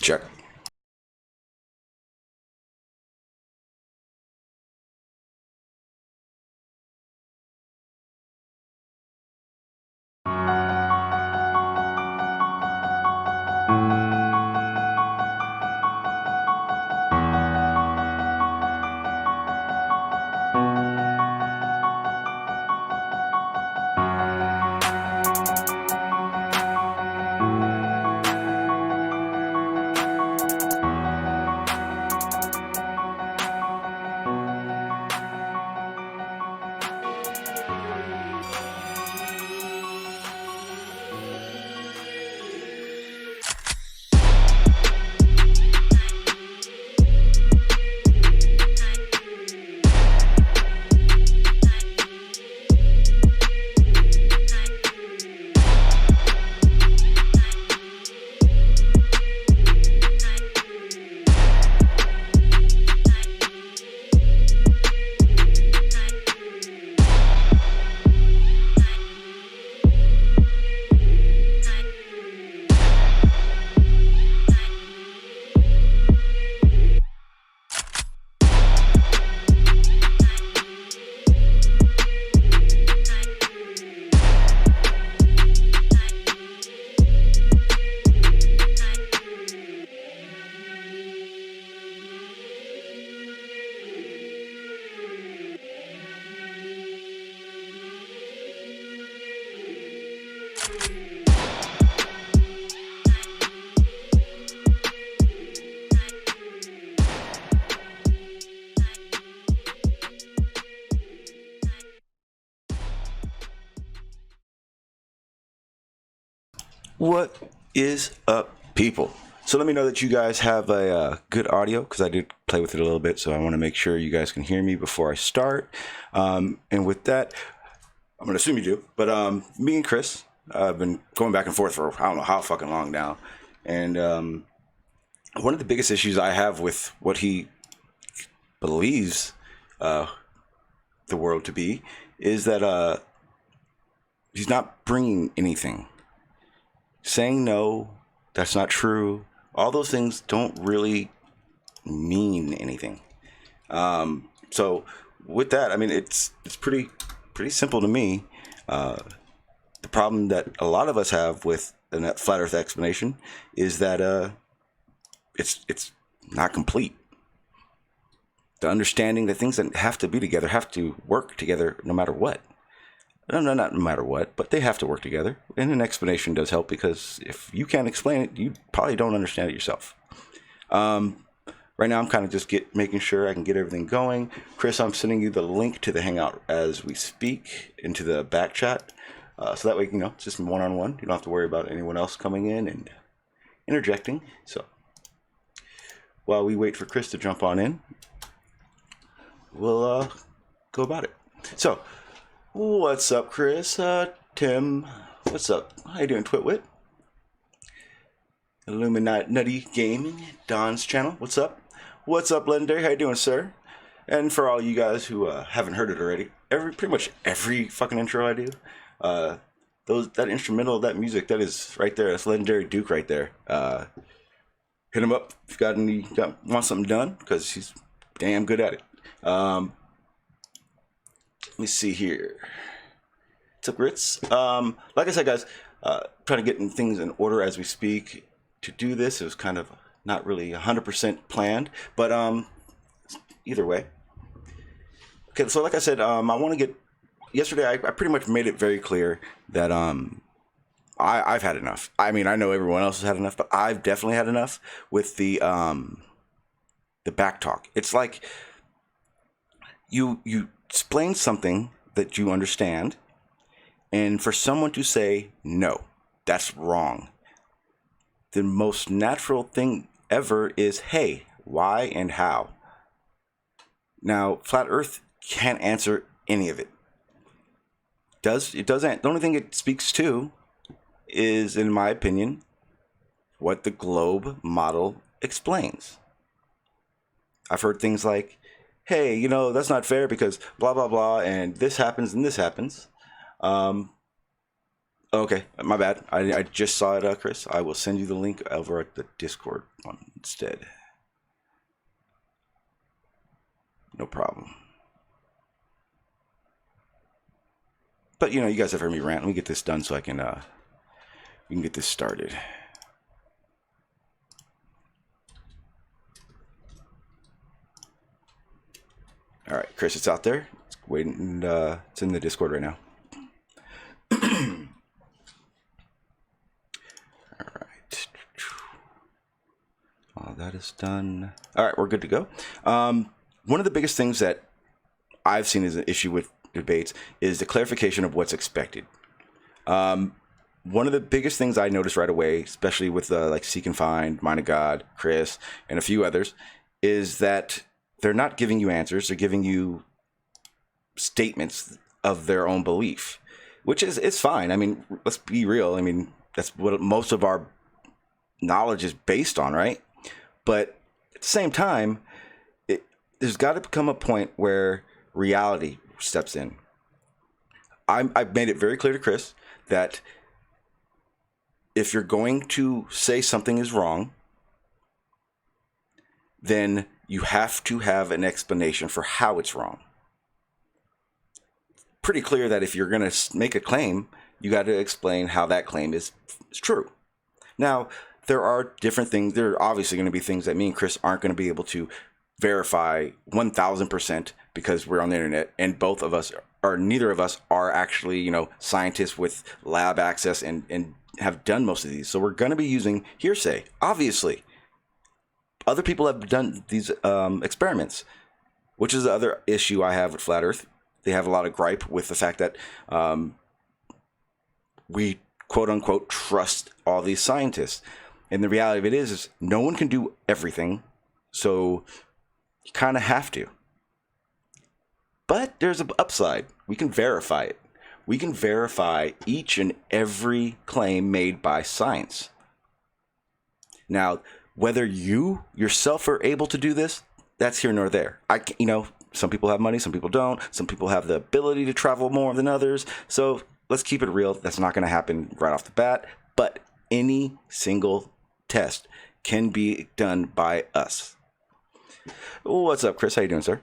Check. What is up, people? So let me know that you guys have a good audio, because I did play with it a little bit, so I want to make sure you guys can hear me before I start. And with that, I'm going to assume you do, but me and Chris have been going back and forth for I don't know how fucking long now. And one of the biggest issues I have with what he believes the world to be is that he's not bringing anything. Saying no, that's not true. All those things don't really mean anything. So with that, I mean, it's pretty simple to me. The problem that a lot of us have with the flat Earth explanation is that it's not complete. The understanding that things that have to be together have to work together no matter what. No, not no matter what, but they have to work together. And an explanation does help, because if you can't explain it, you probably don't understand it yourself. Right now, I'm kind of just making sure I can get everything going. Chris, I'm sending you the link to the Hangout as we speak into the back chat. So that way, it's just one-on-one. You don't have to worry about anyone else coming in and interjecting. So while we wait for Chris to jump on in, we'll go about it. So, what's up, Chris? Tim, what's up? How you doing, Twitwit? Illuminati Gaming, Don's channel. What's up? What's up, Legendary? How you doing, sir? And for all you guys who haven't heard it already, pretty much every fucking intro I do, that instrumental, that music, that is right there. That's Legendary Duke right there. Hit him up if you want something done, because he's damn good at it. Let me see here. What's up, Ritz? Like I said, guys, trying to get things in order as we speak. To do this, it was kind of not really 100% planned, but either way. Okay, so like I said, I want to get. Yesterday, I pretty much made it very clear that I've had enough. I mean, I know everyone else has had enough, but I've definitely had enough with the back talk. It's like you explain something that you understand, and for someone to say, no, that's wrong. The most natural thing ever is, hey, why and how? Now, Flat Earth can't answer any of it. It doesn't. The only thing it speaks to is, in my opinion, what the globe model explains. I've heard things like, hey, that's not fair because blah, blah, blah, and this happens and this happens. Okay, my bad. I just saw it, Chris. I will send you the link over at the Discord one instead. No problem. But you know, you guys have heard me rant. Let me get this done so I can we can get this started. All right, Chris, it's out there. It's waiting. It's in the Discord right now. All right. All that is done. All right, we're good to go. One of the biggest things that I've seen as an issue with debates is the clarification of what's expected. One of the biggest things I noticed right away, especially with like Seek and Find, Mind of God, Chris, and a few others, is that they're not giving you answers. They're giving you statements of their own belief, which is it's fine. I mean, let's be real. I mean, that's what most of our knowledge is based on, right? But at the same time, there's got to become a point where reality steps in. I've made it very clear to Chris that if you're going to say something is wrong, then you have to have an explanation for how it's wrong. Pretty clear that if you're going to make a claim, you got to explain how that claim is true. Now, there are different things. There are obviously going to be things that me and Chris aren't going to be able to verify 1000% because we're on the internet, and both of us or neither of us are actually, you know, scientists with lab access and have done most of these. So we're going to be using hearsay, obviously. Other people have done these experiments, which is the other issue I have with Flat Earth. They have a lot of gripe with the fact that we, quote unquote, trust all these scientists. And the reality of it is no one can do everything. So you kind of have to. But there's an upside. We can verify it. We can verify each and every claim made by science. Now, whether you yourself are able to do this, that's here nor there. You know, some people have money, some people don't. Some people have the ability to travel more than others. So let's keep it real. That's not going to happen right off the bat. But any single test can be done by us. What's up, Chris? How you doing, sir?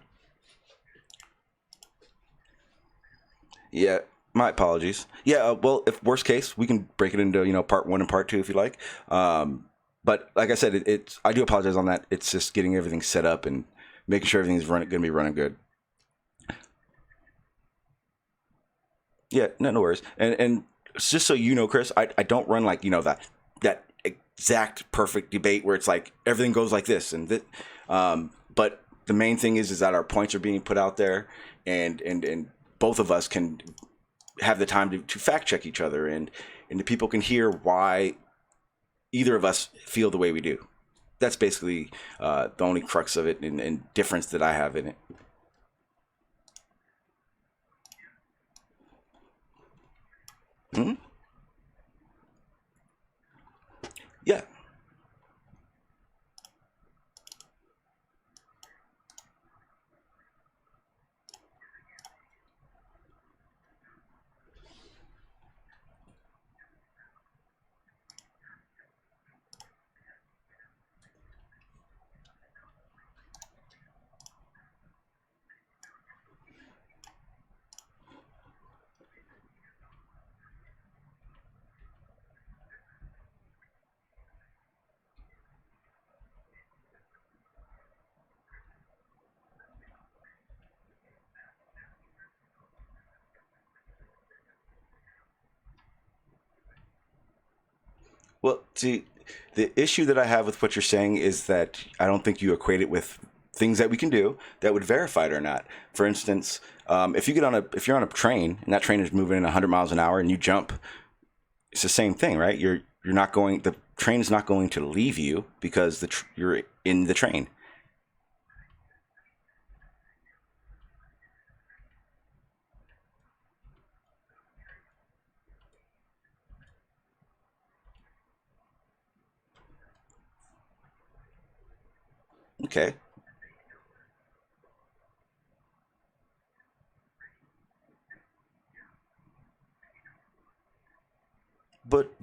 Yeah, my apologies. Yeah, well, if worst case, we can break it into, you know, part 1 and part 2 if you like. But like I said, it's I do apologize on that. It's just getting everything set up and making sure everything's going to be running good. Yeah, no worries. And just so you know, Chris, I don't run like, you know, that exact perfect debate where it's like everything goes like this and that. But the main thing is that our points are being put out there, and both of us can have the time to fact check each other, and the people can hear why either of us feel the way we do. That's basically the only crux of it and difference that I have in it. Mm-hmm. Yeah. Well, see, the issue that I have with what you're saying is that I don't think you equate it with things that we can do that would verify it or not. For instance, if you're on a train and that train is moving at 100 miles an hour and you jump, it's the same thing, right? The train is not going to leave you because you're in the train. Okay. but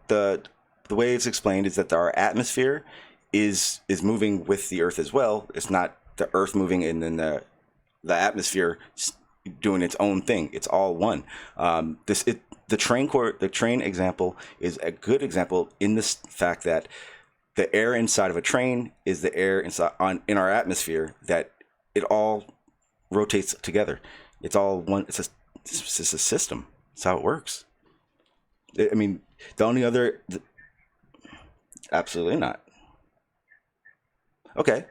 the way it's explained is that our atmosphere is moving with the Earth as well. It's not the Earth moving and then the atmosphere doing its own thing. It's all one. The train example is a good example in this fact that the air inside of a train is the air in our atmosphere, that it all rotates together. It's all one. It's just a system. That's how it works. I mean, the only other... Absolutely not. Okay.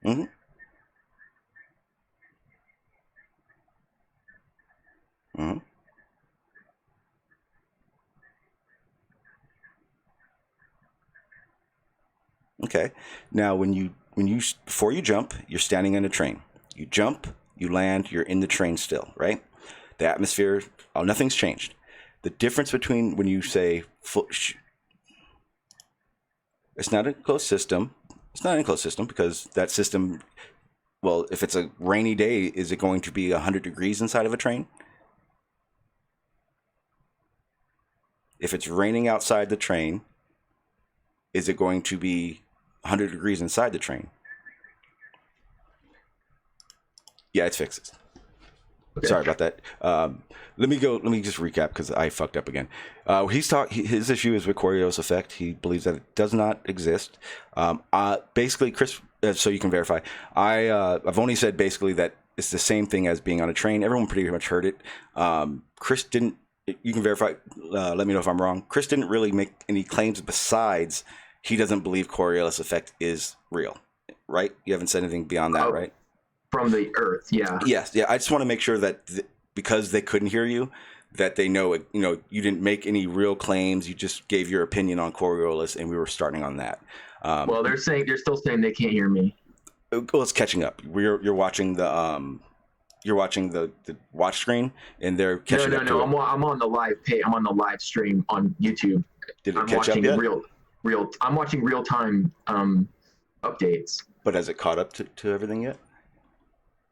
Mm-hmm. Mm-hmm. Okay. Now, before you jump, you're standing in a train. You jump, you land, you're in the train still, right? The atmosphere, nothing's changed. The difference between when you say it's not a closed system. It's not an enclosed system because that system, well, if it's a rainy day, is it going to be 100 degrees inside of a train? If it's raining outside the train, is it going to be 100 degrees inside the train? Yeah, it's fixed. Okay. Sorry about that. Let me just recap because I fucked up again. His issue is with Coriolis effect. He believes that it does not exist. Basically, Chris, so you can verify. I've only said basically that it's the same thing as being on a train. Everyone pretty much heard it. Chris didn't. You can verify. Let me know if I'm wrong. Chris didn't really make any claims besides he doesn't believe Coriolis effect is real. Right? You haven't said anything beyond that, right? From the Earth, yeah. Yes, yeah. I just want to make sure that because they couldn't hear you, that they know it. You know, you didn't make any real claims. You just gave your opinion on Coriolis, and we were starting on that. Well, they're still saying they can't hear me. Well, it's catching up. You're watching the watch screen, and they're catching up. No. I'm on the live page. I'm on the live stream on YouTube. Did it catch up yet? I'm watching real time updates. But has it caught up to everything yet?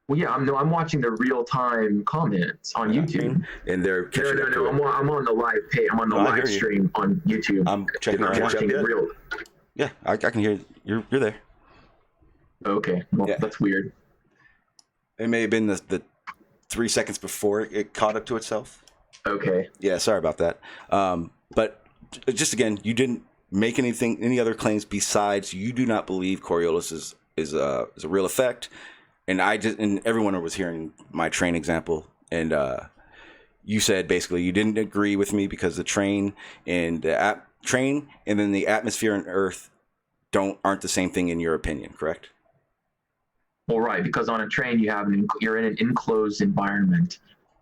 Well, yeah, I'm watching the real time comments on YouTube, and they're catching up. No. I'm on the live page. I'm on the live stream on YouTube. I'm watching real. Yeah, I can hear you. You're there. Okay, well, yeah. That's weird. It may have been the 3 seconds before it caught up to itself. Okay. Yeah, sorry about that. But just again, you didn't make any other claims besides you do not believe Coriolis is a real effect. And everyone was hearing my train example, and you said basically you didn't agree with me because the train and then the atmosphere and Earth aren't the same thing in your opinion, correct? Well, right, because on a train you're in an enclosed environment.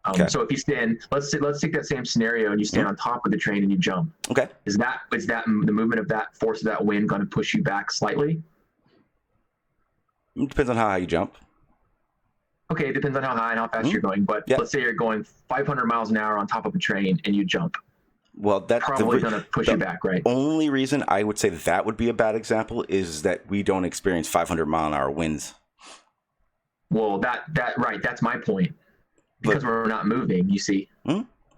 Okay. So if you stand, let's take that same scenario, and you stand on top of the train and you jump. Okay. Is that the movement of that force of that wind going to push you back slightly? It depends on how high you jump. Okay, it depends on how high and how fast you're going. But let's say you're going 500 miles an hour on top of a train and you jump. Well, that's probably going to push you back, right? Only reason I would say that would be a bad example is that we don't experience 500 mile an hour winds. Well, right, that's my point. Because we're not moving, you see.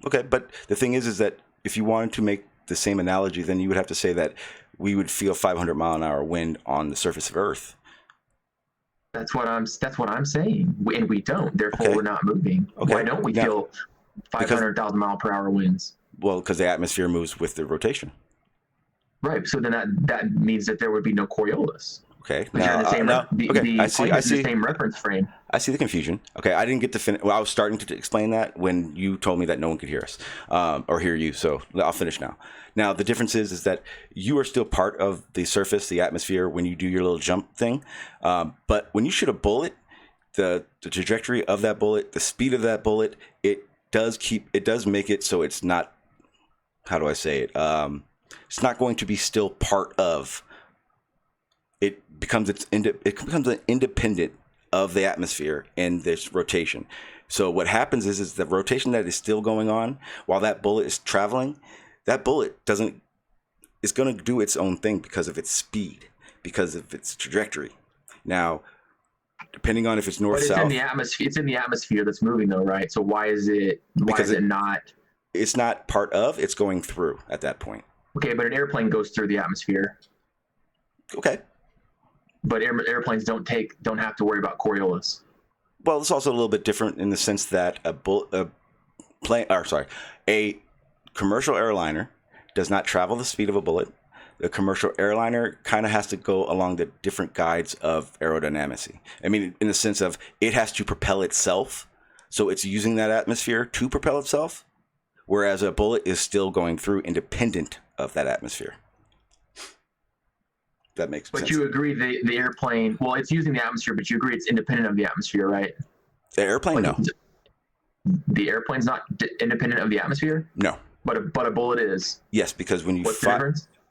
Okay, but the thing is that if you wanted to make the same analogy, then you would have to say that we would feel 500 mile an hour wind on the surface of Earth. That's what I'm saying, and we don't. Therefore, we're not moving. Okay. Why don't we feel 500,000 mile per hour winds? Well, because the atmosphere moves with the rotation. Right. So then that means that there would be no Coriolis. Okay. I see the same reference frame. I see the confusion. Okay, I didn't get to finish. Well, I was starting to explain that when you told me that no one could hear us or hear you. So I'll finish now. Now, the difference is that you are still part of the surface, the atmosphere, when you do your little jump thing. But when you shoot a bullet, the trajectory of that bullet, the speed of that bullet, it does make it so it's not, how do I say it? It's not going to be still part of. It becomes an independent of the atmosphere and this rotation. So what happens is the rotation that is still going on while that bullet is traveling. That bullet it's going to do its own thing because of its speed, because of its trajectory. Now, depending on if it's north-south. It's in the atmosphere that's moving though, right? So why is it not it's not part of, it's going through at that point. Okay, but an airplane goes through the atmosphere. Okay. But airplanes don't have to worry about Coriolis. Well, it's also a little bit different in the sense that a commercial airliner does not travel the speed of a bullet. The commercial airliner kind of has to go along the different guides of aerodynamics. I mean, in the sense of it has to propel itself, so it's using that atmosphere to propel itself, whereas a bullet is still going through independent of that atmosphere. That makes sense. But you agree the airplane, well, it's using the atmosphere, but you agree it's independent of the atmosphere, right? The airplane, no. The airplane's not independent of the atmosphere? No. But a bullet is? Yes, because when you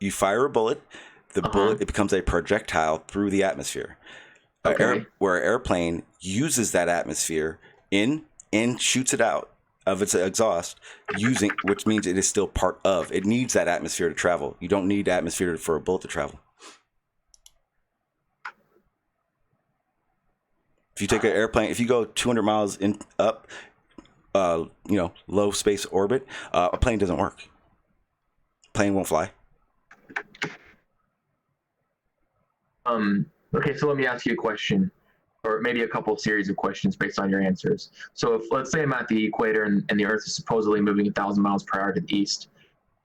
you fire a bullet, the bullet, it becomes a projectile through the atmosphere. Okay. Where an airplane uses that atmosphere and shoots it out of its exhaust, which means it is still part of. It needs that atmosphere to travel. You don't need atmosphere for a bullet to travel. If you take an airplane, if you go 200 miles up, low space orbit, a plane doesn't work. Plane won't fly. Okay, so let me ask you a question, or maybe a couple of series of questions based on your answers. So if, let's say I'm at the equator and the Earth is supposedly moving 1,000 miles per hour to the east.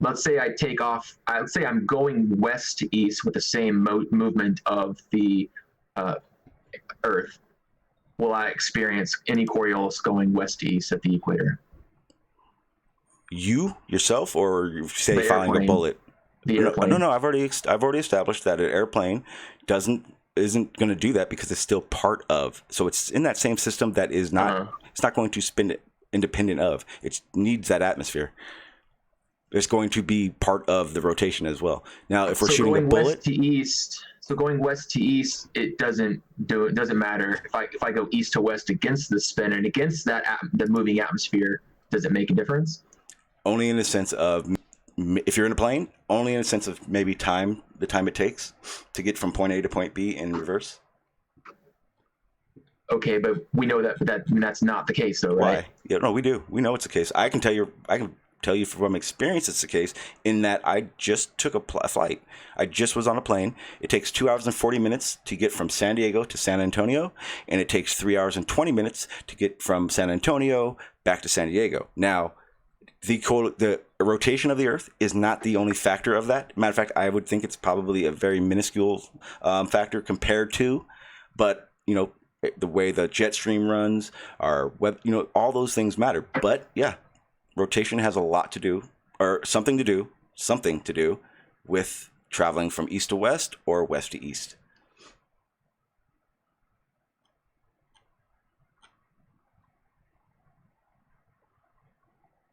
Let's say I take off, let's say I'm going west to east with the same movement of the Earth. Will I experience any Coriolis going west to east at the equator? You yourself, or say firing a bullet? The airplane. No. I've already established that an airplane isn't going to do that because it's still part of. So it's in that same system that is not. It's not going to spin it independent of. It needs that atmosphere. It's going to be part of the rotation as well. Now, if we're shooting a bullet, going west to east, it doesn't matter if I go east to west against the spin and against the moving atmosphere. Does it make a difference? Only in the sense of, if you're in a plane, only in the sense of maybe the time it takes to get from point A to point B in reverse. Okay, but we know that's not the case, though, right? Why? Yeah, no, we do. We know it's the case. I can tell you from experience it's the case, in that I just took a flight. I just was on a plane. It takes 2 hours and 40 minutes to get from San Diego to San Antonio, and it takes 3 hours and 20 minutes to get from San Antonio back to San Diego. Now, the rotation of the Earth is not the only factor of that. Matter of fact, I would think it's probably a very minuscule factor compared to, but the way the jet stream runs, all those things matter. But yeah, rotation has a lot to do, or something to do with traveling from east to west or west to east.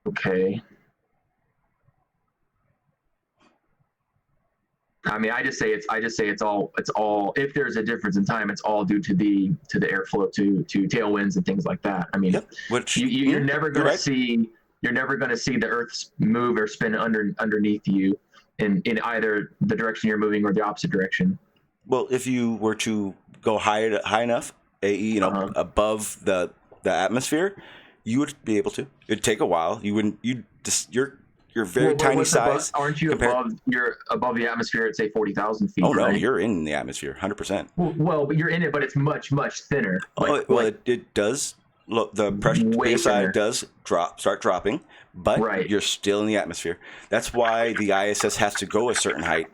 Okay. I mean, I just say it's all. If there's a difference in time, it's all due to the airflow, to tailwinds and things like that. I mean, yep. You're never going to see the Earth move or spin underneath you in either the direction you're moving or the opposite direction. Well, if you were to go high enough, above the atmosphere, you would be able to. It'd take a while. You wouldn't. You're very tiny size. Aren't you You're above the atmosphere at say 40,000 feet? Oh no, right? You're in the atmosphere, 100%. Well, but you're in it, but it's much thinner. It does. Look, the pressure PSI does start dropping, but you're still in the atmosphere. That's why the ISS has to go a certain height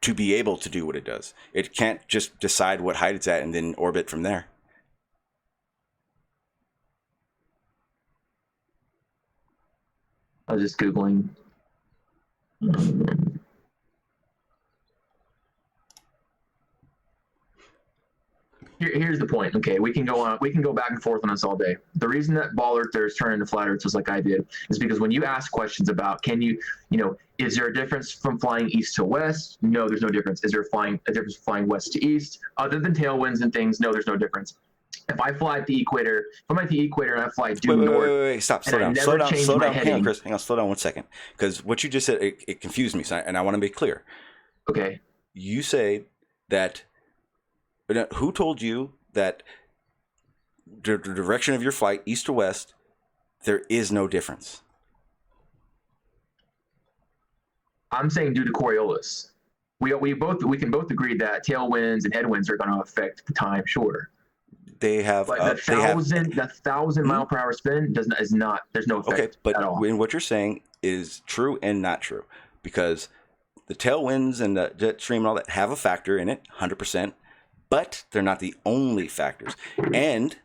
to be able to do what it does. It can't just decide what height it's at and then orbit from there. I was just Googling. Here's the point. Okay, we can go back and forth on this all day. The reason that ball earthers turn into flat earthers like I did is because when you ask questions about is there a difference from flying east to west? No, there's no difference. Is there a difference flying west to east? Other than tailwinds and things, no, there's no difference. If I fly at the equator, if I'm at the equator and I fly due north, wait, stop, slow down, slow down, hang on, Chris, hang on, slow down 1 second, because what you just said, it confused me, and I want to be clear. Okay. You say that, who told you that the direction of your flight, east to west, there is no difference? I'm saying due to Coriolis. We can both agree that tailwinds and headwinds are going to affect the time shorter. They have, but the 1,000 mile per hour spin is not. There's no effect at all. But what you're saying is true and not true, because the tailwinds and the jet stream and all that have a factor in it, 100%, but they're not the only factors. And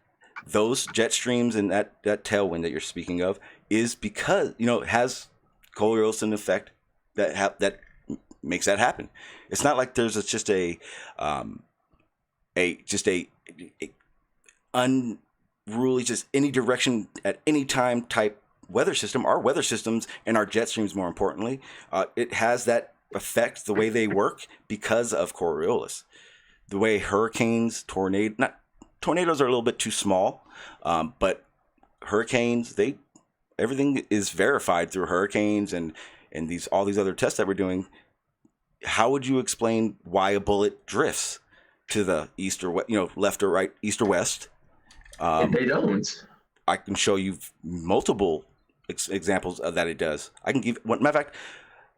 those jet streams and that tailwind that you're speaking of is because, it has Coriolis effect that makes that happen. It's not like there's just a unruly, just any direction at any time type weather system. Our weather systems and our jet streams, more importantly, it has that effect the way they work because of Coriolis. The way hurricanes, tornadoes are a little bit too small, but hurricanes, everything is verified through hurricanes and all these other tests that we're doing. How would you explain why a bullet drifts to the east or left or right, east or west? They don't. I can show you multiple examples of that it does. I can give matter of fact.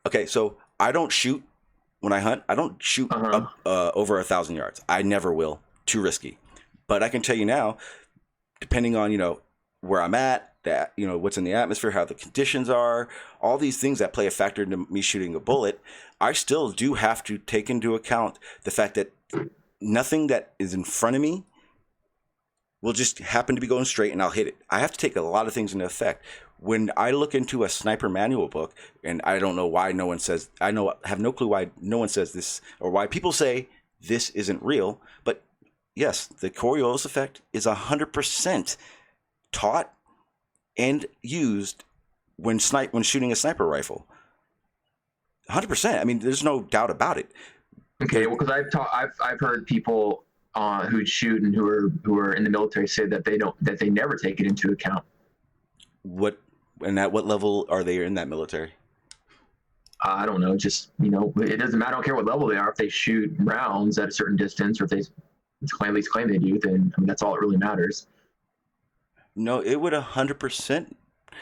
Okay, so I don't shoot when I hunt. I don't shoot up over 1,000 yards. I never will. Too risky. But I can tell you now, depending on where I'm at, that what's in the atmosphere, how the conditions are, all these things that play a factor into me shooting a bullet, I still do have to take into account the fact that nothing that is in front of me will just happen to be going straight and I'll hit it. I have to take a lot of things into effect. When I look into a sniper manual book, and I don't know why no one says, I have no clue why no one says this, or why people say this isn't real, but yes, the Coriolis effect is 100% taught and used when shooting a sniper rifle. 100%. I mean, there's no doubt about it. Okay, well, because I've heard people who shoot and who are in the military say that they never take it into account. At what level are they in that military? I don't know. Just it doesn't matter. I don't care what level they are. If they shoot rounds at a certain distance, or if they at least claim they do, then that's all that really matters. No, it would 100%.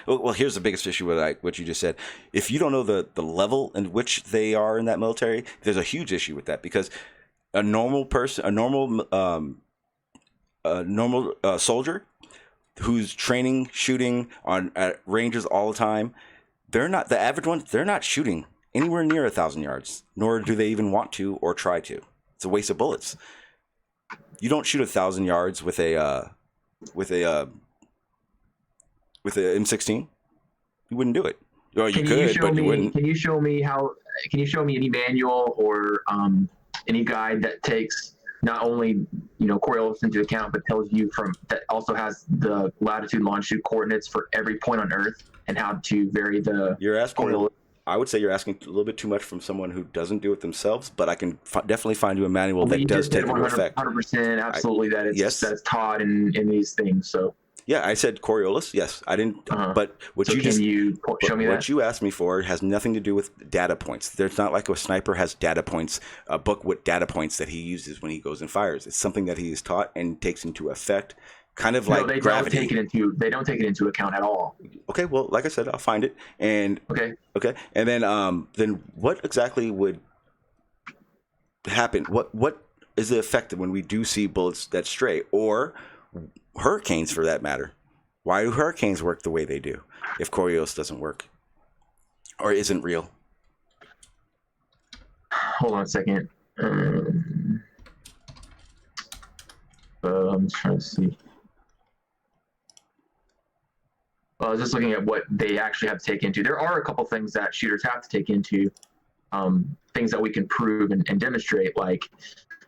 Well, here's the biggest issue with what you just said. If you don't know the level in which they are in that military, there's a huge issue with that, because a normal person, a normal soldier who's training, shooting at ranges all the time, they're not the average ones. They're not shooting anywhere near 1,000 yards, nor do they even want to or try to. It's a waste of bullets. You don't shoot 1,000 yards with a M16. You wouldn't do it. Or you could, but you wouldn't. Can you show me any manual or any guide that takes not only Coriolis into account, but tells you that also has the latitude and longitude coordinates for every point on Earth and how to vary the Coriolis? I would say you're asking a little bit too much from someone who doesn't do it themselves, but I can definitely find you a manual that does take into effect. 100%, absolutely, that's taught in these things. So yeah, I said Coriolis. Yes, I didn't. But show me what you asked me for has nothing to do with data points. There's not like a sniper has data points, a book with data points that he uses when he goes and fires. It's something that he is taught and takes into effect. Kind of like gravity. They don't take it into account at all. Okay, well, like I said, I'll find it. And okay, and then what exactly would happen? What is the effect when we do see bullets that stray, or hurricanes for that matter? Why do hurricanes work the way they do if Coriolis doesn't work or isn't real? Hold on a second. I'm trying to see. Well, I was just looking at what they actually have to take into. There are a couple things that shooters have to take into, things that we can prove and demonstrate, like,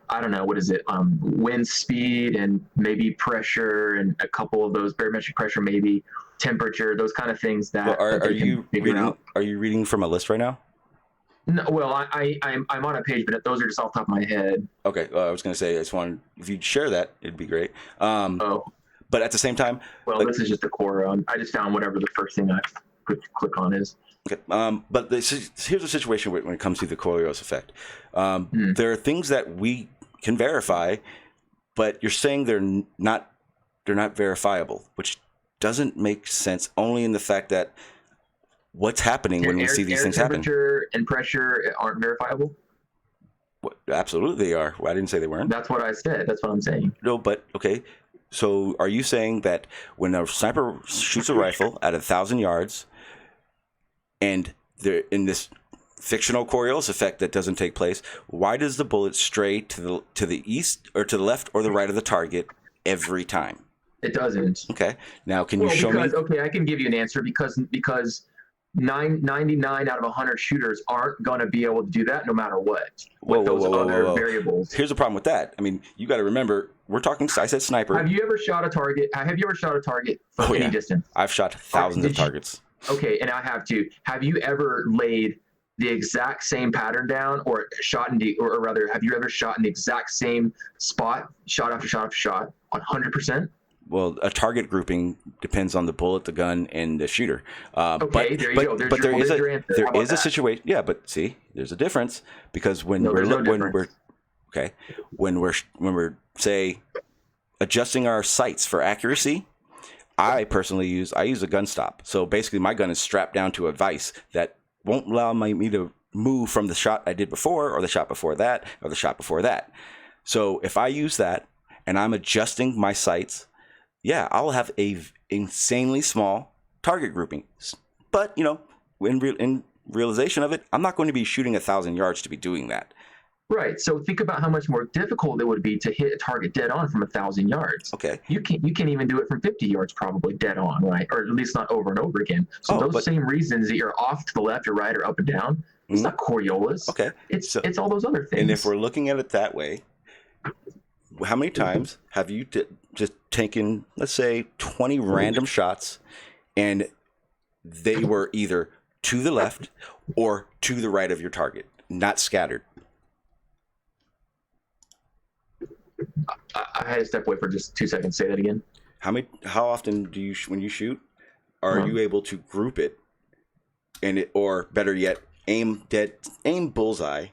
I don't know, what is it? Wind speed and maybe pressure, and a couple of those barometric pressure, maybe temperature, those kind of things that. Well, are you reading from a list right now? No, well, I'm on a page, but those are just off the top of my head. Okay, I was going to say, I just wanted, if you'd share that, it'd be great. But at the same time, well, this is just a core. I just found whatever the first thing I click on is. Okay, but here's the situation when it comes to the Coriolis effect. There are things that we can verify, but you're saying they're not verifiable, which doesn't make sense. Only in the fact that what's happening when we see these things happen? Temperature and pressure aren't verifiable. Absolutely, they are. Well, I didn't say they weren't. That's what I said. That's what I'm saying. No, but okay. So, are you saying that when a sniper shoots a rifle at 1,000 yards, and they're in this fictional Coriolis effect that doesn't take place, why does the bullet stray to the east or to the left or the right of the target every time? It doesn't. Okay. Now, can you show me? Okay, I can give you an answer because 99 out of 100 shooters aren't going to be able to do that no matter what. With those other variables. Here's the problem with that. I mean, you got to remember, we're talking, I said sniper. Have you ever shot a target? Have you ever shot a target from any distance? I've shot thousands of targets. Okay, and I have too. Have you ever laid the exact same pattern down, or shot in the, or rather, have you ever shot in the exact same spot, shot after shot after shot, 100%? Well, a target grouping depends on the bullet, the gun, and the shooter. Okay, there you go. There is a situation. Yeah, but see, there's a difference because when we're say adjusting our sights for accuracy, I personally use a gun stop. So basically, my gun is strapped down to a vise that won't allow me to move from the shot I did before, or the shot before that, or the shot before that. So if I use that and I'm adjusting my sights, yeah, I'll have a insanely small target grouping. But, you know, in realization of it, I'm not going to be shooting 1,000 yards to be doing that. Right. So think about how much more difficult it would be to hit a target dead on from 1,000 yards. Okay. You can't even do it from 50 yards probably dead on, right? Or at least not over and over again. So same reasons that you're off to the left or right or up and down, it's not Coriolis. Okay. It's all those other things. And if we're looking at it that way, how many times have you just taken, let's say, 20 random shots, and they were either to the left or to the right of your target, not scattered? I had to step away for just 2 seconds. Say that again. How often do you, when you shoot, are you able to group it, or better yet, aim bullseye,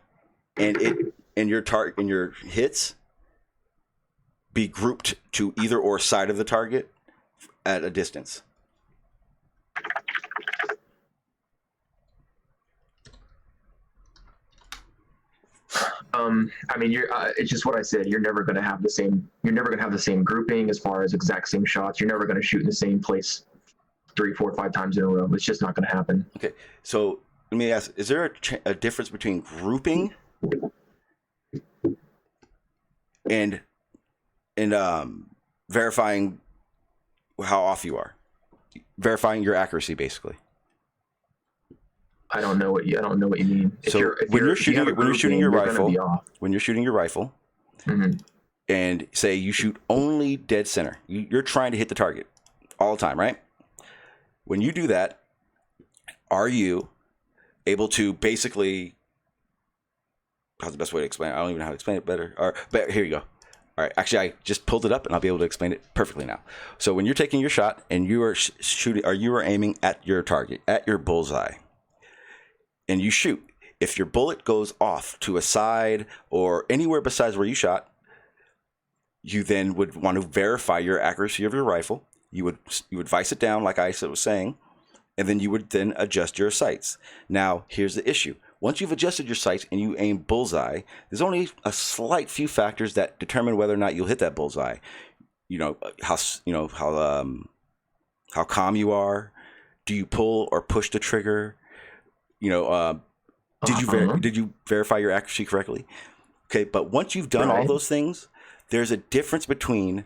and your hits be grouped to either or side of the target at a distance? I mean, it's just what I said. You're never going to have the same. You're never going to have the same grouping as far as exact same shots. You're never going to shoot in the same place 3, 4, 5 times in a row. It's just not going to happen. Okay, so let me ask: is there a difference between grouping and verifying how off you are, verifying your accuracy, basically? I don't know what you mean. When you're shooting your rifle, and say you shoot only dead center, you're trying to hit the target all the time, right? When you do that, are you able to basically? How's the best way to explain it? I don't even know how to explain it better. But here you go. All right, actually, I just pulled it up, and I'll be able to explain it perfectly now. So when you're taking your shot and you are shooting, or you are aiming at your target, at your bullseye, and you shoot, if your bullet goes off to a side or anywhere besides where you shot, you then would want to verify your accuracy of your rifle. You would vise it down, like I was saying, and then you would then adjust your sights. Now, here's the issue. Once you've adjusted your sights and you aim bullseye, there's only a slight few factors that determine whether or not you'll hit that bullseye. How calm you are. Do you pull or push the trigger? Did you verify your accuracy correctly? Okay, but once you've done all those things, there's a difference between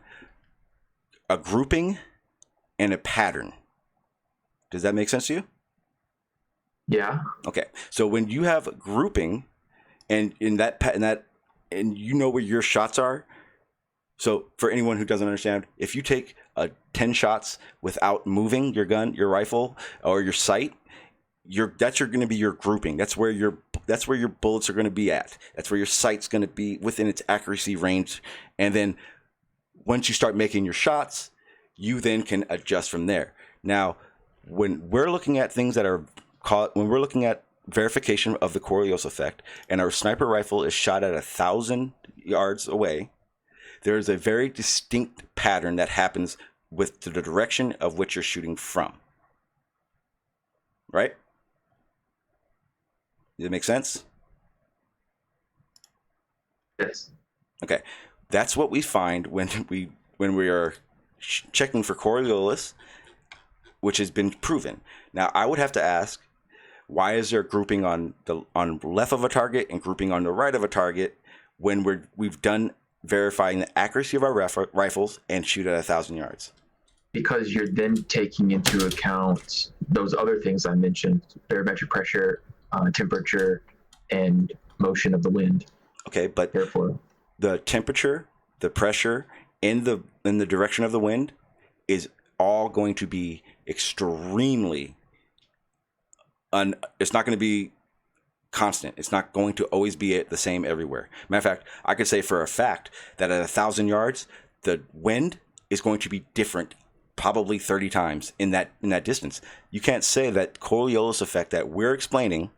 a grouping and a pattern. Does that make sense to you? Yeah. Okay. So when you have grouping, and and you know where your shots are. So for anyone who doesn't understand, if you take 10 shots without moving your gun, your rifle, or your sight, that's going to be your grouping. That's where your bullets are going to be at. That's where your sight's going to be within its accuracy range. And then once you start making your shots, you then can adjust from there. Now, when we're looking at things that are when we're looking at verification of the Coriolis effect, and our sniper rifle is shot at 1,000 yards away, there is a very distinct pattern that happens with the direction of which you're shooting from. Right? Does it make sense? Yes. Okay, that's what we find when we are checking for Coriolis, which has been proven. Now, I would have to ask, why is there grouping on the left of a target and grouping on the right of a target when we've done verifying the accuracy of our rifles and shoot at 1,000 yards? Because you're then taking into account those other things I mentioned: barometric pressure, temperature, and motion of the wind. Okay, but therefore, the temperature, the pressure, and the direction of the wind is all going to be extremely it's not going to be constant. It's not going to always be the same everywhere. Matter of fact, I could say for a fact that at 1,000 yards, the wind is going to be different probably 30 times in that distance. You can't say that Coriolis effect that we're explaining,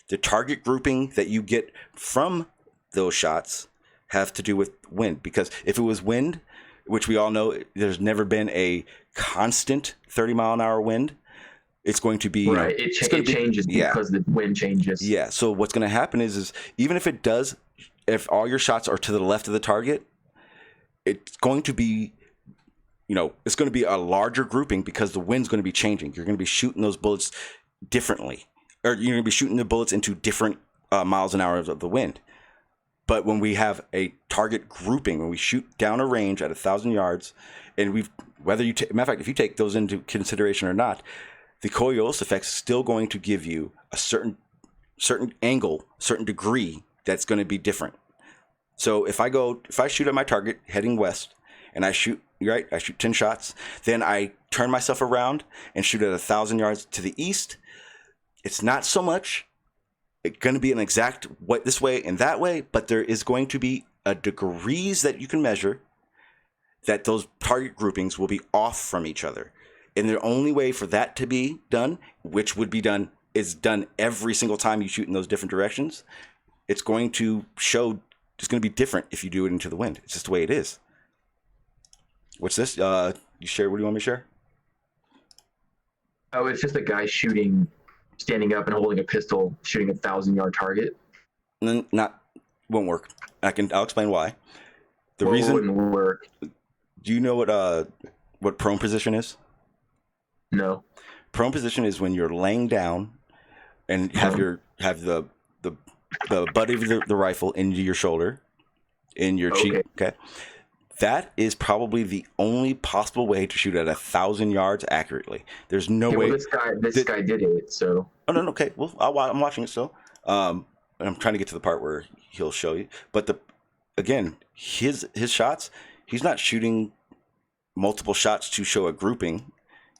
the target grouping that you get from those shots, have to do with wind. Because if it was wind, which we all know there's never been a constant 30-mile-an-hour wind, it's going to be right. It changes because the wind changes. Yeah. So what's going to happen is even if it does, if all your shots are to the left of the target, it's going to be, it's going to be a larger grouping because the wind's going to be changing. You're going to be shooting those bullets differently, or you're going to be shooting the bullets into different miles an hour of the wind. But when we have a target grouping, when we shoot down a range at 1,000 yards, and matter of fact, if you take those into consideration or not, the Coriolis effect is still going to give you a certain angle, certain degree that's going to be different. So if I shoot at my target heading west, and I shoot 10 shots, then I turn myself around and shoot at 1,000 yards to the east, it's not so much going to be an exact this way and that way, but there is going to be a degrees that you can measure that those target groupings will be off from each other. And the only way for that to be done, which would be done, is done every single time you shoot in those different directions. It's going to be different if you do it into the wind. It's just the way it is. What's this? You share? What do you want me to share? Oh, it's just a guy standing up and holding a pistol, shooting a 1,000-yard target. Won't work. I'll explain why. The reason wouldn't work. Do you know what prone position is? No. Prone position is when you're laying down and have the butt of the rifle into your shoulder, in your cheek. Okay. That is probably the only possible way to shoot at 1,000 yards accurately. There's no way. Well, this guy did it. So. Oh no. Okay. Well, I'm watching it still. And I'm trying to get to the part where he'll show you. But his shots, he's not shooting multiple shots to show a grouping.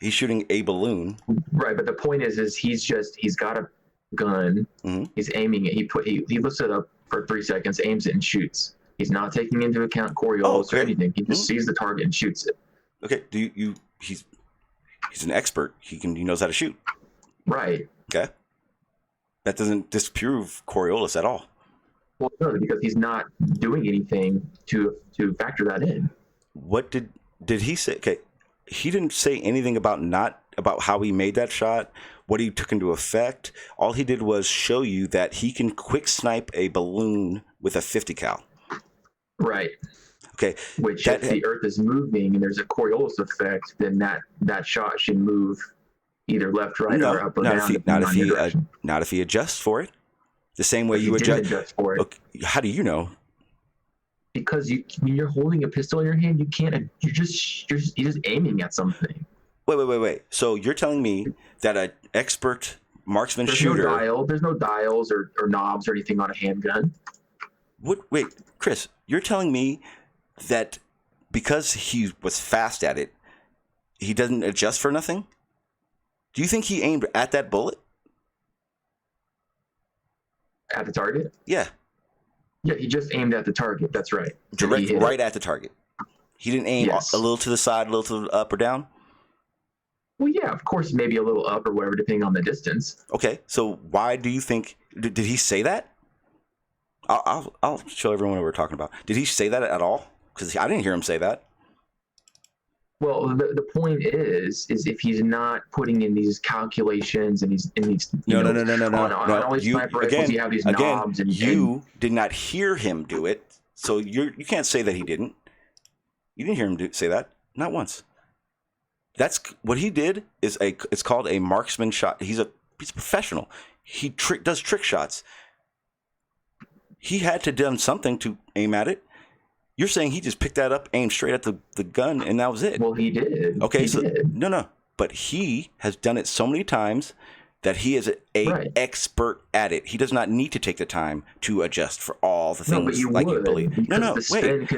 He's shooting a balloon. Right, but the point is he's got a gun. Mm-hmm. He's aiming it. He lifts it up for 3 seconds, aims it, and shoots. He's not taking into account Coriolis or anything. He just sees the target and shoots it. Okay. He's an expert. He knows how to shoot. Right. Okay. That doesn't disprove Coriolis at all. Well, no, because he's not doing anything to factor that in. What did he say? Okay. He didn't say anything about how he made that shot, what he took into effect. All he did was show you that he can quick snipe a balloon with a 50 cal. Right. Okay. Which if the Earth is moving and there's a Coriolis effect, then that shot should move either left, right, or up or down. Not if he adjusts for it. The same way you adjust for it. Okay, how do you know? Because when you're holding a pistol in your hand, you can't. You're just aiming at something. Wait. So you're telling me that an expert marksman shooter? There's no dials or knobs or anything on a handgun. Wait, Chris, you're telling me that because he was fast at it, he doesn't adjust for nothing? Do you think he aimed at that bullet? At the target? Yeah. Yeah, he just aimed at the target. That's right. Right at the target. He didn't aim a little to the side, a little to the up or down? Well, yeah, of course, maybe a little up or whatever, depending on the distance. Okay, so why do you think... Did he say that? I'll show everyone what we're talking about. Did he say that at all? Because I didn't hear him say that. Well, the point is if he's not putting in these calculations and he's in these, No. on all these You sniper rifles, you have these knobs you did not hear him do it, so you can't say that he didn't. You didn't hear him say that, not once. That's what he did. It's called a marksman shot. He's a professional. He does trick shots. He had to done something to aim at it. You're saying he just picked that up, aimed straight at the gun, and that was it. Well, he did. Okay, he did. No. But he has done it so many times that he is an expert at it. He does not need to take the time to adjust for all the things you believe. No, the wait.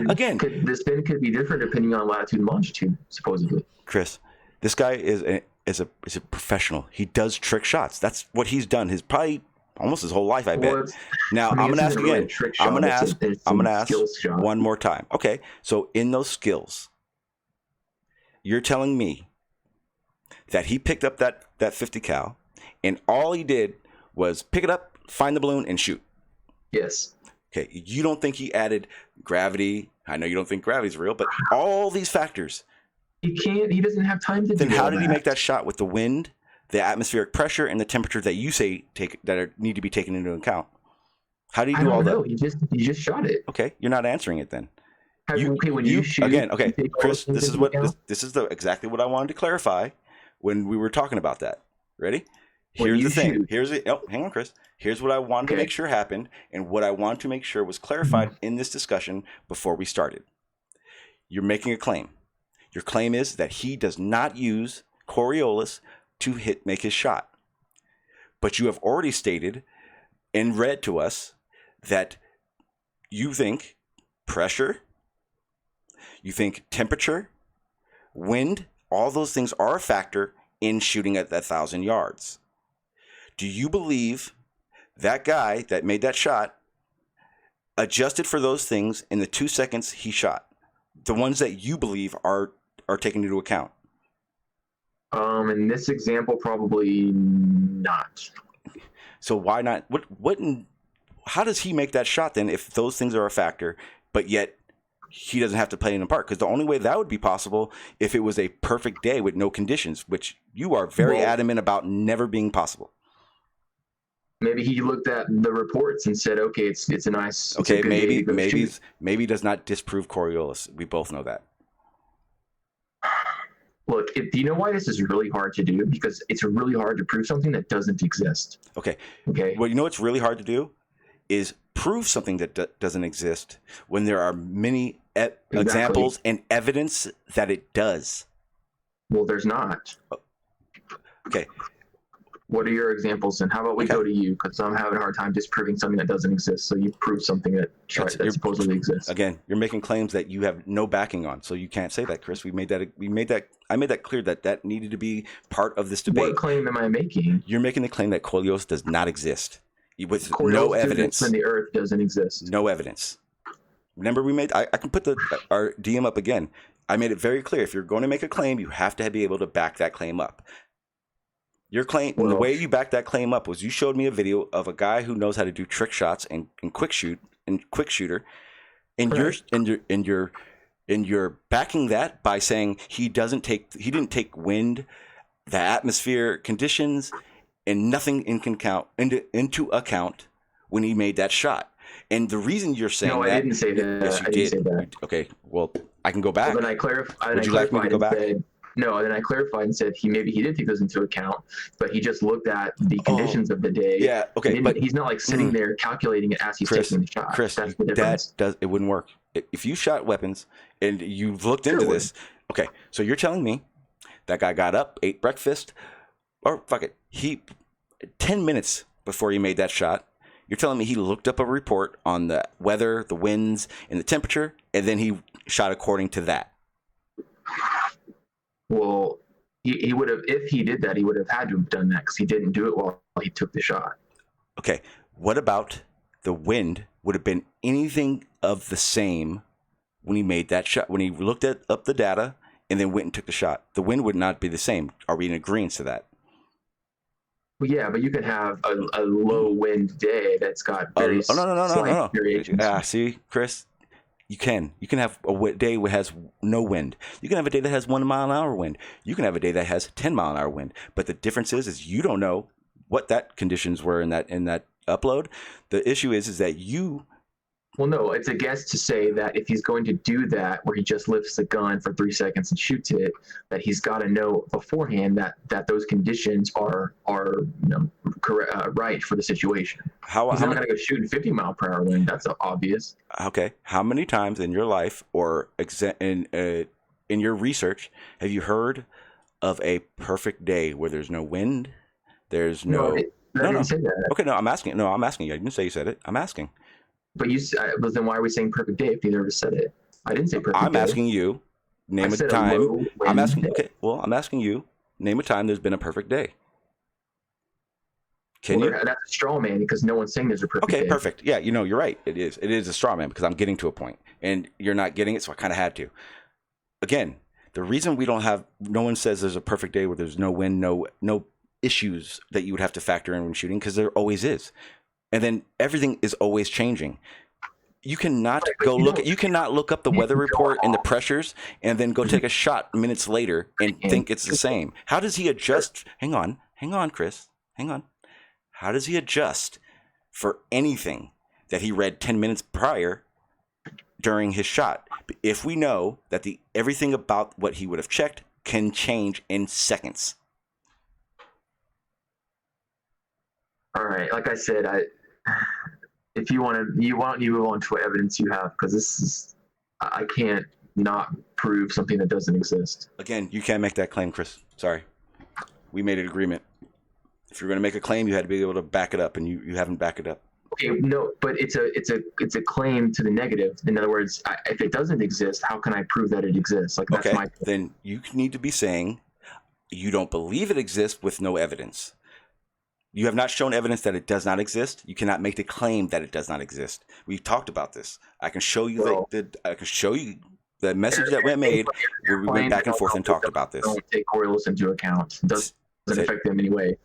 The spin could be different depending on latitude and longitude, supposedly. Chris, this guy is a professional. He does trick shots. That's what he's done. Almost his whole life, I bet. Now, I'm going to ask again. I'm going to ask one more time. Okay, so in those skills, you're telling me that he picked up that 50 cal, and all he did was pick it up, find the balloon, and shoot. Yes. Okay, you don't think he added gravity? I know you don't think gravity's real, but all these factors. He doesn't have time to do that. Then how did he make that shot with the wind, the atmospheric pressure, and the temperature that you say need to be taken into account? How do you do all that? He just shot it. Okay, you're not answering it then. When you shoot again, okay, Chris, this is exactly what I wanted to clarify when we were talking about that. Ready? Here's the thing. Hang on, Chris. Here's what I wanted to make sure happened, and what I wanted to make sure was clarified in this discussion before we started. You're making a claim. Your claim is that he does not use Coriolis to make his shot. But you have already stated and read to us that you think pressure, you think temperature, wind, all those things are a factor in shooting at that 1,000 yards. Do you believe that guy that made that shot adjusted for those things in the 2 seconds he shot? The ones that you believe are taken into account? In this example, probably not. So why not? How does he make that shot then if those things are a factor, but yet he doesn't have to play it in part? Because the only way that would be possible if it was a perfect day with no conditions, which you are very adamant about never being possible. Maybe he looked at the reports and said, "Okay, it's a nice." Okay, maybe does not disprove Coriolis. We both know that. Look, do you know why this is really hard to do? Because it's really hard to prove something that doesn't exist. Okay. Well, you know what's really hard to do is prove something that doesn't exist when there are many examples and evidence that it does. Well, there's not. Okay. What are your examples, and how about we go to you? Because I'm having a hard time disproving something that doesn't exist. So you prove something that supposedly exists. Again, you're making claims that you have no backing on, so you can't say that, Chris. I made that clear that needed to be part of this debate. What claim am I making? You're making the claim that Coriolis does not exist with no evidence. When the Earth doesn't exist. No evidence. Remember, I can put our DM up again. I made it very clear. If you're going to make a claim, you have to be able to back that claim up. Your claim, the way you backed that claim up was you showed me a video of a guy who knows how to do trick shots and quick shooter, and you're backing that by saying he didn't take wind, the atmosphere conditions, and nothing into account when he made that shot. And the reason you're saying I didn't say that. Yes, you did. Say that. Okay, well, I can go back. Well, then I clarified. Would you like me to go back? No, then I clarified and said maybe he did take those into account, but he just looked at the conditions of the day. Yeah, okay, but he's not like sitting there calculating it as he's taking the shot. Chris, that's the difference. It wouldn't work. If you shot weapons and you looked into this, okay, so you're telling me that guy got up, ate breakfast, or 10 minutes before he made that shot, you're telling me he looked up a report on the weather, the winds, and the temperature, and then he shot according to that. Well, he would have, if he did that, he would have had to have done that because he didn't do it while he took the shot. Okay, what about the wind? Would have been anything of the same when he made that shot, when he looked up the data and then went and took the shot? The wind would not be the same. Are we in agreement to that? Well, yeah, but you can have a low wind day that's got very no. variations. See, Chris, You can have a day that has no wind. You can have a day that has 1 mile an hour wind. You can have a day that has 10 mile an hour wind. But the difference is you don't know what that conditions were in that upload. The issue is that you. Well, no, it's a guess to say that if he's going to do that, where he just lifts the gun for 3 seconds and shoots it, that he's got to know beforehand that those conditions are correct, right for the situation. He's not going to go shooting 50-mile-per-hour wind. That's obvious. Okay, how many times in your life or in your research have you heard of a perfect day where there's no wind? There's no. I didn't say that. Okay, no, I'm asking. No, I'm asking you. I didn't say you said it. I'm asking. But then why are we saying perfect day if neither of us said it? I didn't say perfect day. I'm asking you, name a time. I'm asking. Okay, well, I'm asking you, name a time there's been a perfect day. Can you? That's a straw man because no one's saying there's a perfect day. Okay, perfect. Yeah, you're right. It is. It is a straw man because I'm getting to a point, and you're not getting it, so I kind of had to. Again, the reason no one says there's a perfect day where there's no wind, no issues that you would have to factor in when shooting, because there always is. And then everything is always changing. You cannot you cannot look up the weather report and the pressures and then go take a shot minutes later and think it's the same. How does he adjust? Hang on, Chris. Hang on. How does he adjust for anything that he read 10 minutes prior during his shot? If we know that everything about what he would have checked can change in seconds. All right, like I said, if you want to move on to what evidence you have, because I can't not prove something that doesn't exist. Again, you can't make that claim, Chris. Sorry, we made an agreement. If you're going to make a claim, you had to be able to back it up, and you haven't backed it up. Okay, no, but it's a claim to the negative. In other words, if it doesn't exist, how can I prove that it exists? Like that's my. Then you need to be saying you don't believe it exists with no evidence. You have not shown evidence that it does not exist. You cannot make the claim that it does not exist. We've talked about this. I can show you the message that went made. We went back and forth and talked about this. Don't take Coriolis into account. It doesn't affect them anyway.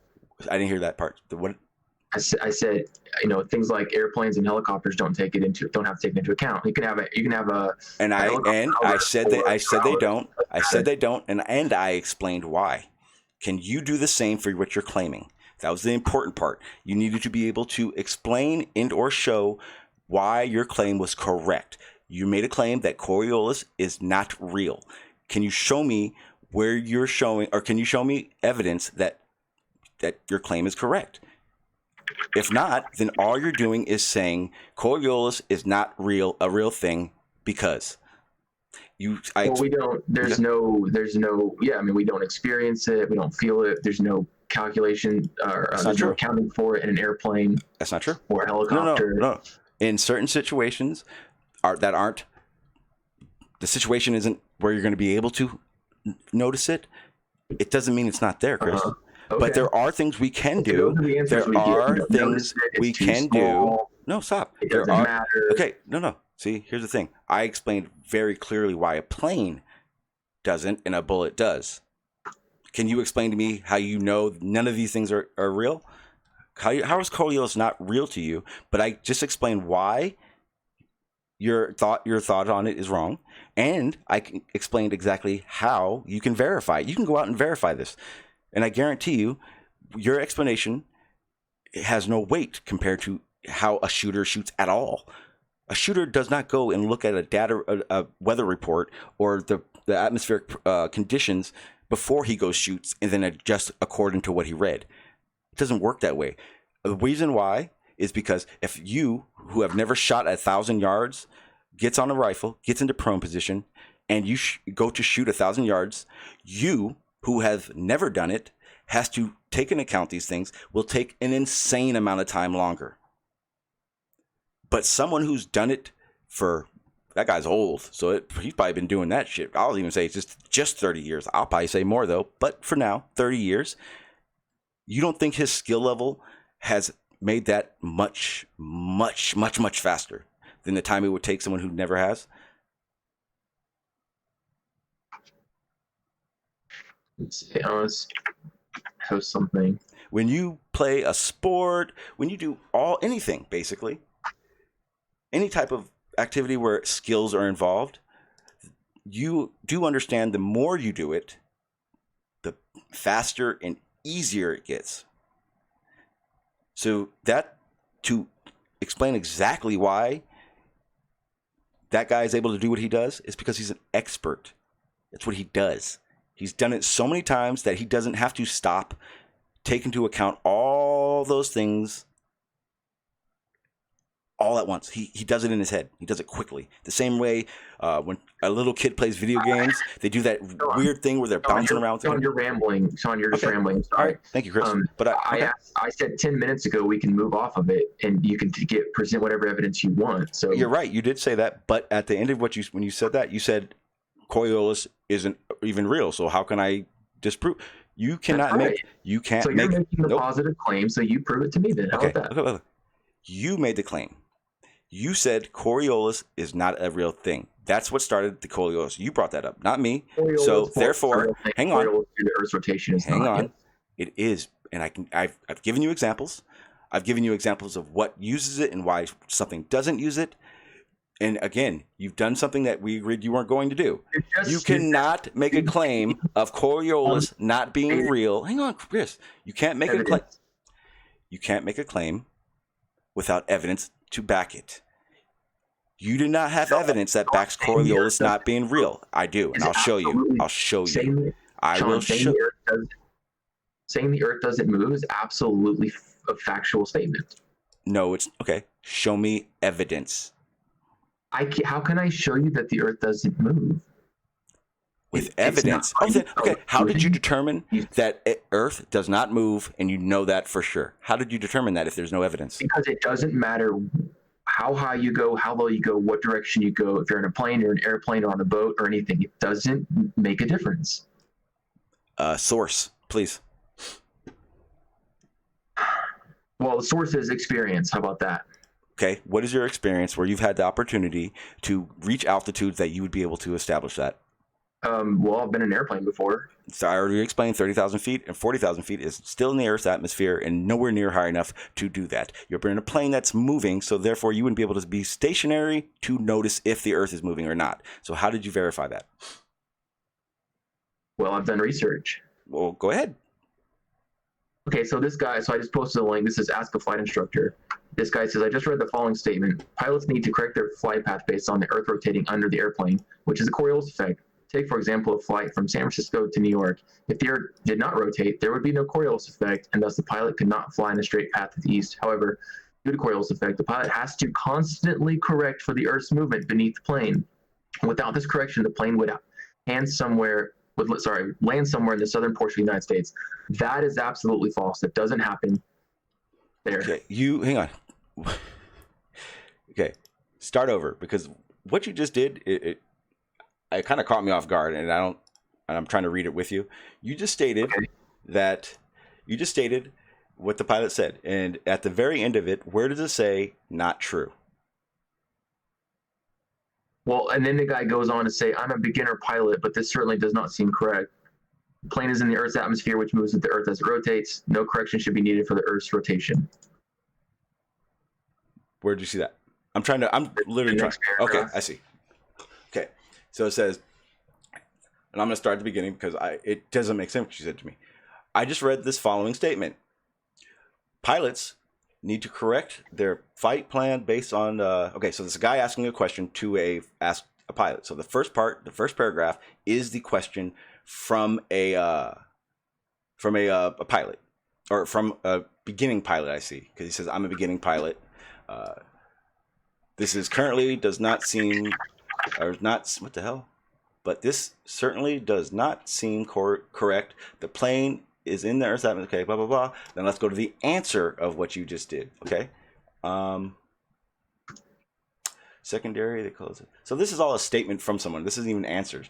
I didn't hear that part. What? I said, things like airplanes and helicopters don't have to take it into account. You can have a. I said they don't. I said they don't, and I explained why. Can you do the same for what you're claiming? That was the important part. You needed to be able to explain and or show why your claim was correct. You made a claim that Coriolis is not real. Can you show me where you're showing, or can you show me evidence that your claim is correct? If not, then all you're doing is saying Coriolis is not a real thing because we don't. There's no. Yeah, I mean, we don't experience it. We don't feel it. There's no calculation or there's no accounting for it in an airplane. That's not true. Or a helicopter. No. In certain situations, the situation isn't where you're going to be able to notice it. It doesn't mean it's not there, Chris. Okay. But there are things we can do. There are things we can do. No, stop. It doesn't matter. Okay, no. See, here's the thing. I explained very clearly why a plane doesn't and a bullet does. Can you explain to me how you know none of these things are real? How is Coriolis not real to you? But I just explained why your thought on it is wrong, and I explained exactly how you can verify it. You can go out and verify this, and I guarantee you, your explanation has no weight compared to how a shooter shoots at all. A shooter does not go and look at a weather report or the atmospheric conditions before he goes shoots and then adjust according to what he read. It doesn't work that way. The reason why is because if you, who have never shot at 1,000 yards, gets on a rifle, gets into prone position, and you go to shoot 1,000 yards, you, who have never done it, has to take into account these things, will take an insane amount of time longer. But someone who's done it that guy's old, so he's probably been doing that shit. I'll even say it's just 30 years. I'll probably say more, though. But for now, 30 years. You don't think his skill level has made that much, much, much, much faster than the time it would take someone who never has? Let's see. Have something. When you play a sport, when you do anything, basically, any type of activity where skills are involved, you do understand the more you do it, the faster and easier it gets. So that, to explain exactly why that guy is able to do what he does, is because he's an expert. That's what he does. He's done it so many times that he doesn't have to stop, take into account all those things all at once. He does it in his head. He does it quickly. The same way when a little kid plays video games, they do that weird thing where they're bouncing around. Sean, you're rambling. Sean, you're just rambling. Sorry. All right. Thank you, Chris. But I said 10 minutes ago we can move off of it, and you can present whatever evidence you want. So you're right. You did say that, but at the end of when you said that, you said Coriolis isn't even real. So how can I disprove? You cannot make. You can't make. So you're making the positive claim. So you prove it to me then. How about that? Okay. You made the claim. You said Coriolis is not a real thing. That's what started the Coriolis. You brought that up, not me. Coriolis, so therefore, hang on. The Earth's rotation is hang on. It is, and I've given you examples. I've given you examples of what uses it and why something doesn't use it. And again, you've done something that we agreed you weren't going to do. You cannot make a claim of Coriolis not being real. Hang on, Chris. You can't make a claim. You can't make a claim without evidence to back it. You do not have evidence that backs Coriolis not being real. I do, and I'll show you. I'll show you. I will show. Saying the Earth doesn't move is absolutely a factual statement. No, it's okay. Show me evidence. How can I show you that the Earth doesn't move? With evidence. Okay. How did you determine that Earth does not move, and you know that for sure? How did you determine that if there's no evidence? Because it doesn't matter how high you go, how low you go, what direction you go. If you're in a plane or an airplane or on a boat or anything, it doesn't make a difference. Source, please. Well, the source is experience. How about that? Okay. What is your experience where you've had the opportunity to reach altitudes that you would be able to establish that? Well, I've been in an airplane before. So I already explained 30,000 feet and 40,000 feet is still in the Earth's atmosphere and nowhere near high enough to do that. You're in a plane that's moving, so therefore you wouldn't be able to be stationary to notice if the Earth is moving or not. So how did you verify that? Well, I've done research. Well, go ahead. Okay, so this guy, I just posted a link. This is Ask a Flight Instructor. This guy says, I just read the following statement. Pilots need to correct their flight path based on the Earth rotating under the airplane, which is a Coriolis effect. Take, for example, a flight from San Francisco to New York. If the Earth did not rotate, there would be no Coriolis effect, and thus the pilot could not fly in a straight path to the east. However, due to Coriolis effect, the pilot has to constantly correct for the Earth's movement beneath the plane. Without this correction, the plane would land somewhere in the southern portion of the United States. That is absolutely false. That doesn't happen there. Okay, hang on. Okay, start over, because what you just did, it kind of caught me off guard, and I'm trying to read it with you. You just stated what the pilot said, and at the very end of it, where does it say not true? Well, and then the guy goes on to say, I'm a beginner pilot, but this certainly does not seem correct. The plane is in the Earth's atmosphere, which moves with the Earth as it rotates. No correction should be needed for the Earth's rotation. Where did you see that? I'm literally trying. Okay, I see. Okay, so it says, and I'm going to start at the beginning because it doesn't make sense what you said to me. I just read this following statement. Pilots need to correct their flight plan based on, okay, so there's a guy asking a question to ask a pilot. So the first paragraph is the question from a pilot, or from a beginning pilot, I see, because he says, I'm a beginning pilot. This is currently does not seem, or not, what the hell? But this certainly does not seem correct. The plane is in the Earth's atmosphere, okay, blah, blah, blah. Then let's go to the answer of what you just did, okay? Secondary, they close it. So this is all a statement from someone. This isn't even answers.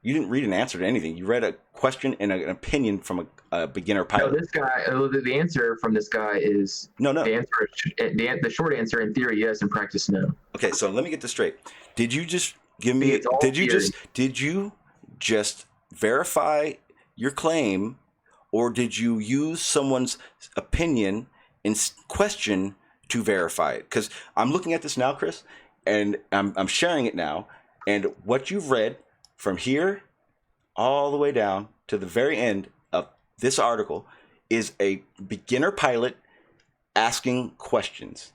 You didn't read an answer to anything. You read a question and an opinion from a beginner pilot. No, this guy, the answer from this guy is no. The answer, the short answer in theory, yes. In practice, no. Okay, so let me get this straight. Did you just give me? Did you just verify your claim, or did you use someone's opinion in question to verify it? Because I'm looking at this now, Chris. and I'm sharing it now. And what you've read from here all the way down to the very end of this article is a beginner pilot asking questions.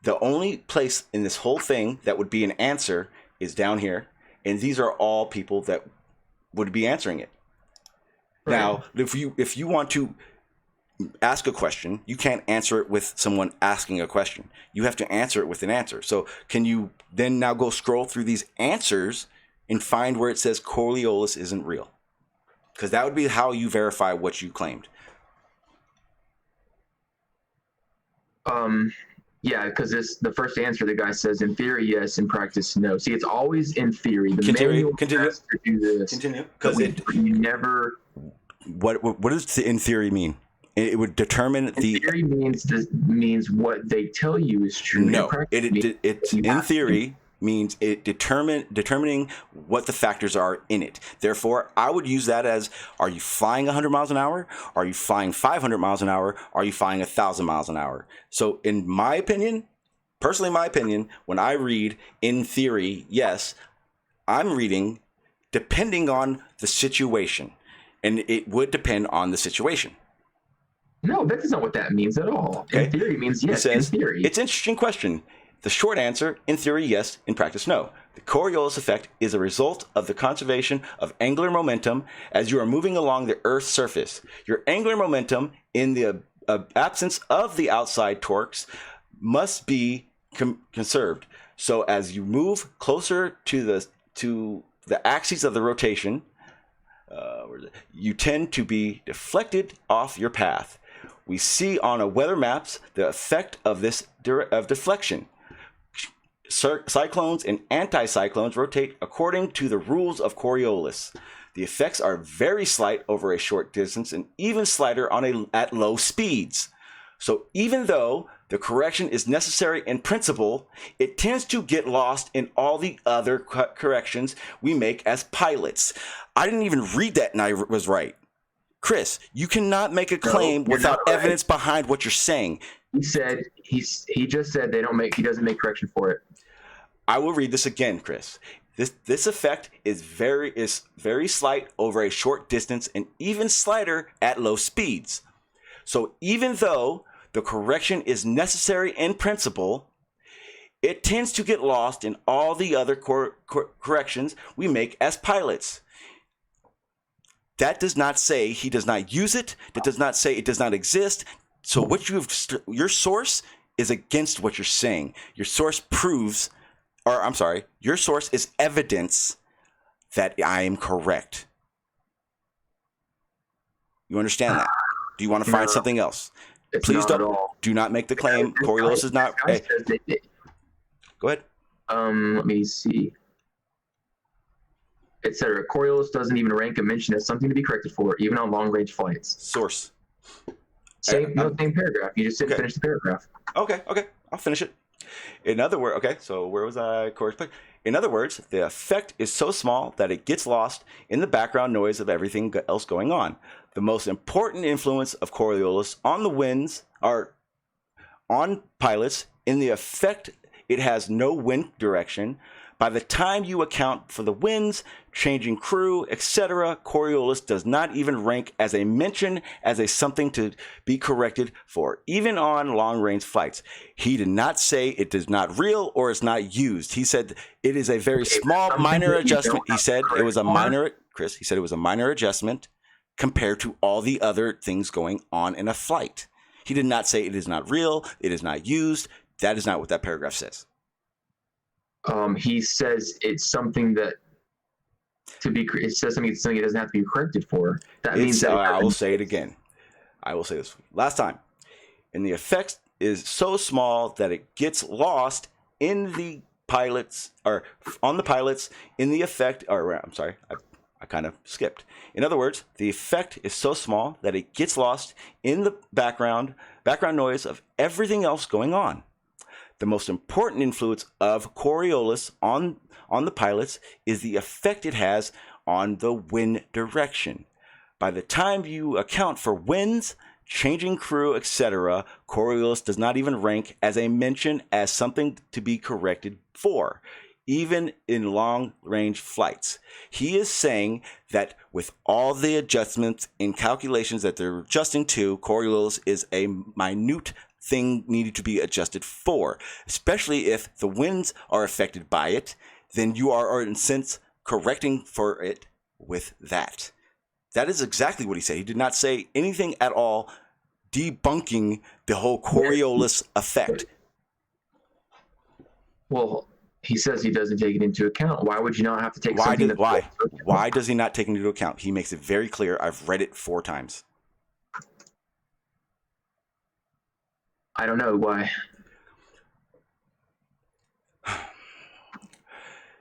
The only place in this whole thing that would be an answer is down here, and these are all people that would be answering it. Right. Now, if you want to ask a question, you can't answer it with someone asking a question. You have to answer it with an answer. So can you then now go scroll through these answers and find where it says Coriolis isn't real? Because that would be how you verify what you claimed. Yeah, because the first answer, the guy says, in theory, yes, in practice, no. See, it's always in theory. The manual has to do this. Continue. Because you never. What does in theory mean? It would determine in theory means what they tell you is true. No, it's in theory means it determining what the factors are in it. Therefore, I would use that as: are you flying 100 miles an hour? Are you flying 500 miles an hour? Are you flying 1,000 miles an hour? So, in my opinion, personally, my opinion, when I read in theory, yes, I'm reading depending on the situation, and it would depend on the situation. No, that is not what that means at all. Okay. In theory means yes. It says, in theory. It's an interesting question. The short answer, in theory, yes. In practice, no. The Coriolis effect is a result of the conservation of angular momentum as you are moving along the Earth's surface. Your angular momentum, in the absence of the outside torques, must be conserved. So as you move closer to the axis of the rotation, you tend to be deflected off your path. We see on a weather maps the effect of this of deflection. Cyclones and anticyclones rotate according to the rules of Coriolis. The effects are very slight over a short distance and even slighter at low speeds. So even though the correction is necessary in principle, it tends to get lost in all the other corrections we make as pilots. I didn't even read that and I was right. Chris, you cannot make a claim without evidence behind what you're saying. He said he just said he doesn't make correction for it. I will read this again, Chris. This effect is very slight over a short distance and even slighter at low speeds. So even though the correction is necessary in principle, it tends to get lost in all the other corrections we make as pilots. That does not say he does not use it. That does not say it does not exist. So your source is against what you're saying. Your source your source is evidence that I am correct. You understand that? Do you want to find something else? Please do not make the claim. Coriolis is not. Hey. Go ahead. Let me see. Etc. Coriolis doesn't even rank a mention as something to be corrected for, even on long-range flights. Source. Same paragraph. You just didn't finish the paragraph. Okay. I'll finish it. In other words, so where was I? In other words, the effect is so small that it gets lost in the background noise of everything else going on. The most important influence of Coriolis on the winds are on pilots. In the effect, it has no wind direction. By the time you account for the winds, changing crew, etc., Coriolis does not even rank as a mention, as a something to be corrected for, even on long-range flights. He did not say it is not real or is not used. He said it is a very small, minor adjustment. He said it was a minor, Chris, he said it was a minor adjustment compared to all the other things going on in a flight. He did not say it is not real, it is not used. That is not what that paragraph says. He says it's something that it says something it doesn't have to be corrected for. That means that I will say it again. I will say this last time. And the effect is so small that it gets lost in the pilots or on the pilots in the effect. Or I'm sorry, I kind of skipped. In other words, the effect is so small that it gets lost in the background noise of everything else going on. The most important influence of Coriolis on the pilots is the effect it has on the wind direction. By the time you account for winds, changing crew, etc., Coriolis does not even rank as a mention as something to be corrected for, even in long-range flights. He is saying that with all the adjustments and calculations that they're adjusting to, Coriolis is a minute thing needed to be adjusted for, especially if the winds are affected by it. Then you are, in a sense, correcting for it with that. That is exactly what he said. He did not say anything at all debunking the whole Coriolis effect. Well, he says he doesn't take it into account. Why would you not have to take something that's Why? Why does he not take it into account? He makes it very clear. I've read it 4 times. I don't know why.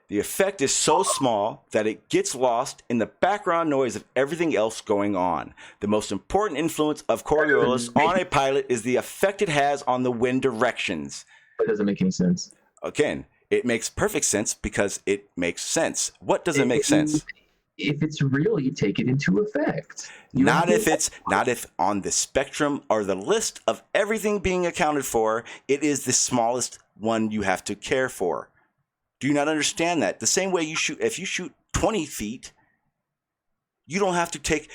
The effect is so small that it gets lost in the background noise of everything else going on. The most important influence of Coriolis on a pilot is the effect it has on the wind directions. That doesn't make any sense. Again, it makes perfect sense because it makes sense. What doesn't make sense? If it's real, you take it into effect. Not if on the spectrum or the list of everything being accounted for, it is the smallest one you have to care for. Do you not understand that? The same way if you shoot 20 feet, you don't have to take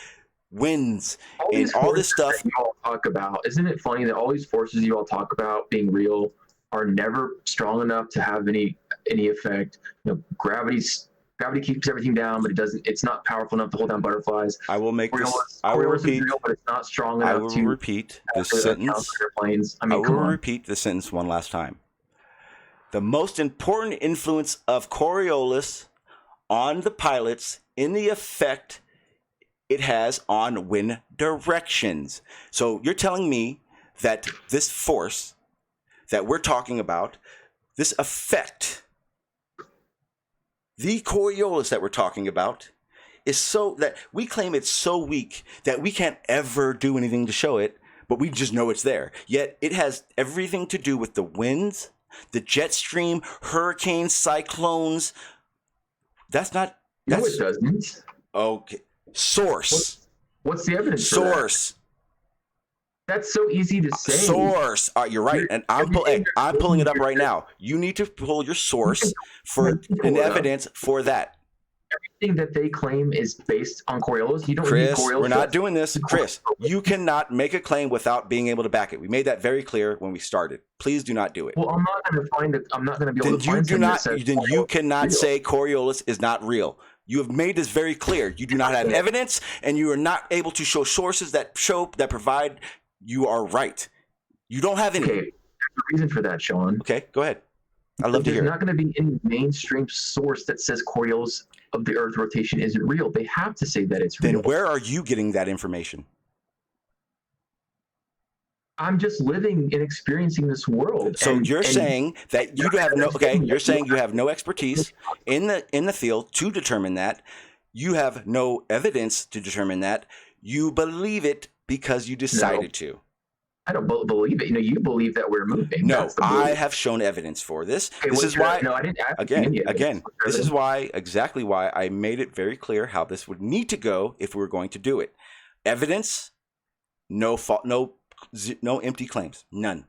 winds and all this stuff. You all talk about, isn't it funny that all these forces you all talk about being real are never strong enough to have any effect? You know, gravity keeps everything down, but it's not powerful enough to hold down butterflies. I will make this. I will repeat. Real, but it's not strong enough. I will repeat the sentence. I mean, I will repeat the sentence one last time. The most important influence of Coriolis on the pilots in the effect it has on wind directions. So you're telling me that this force that we're talking about, this effect, the Coriolis that we're talking about, is so that we claim it's so weak that we can't ever do anything to show it, but we just know it's there. Yet it has everything to do with the winds, the jet stream, hurricanes, cyclones. It doesn't. Okay. Source. What's the evidence? Source. That's so easy to say. Source. You're right, and I'm pulling it up right now. You need to pull your source for an evidence for that. Everything that they claim is based on Coriolis. You don't need Chris, Coriolis. we're not doing this. Chris, you cannot make a claim without being able to back it. We made that very clear when we started. Please do not do it. Well, I'm not going to find it. I'm not going to be able to find it. Then you cannot say Coriolis is not real. You have made this very clear. You do not have evidence, and you are not able to show sources that provide you are right. You don't have any. Okay, there's a reason for that, Sean. Okay, go ahead. I'd love to hear. There's not going to be any mainstream source that says Coriolis of the Earth rotation isn't real. They have to say that it's real. Then where are you getting that information? I'm just living and experiencing this world. So you're saying that you have no You're saying you have no expertise in the field to determine that. You have no evidence to determine that. You believe it because you decided to. I don't believe it. You believe that we're moving. No, I have shown evidence for this. Okay, this is why. No, I didn't ask again. This is exactly why I made it very clear how this would need to go if we were going to do it. Evidence, no fault, no empty claims, none.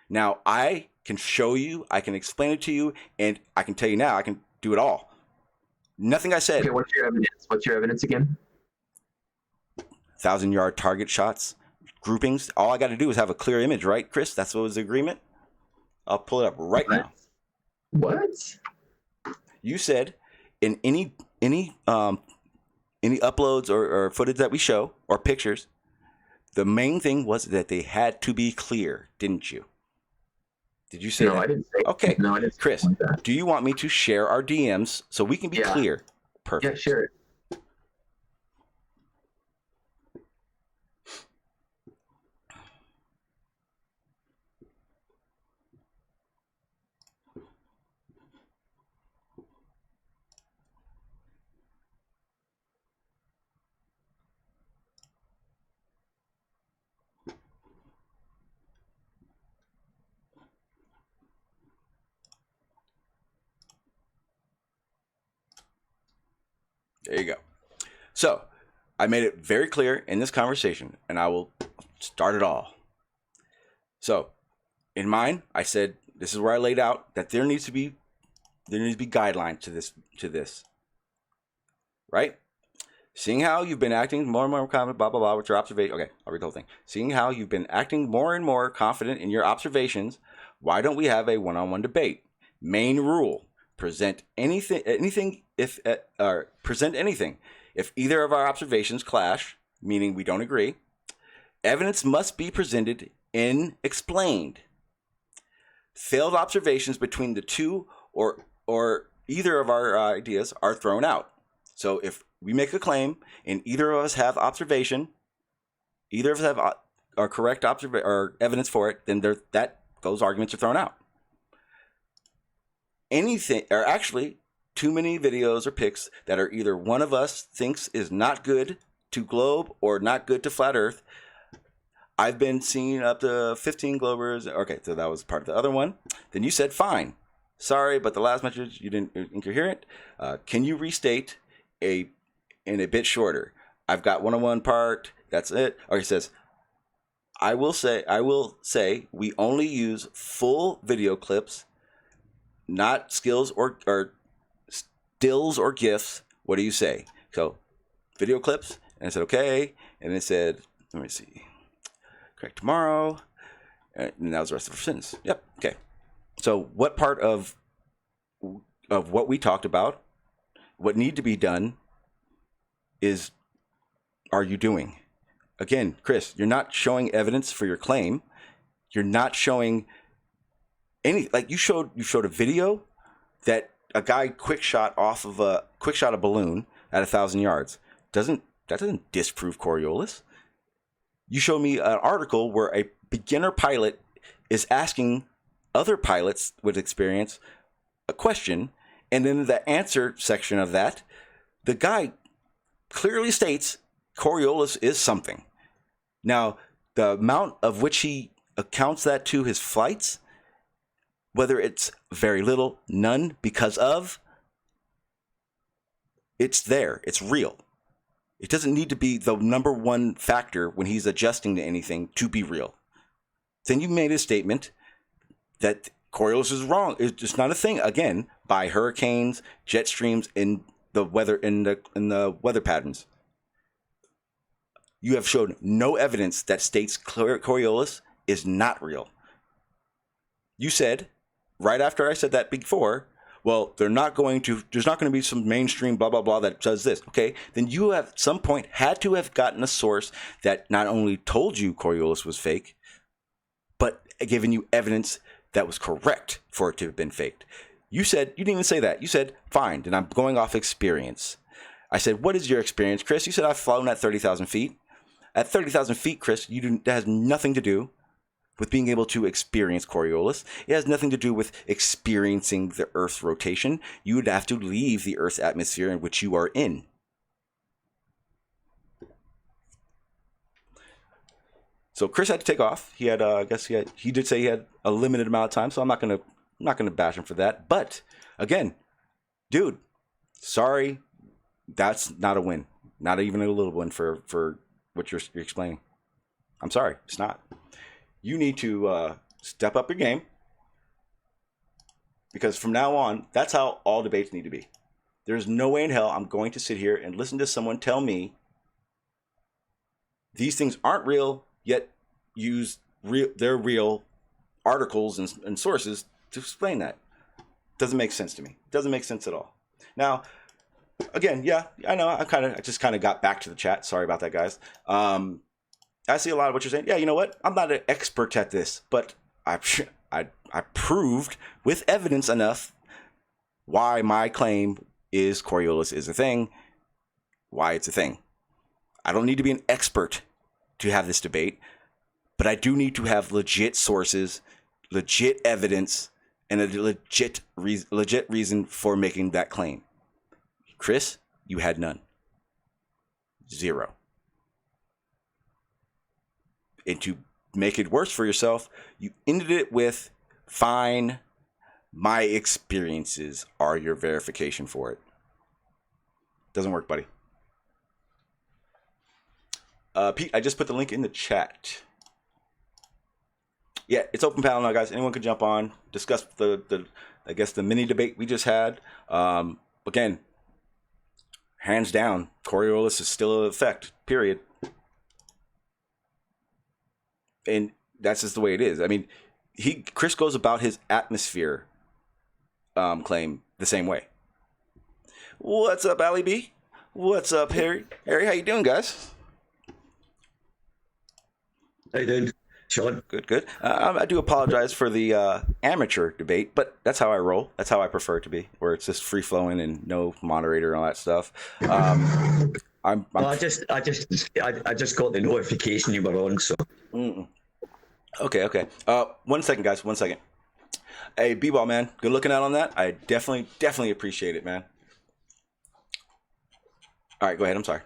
Now I can show you, I can explain it to you, and I can tell you now I can do it all. Nothing I said. Okay, what's your evidence? What's your evidence again? 1,000-yard target shots. Groupings. All I got to do is have a clear image, right, Chris? That's what was the agreement. I'll pull it up right now. What? You said in any uploads or footage that we show or pictures, the main thing was that they had to be clear, didn't you? Did you say that? No, I didn't say. Okay. No, I didn't. Chris, do you want me to share our DMs so we can be clear? Perfect. Yeah, share it. There you go. So I made it very clear in this conversation, and I will start it all. So, in mine, I said this is where I laid out that there needs to be guidelines to this, right? Seeing how you've been acting more and more confident, blah blah blah, with your observation. Okay, I'll read the whole thing. Seeing how you've been acting more and more confident in your observations, why don't we have a one-on-one debate? Main rule: present anything if either of our observations clash, meaning we don't agree. Evidence must be presented and explained. Failed observations between the two or either of our ideas are thrown out. So if we make a claim and either of us have observation, either of us have our correct or evidence for it, then those arguments are thrown out. Anything, or actually, too many videos or pics that are either one of us thinks is not good to globe or not good to flat Earth. I've been seeing up to 15 globers. Okay, so that was part of the other one. Then you said, fine. Sorry, but the last message, you didn't incoherent. Can you restate in a bit shorter? I've got one-on-one part. That's it. Or he says, I will say we only use full video clips, not skills or stills or GIFs. What do you say? So video clips. And I said, okay. And it said, let me see. Correct tomorrow. And that was the rest of the sentence. Yep. Okay. So what part of what we talked about, what need to be done, are you doing? Again, Chris, you're not showing evidence for your claim. You're not showing any, like you showed a video that a guy quick shot a balloon at 1,000 yards. That doesn't disprove Coriolis. You show me an article where a beginner pilot is asking other pilots with experience a question, and in the answer section of that, the guy clearly states Coriolis is something. Now, the amount of which he accounts that to his flights, whether it's very little, none, because of, it's there, it's real. It doesn't need to be the number one factor when he's adjusting to anything to be real. Then you made a statement that Coriolis is wrong. It's just not a thing. Again, by hurricanes, jet streams, in the weather weather patterns. You have shown no evidence that states Coriolis is not real. You said, right after I said that before, well, there's not going to be some mainstream blah, blah, blah that does this. Okay, then you have at some point had to have gotten a source that not only told you Coriolis was fake, but given you evidence that was correct for it to have been faked. You didn't even say that. You said, fine, then I'm going off experience. I said, what is your experience, Chris? You said, I've flown at 30,000 feet. At 30,000 feet, Chris, that has nothing to do with being able to experience Coriolis. It has nothing to do with experiencing the Earth's rotation. You would have to leave the Earth's atmosphere in which you are in. So Chris had to take off. He had, he did say he had a limited amount of time, so I'm not gonna bash him for that. But again, dude, sorry, that's not a win. Not even a little win for what you're explaining. I'm sorry, it's not. You need to step up your game, because from now on, that's how all debates need to be. There's no way in hell I'm going to sit here and listen to someone tell me these things aren't real, yet use their real articles and sources to explain that. Doesn't make sense to me. Doesn't make sense at all. Now, again, yeah, I know I just kind of got back to the chat. Sorry about that, guys. I see a lot of what you're saying. Yeah, you know what? I'm not an expert at this, but I proved with evidence enough why my claim is Coriolis is a thing, why it's a thing. I don't need to be an expert to have this debate, but I do need to have legit sources, legit evidence, and a legit reason for making that claim. Chris, you had none. Zero. And to make it worse for yourself, you ended it with, fine, my experiences are your verification for it. Doesn't work, buddy. Pete, I just put the link in the chat. yeah, it's open panel now, guys. Anyone can jump on, discuss the I guess the mini debate we just had. Again, hands down, Coriolis is still in effect. Period. And that's just the way it is. I mean, Chris goes about his atmosphere claim the same way. What's up, Ali B? What's up, Harry? Harry, how you doing, guys? How you doing, Sean? Good. I do apologize for the amateur debate, but that's how I roll. That's how I prefer it to be, where it's just free flowing and no moderator and all that stuff. I just got the notification you were on, so. Okay. 1 second, guys. 1 second. Hey, B-Ball, man. Good looking out on that. I definitely appreciate it, man. All right, go ahead. I'm sorry.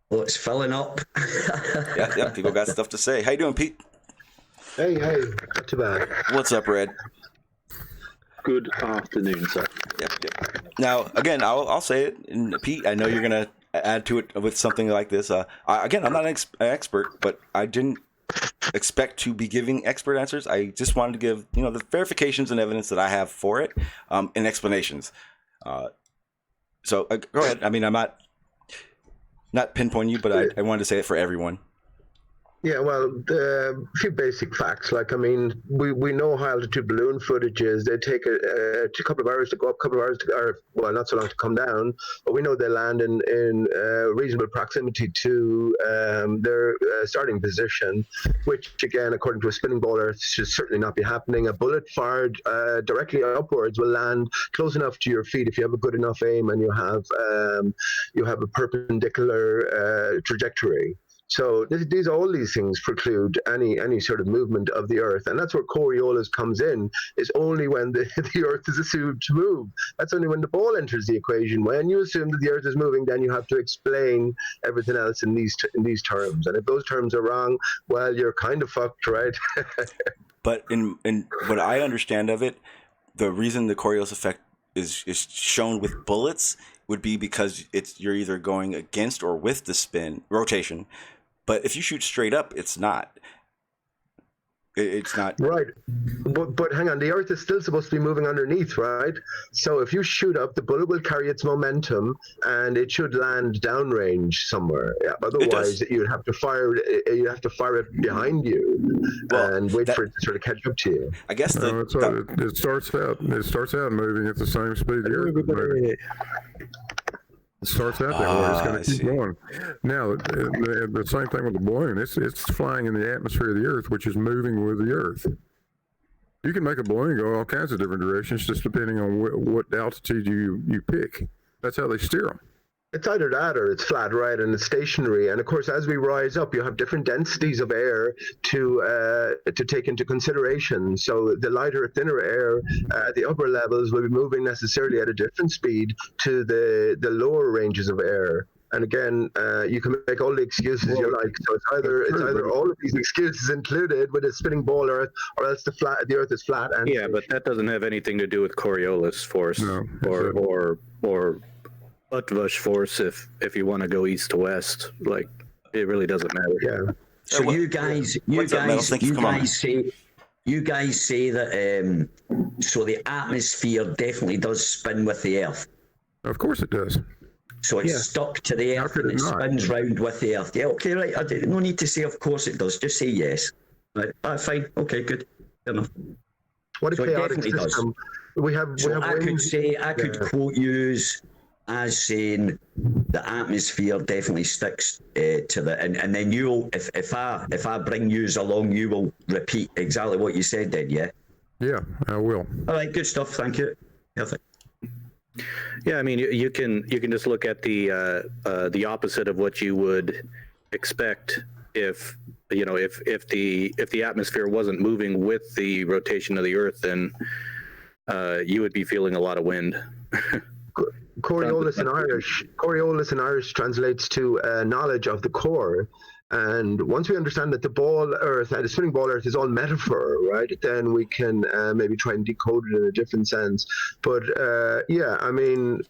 Well, it's filling up. Yeah. People got stuff to say. How you doing, Pete? Hey, not too bad. What's up, Red? Good afternoon, sir. Yep. Now, again, I'll say it, and Pete, I know you're gonna add to it with something like this. I'm not an expert, but I didn't expect to be giving expert answers. I just wanted to give the verifications and evidence that I have for it, and explanations. So go ahead. I mean, I'm not pinpointing you, but I wanted to say it for everyone. Yeah, well, a few basic facts. Like, I mean, we know high altitude balloon footage is. They take a couple of hours to go up, a couple of hours or not so long to come down. But we know they land in reasonable proximity to their starting position, which again, according to a spinning ball Earth, should certainly not be happening. A bullet fired directly upwards will land close enough to your feet if you have a good enough aim and you have a perpendicular trajectory. So all these things preclude any sort of movement of the Earth, and that's where Coriolis comes in. Is only when the Earth is assumed to move. That's only when the ball enters the equation. When you assume that the Earth is moving, then you have to explain everything else in these terms. And if those terms are wrong, well, you're kind of fucked, right? But in what I understand of it, the reason the Coriolis effect is shown with bullets would be because you're either going against or with the spin rotation. But if you shoot straight up, it's not. It's not. Right. But hang on, the Earth is still supposed to be moving underneath, right? So if you shoot up, the bullet will carry its momentum and it should land downrange somewhere. Yeah, otherwise, you'd have to fire it behind you and wait for it to sort of catch up to you. I guess it starts out moving at the same speed the Earth is moving. It starts out that way. It's going to keep going. Now, the same thing with the balloon. It's flying in the atmosphere of the Earth, which is moving with the Earth. You can make a balloon go all kinds of different directions, just depending on what altitude you pick. That's how they steer them. It's either that or it's flat, right, and it's stationary. And of course, as we rise up, you have different densities of air to take into consideration. So the lighter, thinner air at the upper levels will be moving necessarily at a different speed to the lower ranges of air. And again, you can make all the excuses you like. So it's either all of these excuses included with a spinning ball Earth, or else the Earth is flat. And yeah, but that doesn't have anything to do with Coriolis force or Utvush force if you want to go east to west. Like, it really doesn't matter. Yeah. So you guys say that so the atmosphere definitely does spin with the Earth. Of course it does. So it's stuck to the Earth and it spins round with the Earth. Yeah, okay, right. No need to say of course it does. Just say yes. Right. Fine. Okay, good. Fair enough. What a chaotic system. I could quote you as saying the atmosphere definitely sticks to the and then you'll if I bring yous along, you will repeat exactly what you said then, yeah? Yeah, I will. All right, good stuff, thank you. Perfect. Yeah, I mean you can just look at the opposite of what you would expect if the atmosphere wasn't moving with the rotation of the Earth, then you would be feeling a lot of wind. Coriolis in Irish translates to knowledge of the core. And once we understand that the ball Earth and the spinning ball Earth is all metaphor, right, then we can maybe try and decode it in a different sense. But yeah, I mean,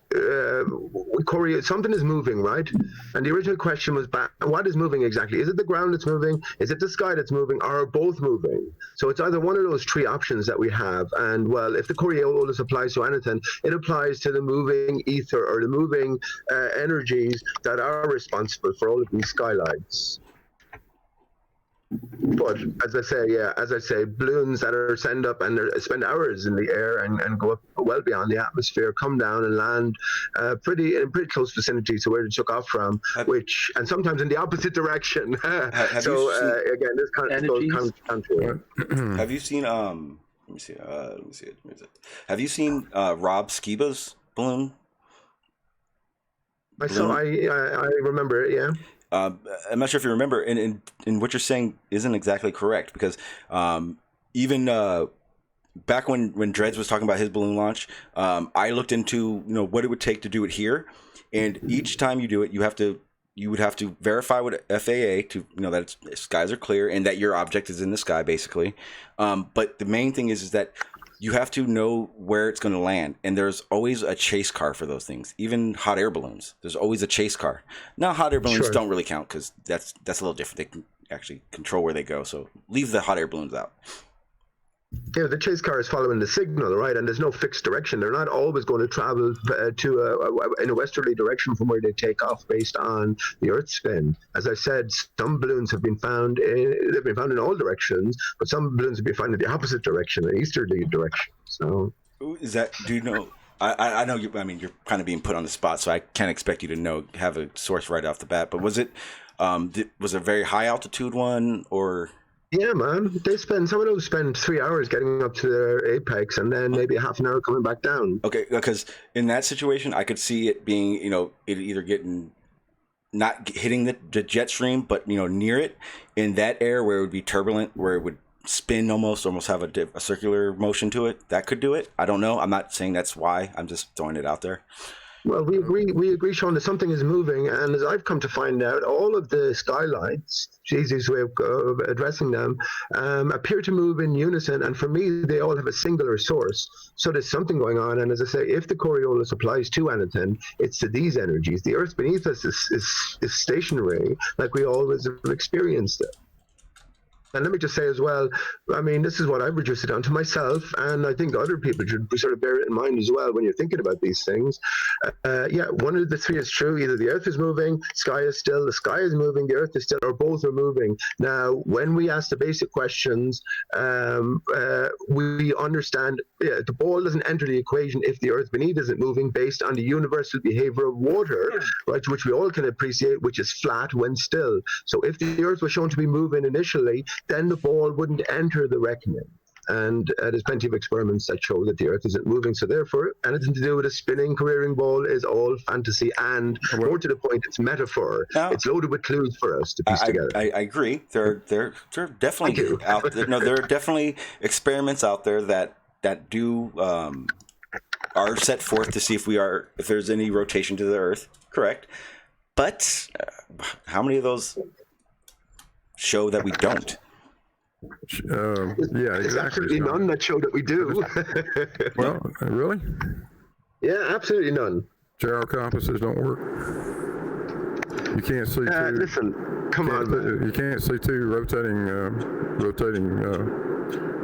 something is moving, right? And the original question was, what is moving exactly? Is it the ground that's moving? Is it the sky that's moving? Or are both moving? So it's either one of those three options that we have. And well, if the Coriolis applies to anything, it applies to the moving ether or the moving energies that are responsible for all of these skylights. But as I say, balloons that are sent up and spend hours in the air and go up well beyond the atmosphere, come down and land in pretty close vicinity to where they took off from, and sometimes in the opposite direction. So again, this kind of counter. Have you seen let me see it. Have you seen Rob Skiba's balloon? I remember it, yeah. I'm not sure if you remember, and what you're saying isn't exactly correct, because even back when Dredz was talking about his balloon launch, I looked into what it would take to do it here, and each time you do it, you would have to verify with FAA to that skies are clear and that your object is in the sky, basically. But the main thing is that you have to know where it's going to land, and there's always a chase car for those things. Even hot air balloons, there's always a chase car. Now, hot air balloons don't really count because that's a little different. They can actually control where they go, so leave the hot air balloons out. Yeah, the chase car is following the signal, right? And there's no fixed direction. They're not always going to travel in a westerly direction from where they take off based on the Earth's spin. As I said, some balloons have been found in all directions, but some balloons have been found in the opposite direction, an easterly direction. So, is that? Do you know? I know you. I mean, you're kind of being put on the spot, so I can't expect you to have a source right off the bat. But was it a very high altitude one or? Yeah, man. Some of those spend 3 hours getting up to their apex and then maybe half an hour coming back down. Okay, because in that situation, I could see it being, it either not hitting the jet stream, but, near it in that air where it would be turbulent, where it would spin almost have a circular motion to it. That could do it. I don't know. I'm not saying that's why. I'm just throwing it out there. Well, we agree, Sean, that something is moving, and as I've come to find out, all of the skylights, easiest way of addressing them, appear to move in unison, and for me, they all have a singular source. So there's something going on, and as I say, if the Coriolis applies to anything, it's to these energies. The Earth beneath us is stationary, like we always have experienced it. And let me just say as well, I mean, this is what I've reduced it down to myself, and I think other people should sort of bear it in mind as well when you're thinking about these things. Yeah, one of the three is true. Either the Earth is moving, sky is still, the sky is moving, the Earth is still, or both are moving. Now, when we ask the basic questions, we understand the ball doesn't enter the equation if the Earth beneath isn't moving based on the universal behavior of water, right, which we all can appreciate, which is flat when still. So if the Earth was shown to be moving initially, then the ball wouldn't enter the reckoning. And there's plenty of experiments that show that the Earth isn't moving. So therefore, anything to do with a spinning, careering ball is all fantasy. And more to the point, it's metaphor. Now, it's loaded with clues for us to piece together. I agree. There are definitely out there. No, there are definitely experiments out there that do are set forth to see if there's any rotation to the Earth. Correct. But how many of those show that we don't? Yeah, There's absolutely none that show that we do. Well, really? Yeah, absolutely none. Gyro compasses don't work. You can't see two. Listen, come on, man. You can't see two rotating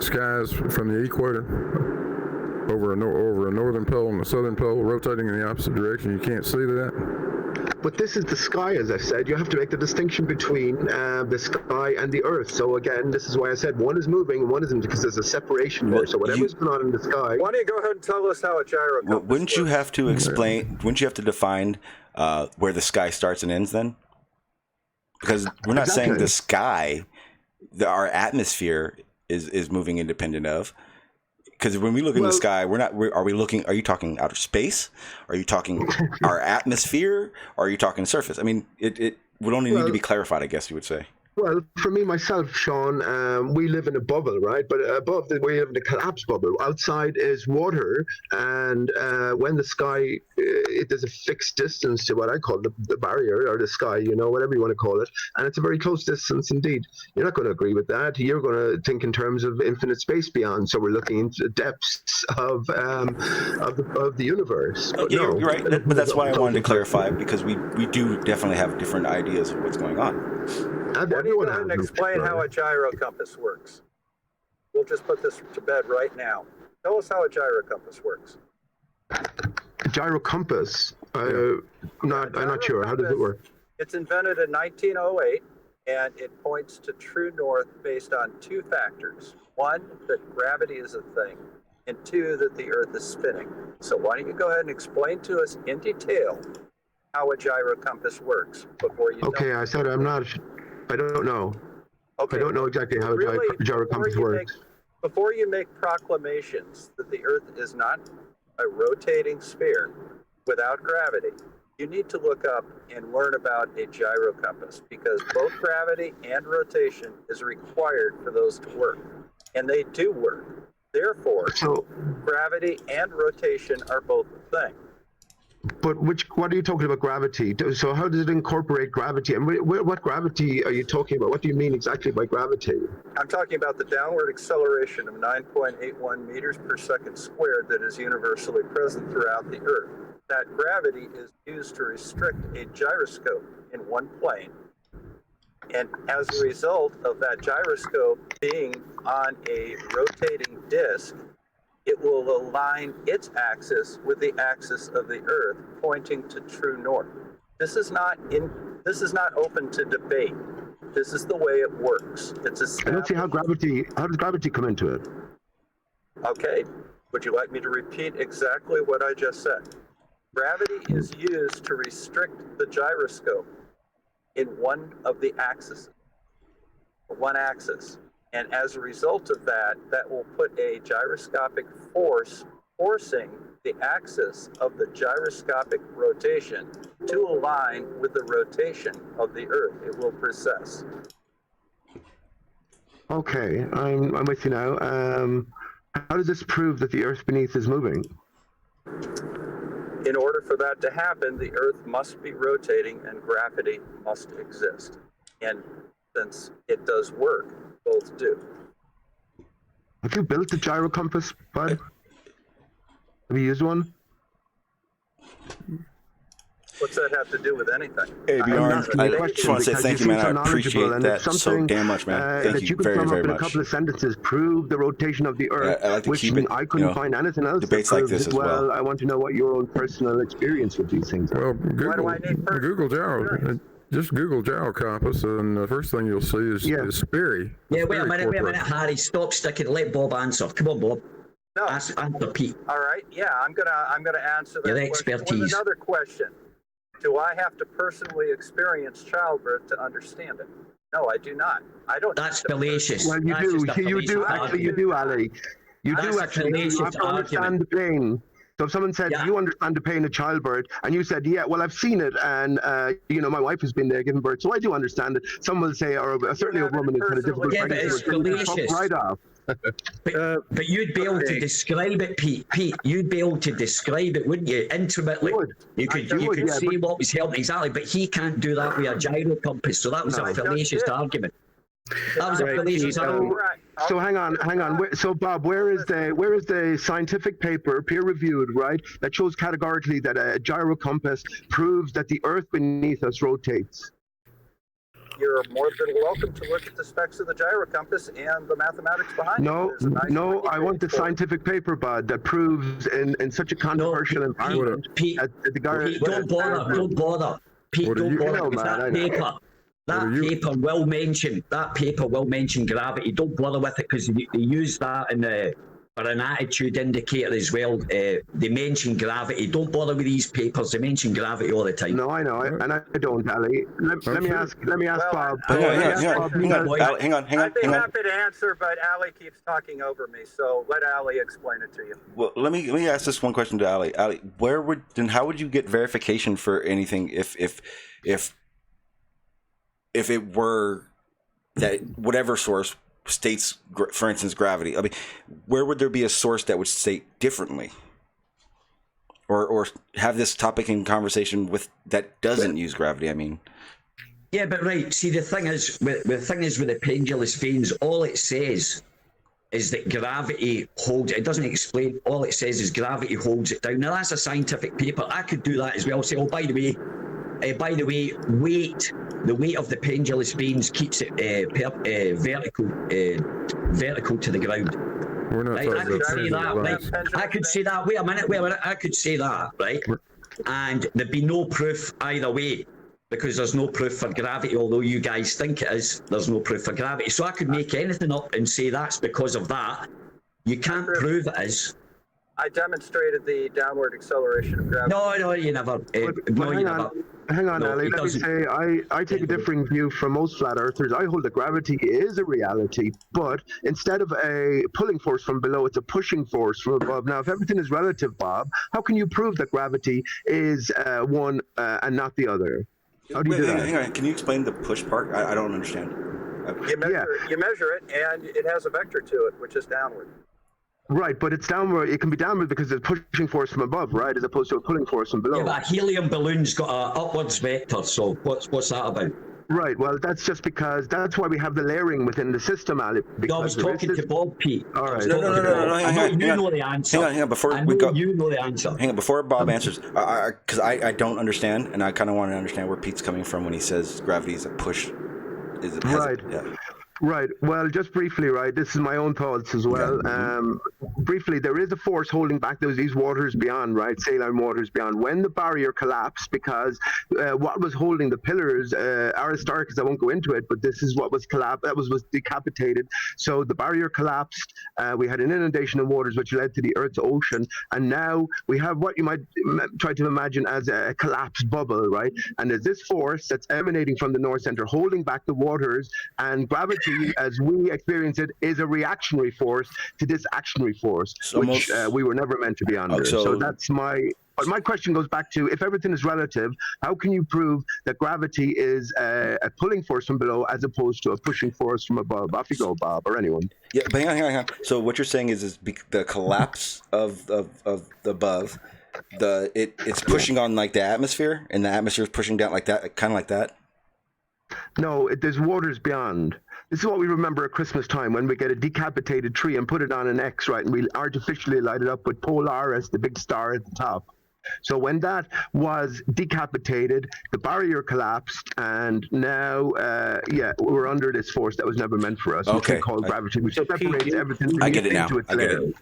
skies from the equator over a northern pole and a southern pole rotating in the opposite direction. You can't see that. But this is the sky, as I said. You have to make the distinction between the sky and the Earth. So again, this is why I said one is moving and one isn't, because there's a separation there. So whatever's going on in the sky. Why don't you go ahead and tell us how a gyro compass wouldn't you have to explain? Wouldn't you have to define where the sky starts and ends then? Because we're not saying the sky, our atmosphere is moving independent of. Because when we look in the sky, are you talking outer space? Are you talking our atmosphere? Or are you talking surface? I mean, it would only need to be clarified, I guess you would say. Well, for me, myself, Sean, we live in a bubble, right? But above that, we live in a collapsed bubble. Outside is water, and when the sky, there's a fixed distance to what I call the barrier or the sky, whatever you want to call it, and it's a very close distance indeed. You're not going to agree with that. You're going to think in terms of infinite space beyond. So we're looking into the depths of the universe. Yeah, you're right, but that's why I wanted to clarify, because we do definitely have different ideas of what's going on. Why don't you go ahead and explain how a gyro compass works? We'll just put this to bed right now. Tell us how a gyro compass works. Gyro compass. I'm not sure. How does it work? It's invented in 1908, and it points to true north based on two factors. One, that gravity is a thing, and two, that the Earth is spinning. So why don't you go ahead and explain to us in detail how a gyro compass works before you. Okay, I said I don't know. Okay. I don't know exactly how a gyro compass works. Before you make proclamations that the Earth is not a rotating sphere without gravity, you need to look up and learn about a gyro compass, because both gravity and rotation is required for those to work, and they do work. Therefore, gravity and rotation are both a thing. But what are you talking about gravity? So how does it incorporate gravity? And what gravity are you talking about? What do you mean exactly by gravity? I'm talking about the downward acceleration of 9.81 meters per second squared that is universally present throughout the Earth. That gravity is used to restrict a gyroscope in one plane. And as a result of that gyroscope being on a rotating disk, it will align its axis with the axis of the Earth, pointing to true north. This is not open to debate. This is the way it works. I don't see how does gravity come into it? Okay. Would you like me to repeat exactly what I just said? Gravity is used to restrict the gyroscope in one of the axes, one axis. And as a result of that, that will put a gyroscopic force forcing the axis of the gyroscopic rotation to align with the rotation of the Earth. It will precess. Okay, I'm with you now. How does this prove that the Earth beneath is moving? In order for that to happen, the Earth must be rotating and gravity must exist. And since it does work, both do. Have you built a gyro compass, bud? Have you used one? What's that have to do with anything? Hey, Bjorn, I just want to say thank you, man. I appreciate that so damn much, man. Thank you very, very much. That you can sum up in a couple of sentences, prove the rotation of the Earth, I like to keep it, I couldn't find anything else debates that like this as well. I want to know what your own personal experience with these things are. Well, Google gyro. Just Google gyro compass, and the first thing you'll see is Sperry. Yeah, wait a minute, Harry. Stop sticking. Let Bob answer. Come on, Bob. No. Answer Pete. All right. Yeah, I'm gonna answer that Your question expertise. with another question. Do I have to personally experience childbirth to understand it? No, I do not. I don't. That's fallacious. Well, you do. You do. Actually, you do, Ali. You do actually. You have to understand the pain. So if someone said, you understand the pain of childbirth, and you said, yeah, well, I've seen it, and, my wife has been there giving birth, so I do understand it. Some will say, or certainly a woman has had a difficult pregnancy. But it's fallacious. Right off. But you'd be able to describe it, Pete. You'd be able to describe it, wouldn't you? Intimately. You could see what was helping exactly, but he can't do that with a gyro compass, so that was a fallacious argument. That was a fallacious argument. So hang on. So Bob, where is the scientific paper, peer-reviewed, right, that shows categorically that a gyro compass proves that the Earth beneath us rotates? You're more than welcome to look at the specs of the gyro compass and the mathematics behind it. No, I want the scientific paper, bud, that proves in such a controversial environment. Pete, don't bother. Pete, don't bother. That paper will mention gravity. Don't bother with it, because they use that for an attitude indicator as well. They mention gravity. Don't bother with these papers. They mention gravity all the time. No, I know, and I don't, Ali. Let me ask Bob. Hang on. I'd be happy to answer, but Ali keeps talking over me, so let Ali explain it to you. Well, let me ask this one question to Ali. Ali, how would you get verification for anything if it were that whatever source states, for instance, gravity. I mean, where would there be a source that would state differently, or have this topic in conversation with that doesn't use gravity? I mean, yeah, but right. See, the thing is with the pendulous veins, all it says is that gravity holds. It doesn't explain. All it says is gravity holds it down. Now that's a scientific paper. I could do that as well. Say, oh, by the way, the weight of the pendulous veins keeps it vertical to the ground. We're not Right? I talking could about say that. Right? I could say that. Wait a minute. I could say that. Right? And there'd be no proof either way, because there's no proof for gravity. Although you guys think it is, there's no proof for gravity. So I could make anything up and say that's because of that. You can't prove it is. I demonstrated the downward acceleration of gravity. No, you never. Hang on, No, Ali. it Let me doesn't. say, I take a differing view from most flat earthers. I hold that gravity is a reality, but instead of a pulling force from below, it's a pushing force from above. Now, if everything is relative, Bob, how can you prove that gravity is one and not the other? How do you do that? hang on. Can you explain the push part? I don't understand. You measure it, and it has a vector to it, which is downward. Right, but it's downward. It can be downward because it's pushing force from above, right, as opposed to a pulling force from below. Yeah, but a helium balloon's got an upwards vector. So what's that about? Right. Well, that's just because that's why we have the layering within the system, Ali. No, I was talking to Bob, Pete. All right. No, I know hang you on. know the answer. Hang on. Before I we know go, you know the answer. hang on. Before Bob answers, because I don't understand, and I kind of want to understand where Pete's coming from when he says gravity is a push. Right. Yeah. Right. Well, just briefly, right, this is my own thoughts as well. Briefly, there is a force holding back these waters beyond, right, saline waters beyond. When the barrier collapsed, because what was holding the pillars, Aristarchus, I won't go into it, but this is what was collapsed, that was decapitated. So the barrier collapsed. We had an inundation of waters, which led to the Earth's ocean. And now we have what you might try to imagine as a collapsed bubble, right? And there's this force that's emanating from the North Center, holding back the waters, and gravity, as we experience it, is a reactionary force to this actionary force, which we were never meant to be under. So that's but my question goes back to, if everything is relative, how can you prove that gravity is a pulling force from below as opposed to a pushing force from above? Off you go, Bob, or anyone. Yeah, but hang on. So what you're saying is the collapse of the above, it's pushing on like the atmosphere, and the atmosphere is pushing down like that, kind of like that. No, there's waters beyond. This is what we remember at Christmas time, when we get a decapitated tree and put it on an X, right? And we artificially light it up with Polaris, the big star at the top. So when that was decapitated, the barrier collapsed, and now, we're under this force that was never meant for us, which we call gravity, which separates everything. I get it now.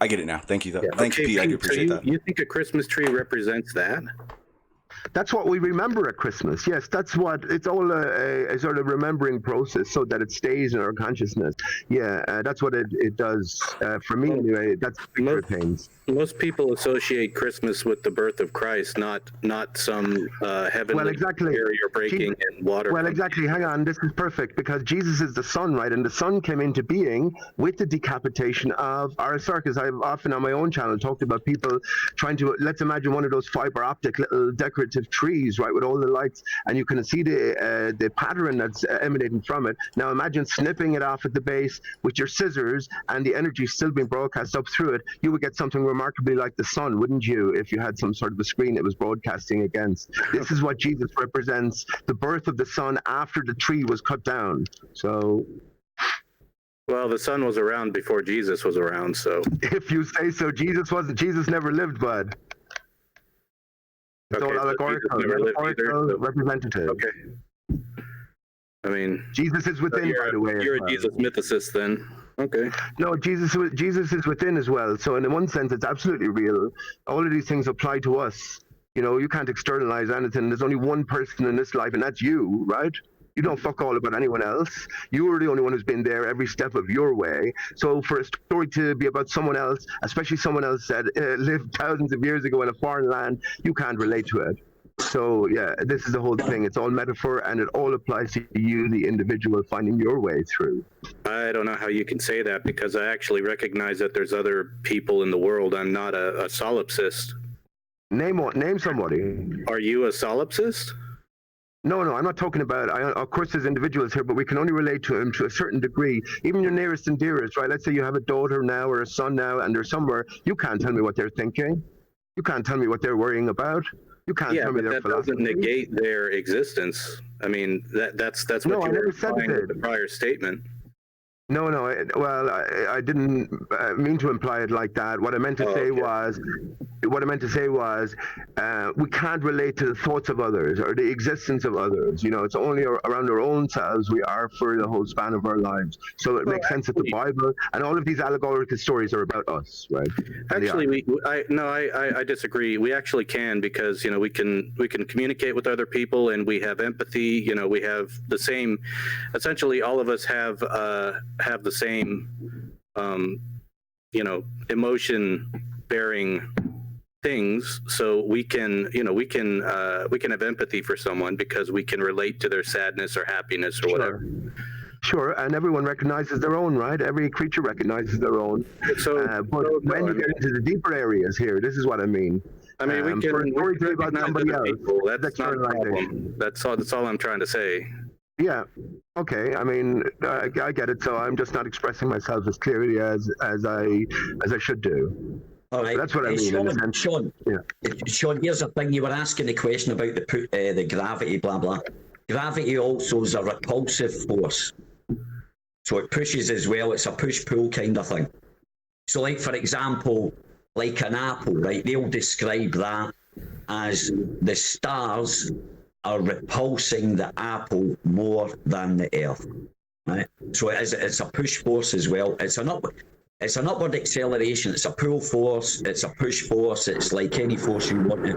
I get it now. Thank you. Thanks, Pete. I appreciate that. You think a Christmas tree represents that? That's what we remember at Christmas. Yes, that's what it's all a sort of remembering process, so that it stays in our consciousness. Yeah, that's what it does for me anyway. That's big pains. Most people associate Christmas with the birth of Christ, not some heavenly barrier breaking and water. Well, exactly. Hang on, this is perfect, because Jesus is the Son, right? And the Son came into being with the decapitation of Aristarchus. I've often on my own channel talked about people trying to, let's imagine one of those fiber optic little decorative trees, right, with all the lights, and you can see the pattern that's emanating from it. Now imagine snipping it off at the base with your scissors, and the energy still being broadcast up through it. You would get something remarkably like the sun, wouldn't you, if you had some sort of a screen it was broadcasting against. This is what Jesus represents, the birth of the sun after the tree was cut down. So, well, the sun was around before Jesus was around, so if you say so. Jesus never lived, bud. It's all allegorical, representative. Okay. I mean, Jesus is within, by the way. You're a Jesus mythicist, then. Okay. No, Jesus is within as well. So in one sense, it's absolutely real. All of these things apply to us. You know, you can't externalize anything. There's only one person in this life, and that's you, right? You don't fuck all about anyone else. You are the only one who's been there every step of your way. So for a story to be about someone else, especially someone else that lived thousands of years ago in a foreign land, you can't relate to it. So yeah, this is the whole thing. It's all metaphor, and it all applies to you, the individual, finding your way through. I don't know how you can say that, because I actually recognize that there's other people in the world. I'm not a solipsist. Name somebody. Are you a solipsist? No, I'm not talking about. Of course, there's individuals here, but we can only relate to them to a certain degree. Even your nearest and dearest, right? Let's say you have a daughter now or a son now, and they're somewhere. You can't tell me what they're thinking. You can't tell me what they're worrying about. You can't tell me their philosophy. Doesn't negate their existence. I mean, that's what you were implying with the prior statement. No. I didn't mean to imply it like that. What I meant to say was, we can't relate to the thoughts of others or the existence of others. You know, it's only around our own selves we are for the whole span of our lives. So it makes sense that the Bible and all of these allegorical stories are about us, right? Actually, I disagree. We actually can, because we can communicate with other people, and we have empathy. We have the same. Essentially, all of us have the same, emotion-bearing things. So we can have empathy for someone because we can relate to their sadness or happiness or whatever. Sure, and everyone recognizes their own, right? Every creature recognizes their own. But when you get into the deeper areas here, this is what I mean. I mean, we can recognize other people. That's not a problem. That's all I'm trying to say. Yeah. Okay. I mean, I get it. So I'm just not expressing myself as clearly as I should do. All right. That's what I mean. Sean, here's the thing. You were asking the question about the gravity, blah blah. Gravity also is a repulsive force, so it pushes as well. It's a push-pull kind of thing. So, like for example, like an apple, right? They'll describe that as the stars are repulsing the apple more than the Earth, right? So it's a push force as well. It's an upward acceleration. It's a pull force. It's a push force. It's like any force you want to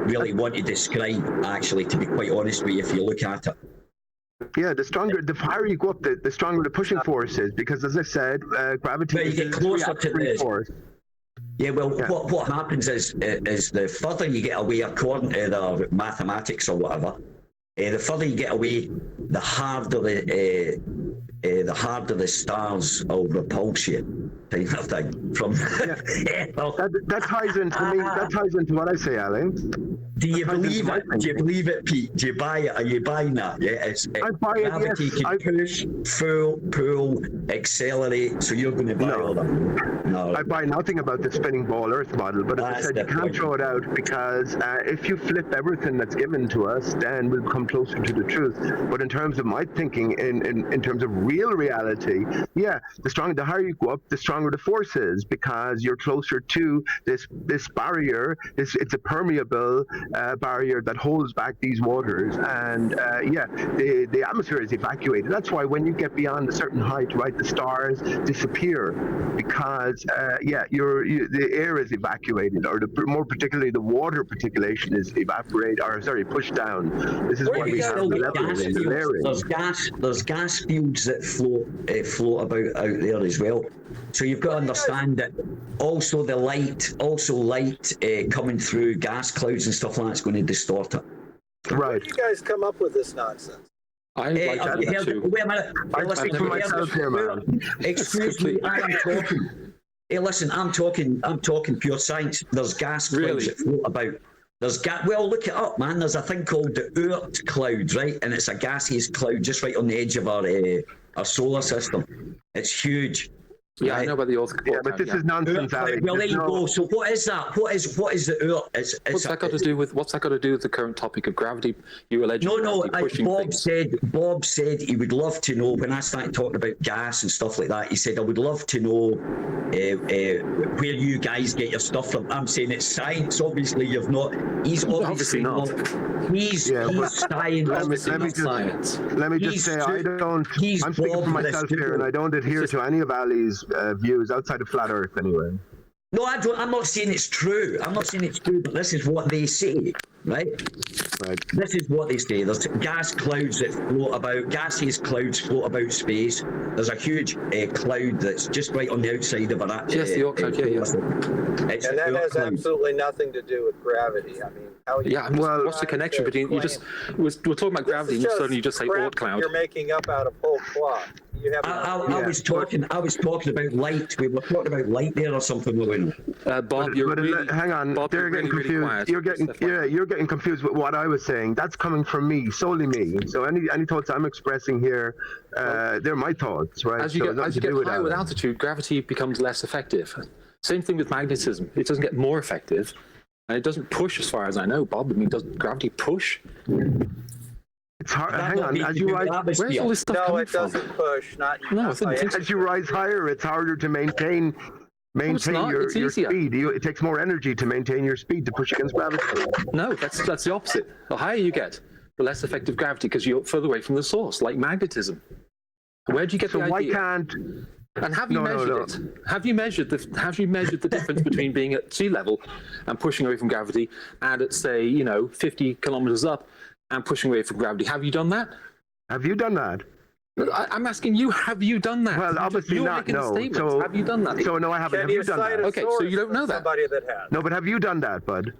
really want to describe. Actually, to be quite honest with you, if you look at it. Yeah, the higher you go up, the stronger the pushing force is. Because as I said, gravity. But you get closer to the force. Yeah, well, what happens is the further you get away, according to the mathematics or whatever, the further you get away, the harder the stars will repulse you, kind of thing. From that ties into me. That ties into what I say, Ali. Do you believe it? Do you believe it, Pete? Do you buy it? Are you buying that? Yeah, I buy it. Gravity Yes. can push, pull, accelerate. So you're going to buy all that? No. I buy nothing about the spinning ball Earth model, but as I said, you can't throw it out because if you flip everything that's given to us, then we'll come closer to the truth. But in terms of my thinking, in terms of real reality, the higher you go up, the stronger the force is, because you're closer to this barrier. It's a permeable barrier that holds back these waters, and the atmosphere is evacuated. That's why when you get beyond a certain height, right, the stars disappear, because the air is evacuated, or more particularly the water particulation is pushed down. This is what we have the level in the area. There's gas fields that float about out there as well. So you've got to understand that also light coming through gas clouds and stuff like that's going to distort it. Right. Where do you guys come up with this nonsense? Wait a minute. I speak for myself here, man. Excuse me, I'm talking. Hey, listen, I'm talking pure science. There's gas clouds that float about. Well, look it up, man. There's a thing called the Oort cloud, right? And it's a gaseous cloud just right on the edge of our solar system. It's huge. Yeah, I know about the Oort. Yeah, but this is nonsense, Alex. Well, there you go. So what is that? What is the Oort? What's that got to do with the current topic of gravity? You allegedly pushing things. Bob said he would love to know, when I started talking about gas and stuff like that, he said, I would love to know where you guys get your stuff from. I'm saying it's science. Obviously, you've not. He's obviously not. He's science. Let me just say, I'm speaking for myself here, and I don't adhere to any of Ali's views outside of flat Earth, anyway. No, I don't. I'm not saying it's true. But this is what they say, right? This is what they say. There's gas clouds that float about, gaseous clouds float about space. There's a huge cloud that's just right on the outside of our. Yes, the Oort cloud. And that has absolutely nothing to do with gravity. I mean, what's the connection between we're talking about gravity, and suddenly you just say Oort cloud. You're making up out of whole cloth. I was talking about light. We were talking about light there or something. Bob, you're really, hang on. Bob, they're getting confused. Really quiet. You're getting confused with what I was saying, that's coming from me, solely me. So any thoughts I'm expressing here, they're my thoughts, right? As you get higher with altitude, gravity becomes less effective. Same thing with magnetism. It doesn't get more effective, and it doesn't push, as far as I know, Bob. I mean, does gravity push? It's hard. Hang on. As you rise, where's all this stuff No, coming it doesn't from? push. Not as you rise higher, it's harder to maintain your speed. It takes more energy to maintain your speed to push against gravity. No, that's the opposite. The higher you get, the less effective gravity, because you're further away from the source, like magnetism. Where do you get the idea? So why can't? And have you measured it? Have you measured the difference between being at sea level and pushing away from gravity, and at, say, 50 kilometers up and pushing away from gravity? Have you done that? Have you done that? I'm asking you, have you done that? Well, obviously not, no. So, have you done that? So no, I haven't. Have you done that? Okay, so you don't know that. Somebody that has. No, but have you done that, bud?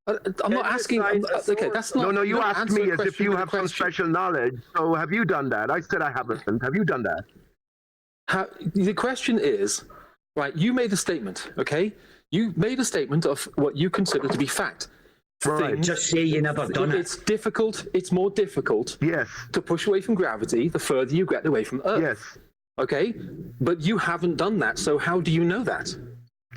I'm not asking. Okay, that's not. No, you asked me as if you have some question. special knowledge. So have you done that? I said I haven't. Have you done that? The question is, right, you made a statement, okay? You made a statement of what you consider to be fact. Right. Just say you never done it. It's difficult, it's more difficult to push away from gravity the further you get away from Earth. Yes. Okay? But you haven't done that, so how do you know that?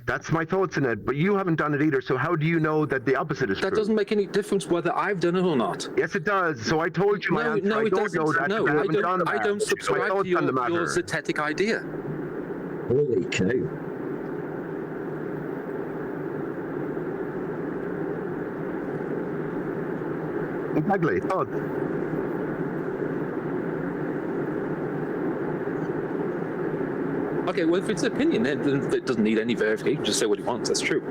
That's my thoughts in it, but you haven't done it either, so how do you know that the opposite is true? That doesn't make any difference whether I've done it or not. Yes, it does. So I told you my answer. No, it doesn't. Know that no, I haven't done that. I don't subscribe to your zetetic idea. Holy cow. Exactly. Thoughts. Okay, well, if it's an opinion, then it doesn't need any verification. Just say what he wants. That's true.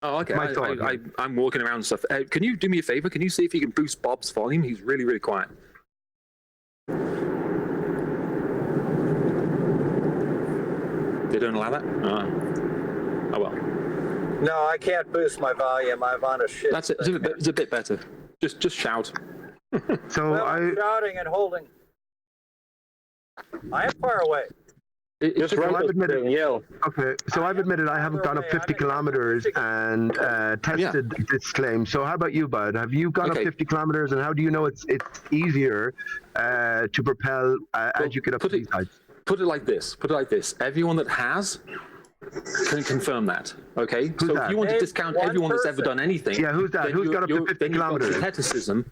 Oh, okay. I'm walking around and stuff. Can you do me a favor? Can you see if you can boost Bob's volume? He's really, really quiet. They don't allow that? Oh, well. No, I can't boost my volume. I'm on a shit. That's it. It's a bit better. Just shout. So I'm shouting and holding. I am far away. I've admitted, yell. Okay, so I've admitted I haven't gone up 50 kilometers and tested this claim. So how about you, bud? Have you gone up 50 kilometers, and how do you know it's easier to propel as you get up to these heights? Put it like this. Everyone that has can confirm that. Okay? Who's so that? if you want to discount everyone that's ever done anything, who's that? Who's got up to 50 kilometers? Zeticism,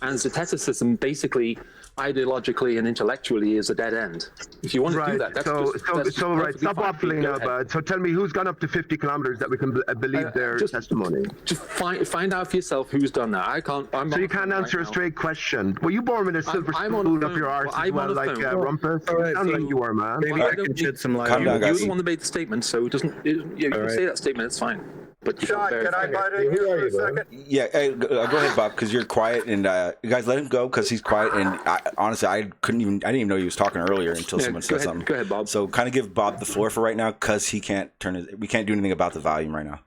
and zeticism basically, ideologically and intellectually, is a dead end. If you want to do that, that's right. Stop waffling now, bud. So tell me, who's gone up to 50 kilometers that we can believe their testimony? Just find out for yourself who's done that. I can't. So you can't answer a straight question. Well, you bore me the silver spoon up your arse as well, like Rumpus. Sounds like you were, man. Maybe I can shed some light. You're the one that made the statement, so it doesn't. You can say that statement. It's fine. But Sean, can I butt in here for a second? Yeah, go ahead, Bob, because you're quiet, and you guys let him go because he's quiet. And honestly, I didn't even know he was talking earlier until someone said something. Go ahead, Bob. So kind of give Bob the floor for right now because we can't do anything about the volume right now.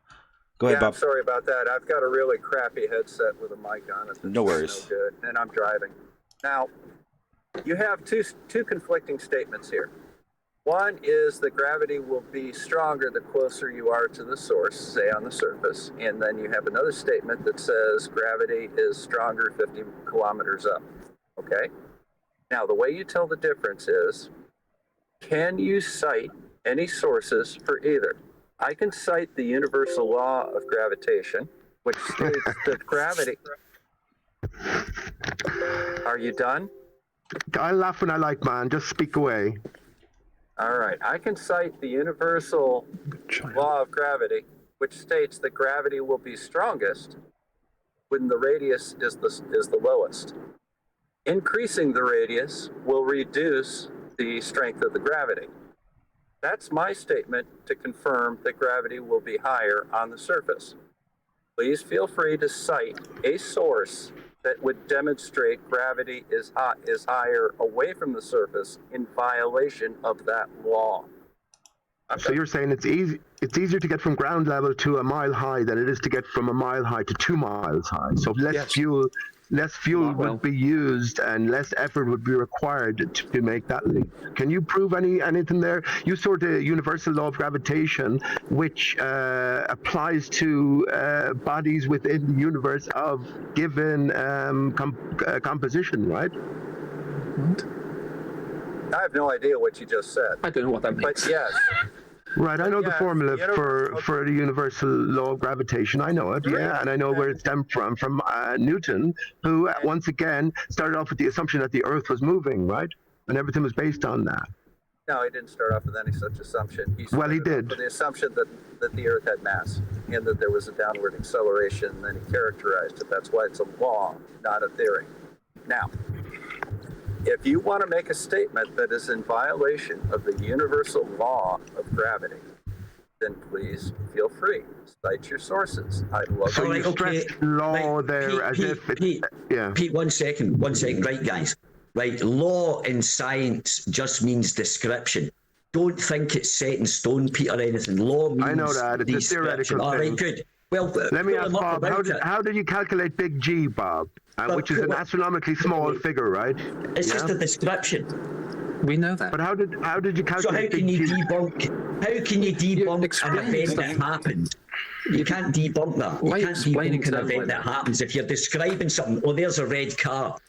Go ahead, Bob. I'm sorry about that. I've got a really crappy headset with a mic on it. No worries. No good, and I'm driving. Now, you have two conflicting statements here. One is that gravity will be stronger the closer you are to the source, say on the surface. And then you have another statement that says gravity is stronger 50 kilometers up. Okay? Now, the way you tell the difference is, can you cite any sources for either? I can cite the universal law of gravitation, which states that gravity... Are you done? I laugh when I like, man. Just speak away. All right. I can cite the universal law of gravity, which states that gravity will be strongest when the radius is the lowest. Increasing the radius will reduce the strength of the gravity. That's my statement to confirm that gravity will be higher on the surface. Please feel free to cite a source that would demonstrate gravity is higher away from the surface in violation of that law. Okay. So you're saying it's easier to get from ground level to a mile high than it is to get from a mile high to 2 miles high. So less fuel less fuel would be used and less effort would be required to make that leap. Can you prove anything there? You saw the universal law of gravitation, which applies to bodies within the universe of given composition, right? I have no idea what you just said. I don't know what that means. But yes. Right, I know the formula for the universal law of gravitation. I know it, yeah, and I know where it stemmed from Newton, who once again started off with the assumption that the Earth was moving, right, and everything was based on that. No, he didn't start off with any such assumption. He did. With the assumption that the Earth had mass and that there was a downward acceleration, and then he characterized it. That's why it's a law, not a theory. Now, if you want to make a statement that is in violation of the universal law of gravity, then please feel free. Cite your sources. I'd love so to. you stress law there Pete, as if it's... Pete, yeah. Pete, one second. Right, guys. Right, law in science just means description. Don't think it's set in stone, Pete, or anything. Law means I know that. It's a theoretical thing. All right, good. Well, let me ask Bob, how did you calculate big G, Bob? Which is an astronomically small figure, right? It's just a description. We know that. But how did you calculate? So how can you debunk an event that happened? You can't debunk that. You can't debunk an event that happens. If you're describing something, oh, there's a red car.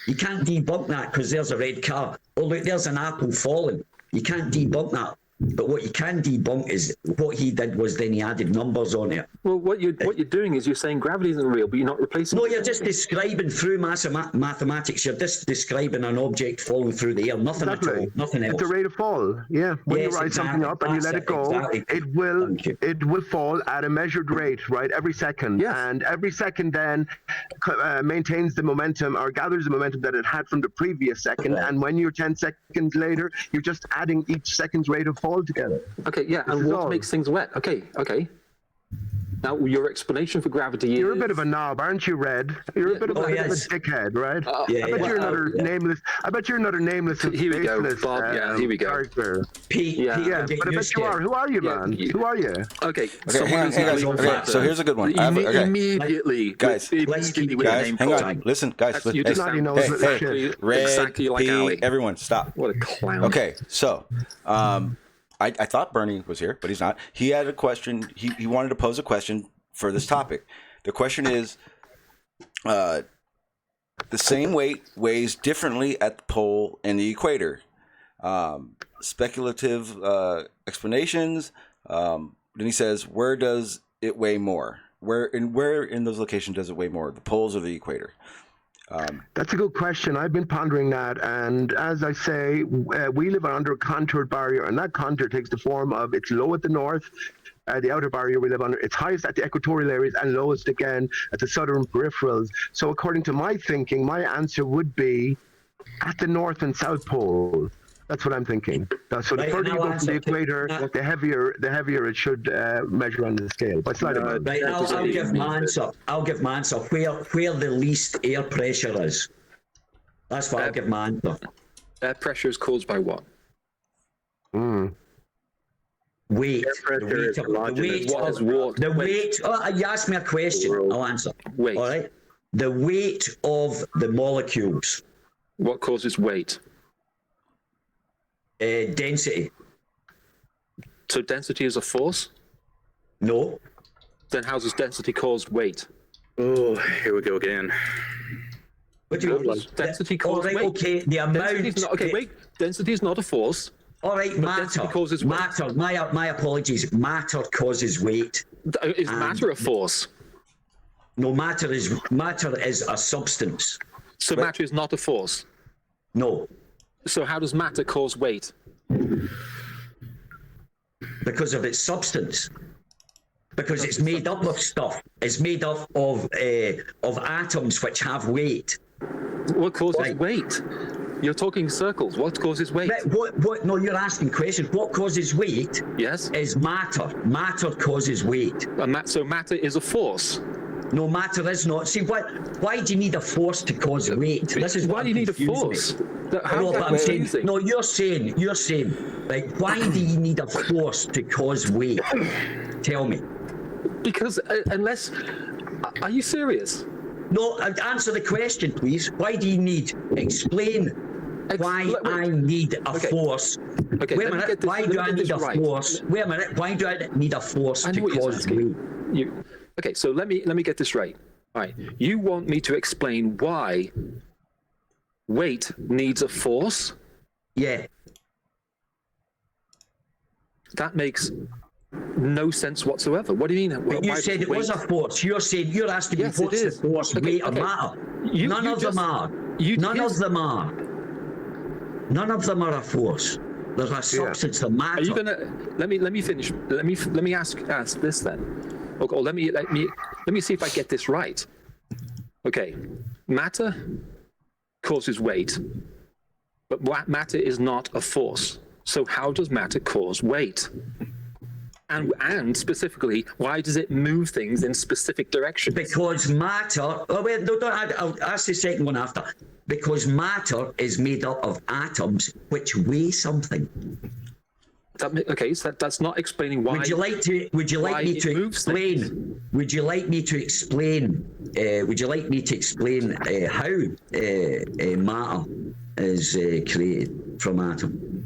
You can't debunk that because there's a red car. Oh, look, there's an apple falling. You can't debunk that. But what you can debunk is what he did was then he added numbers on it. Well, what you're doing is you're saying gravity isn't real, but you're not replacing it. No, you're just describing through mathematics. You're just describing an object falling through the air. Nothing at all. Nothing else. It's a rate of fall. Yeah. When you write something up and you let it go, it will fall at a measured rate, right? Every second. Yes. And every second then maintains the momentum or gathers the momentum that it had from the previous second. Right. And when you're 10 seconds later, you're just adding each second's rate of fall together. Okay, yeah, and what makes things wet? Okay. Now, your explanation for gravity is... You're a bit of a knob, aren't you, Red? You're a bit of a dickhead, right? I bet you're another nameless... I bet you're another nameless and here we go, faceless Bob. Here we go. Character. Pete, but I bet you are. Who are you, man? Who are you? Okay, so here's a good one. Immediately, guys, hang on. Listen, guys. Hey, Red, exactly like Ali. Everyone, stop. What a clown. Okay, so... I thought Bernie was here, but he's not. He had a question. He wanted to pose a question for this topic. The question is, the same weight weighs differently at the pole and the equator. Speculative explanations. Then he says, where does it weigh more? Where in those locations does it weigh more? The poles or the equator? That's a good question. I've been pondering that, and as I say, we live under a contoured barrier, and that contour takes the form of it's low at the north, the outer barrier we live under. It's highest at the equatorial areas and lowest again at the southern peripherals. So according to my thinking, my answer would be at the north and south pole. That's what I'm thinking. So the further you go from the equator, the heavier it should measure on the scale. But right, I'll give my answer. Where the least air pressure is. That's what I'll give my answer. Air pressure is caused by what? Weight. The weight. Oh, you asked me a question. I'll answer. Weight. All right. The weight of the molecules. What causes weight? Density. So density is a force? No. Then how does density cause weight? Oh, here we go again. What do you mean? Density causes weight. Okay, the amount. Density is not a force. All right, matter causes weight. Matter. My apologies. Matter causes weight. Is matter a force? No, matter is a substance. So matter is not a force? No. So how does matter cause weight? Because of its substance. Because it's made up of stuff. It's made up of atoms which have weight. What causes weight? You're talking circles. What causes weight? What? No, you're asking questions. What causes weight? Yes. Is matter. Matter causes weight. So matter is a force. No, matter is not. See, why do you need a force to cause weight? This is why do you need a force? No, you're saying, like, why do you need a force to cause weight? Tell me. Because unless, are you serious? No, answer the question, please. Why do you need? Explain why I need a force. Okay, Wait a minute. Why do I need a force? Wait a minute. Why do I need a force to cause weight? Okay, so let me get this right. All right, you want me to explain why weight needs a force? Yeah. That makes no sense whatsoever. What do you mean? But you said it was a force. You're asking me what's the force, weight, or matter. None of them are. None of them are a force. There's a substance, the matter. Are you gonna let me finish? Let me ask this then. Okay, let me see if I get this right. Okay, matter causes weight, but matter is not a force. So how does matter cause weight? And specifically, why does it move things in specific directions? Because matter. Oh wait, no, I'll ask the second one after. Because matter is made up of atoms which weigh something. Okay, so that's not explaining why. Would you like me to explain? Would you like me to explain? How matter is created from atom?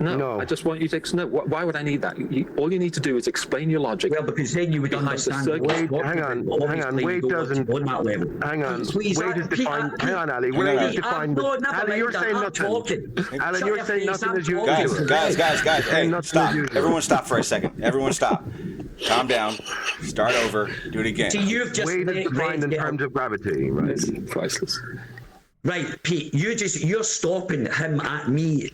No, I just want you to explain. Why would I need that? All you need to do is explain your logic. Well, because then you would understand. Hang on. Weight doesn't. Hang on. Please, weight is defined. Hang on, Ali. Weight is defined. Ali, you're saying nothing. Alan, you're saying nothing as you. Guys. Hey, stop. Everyone stop for a second. Everyone stop. Calm down. Start over. Do it again. See, you've just weight is defined in terms of gravity, right? It's priceless. Right, Pete, you're stopping him at me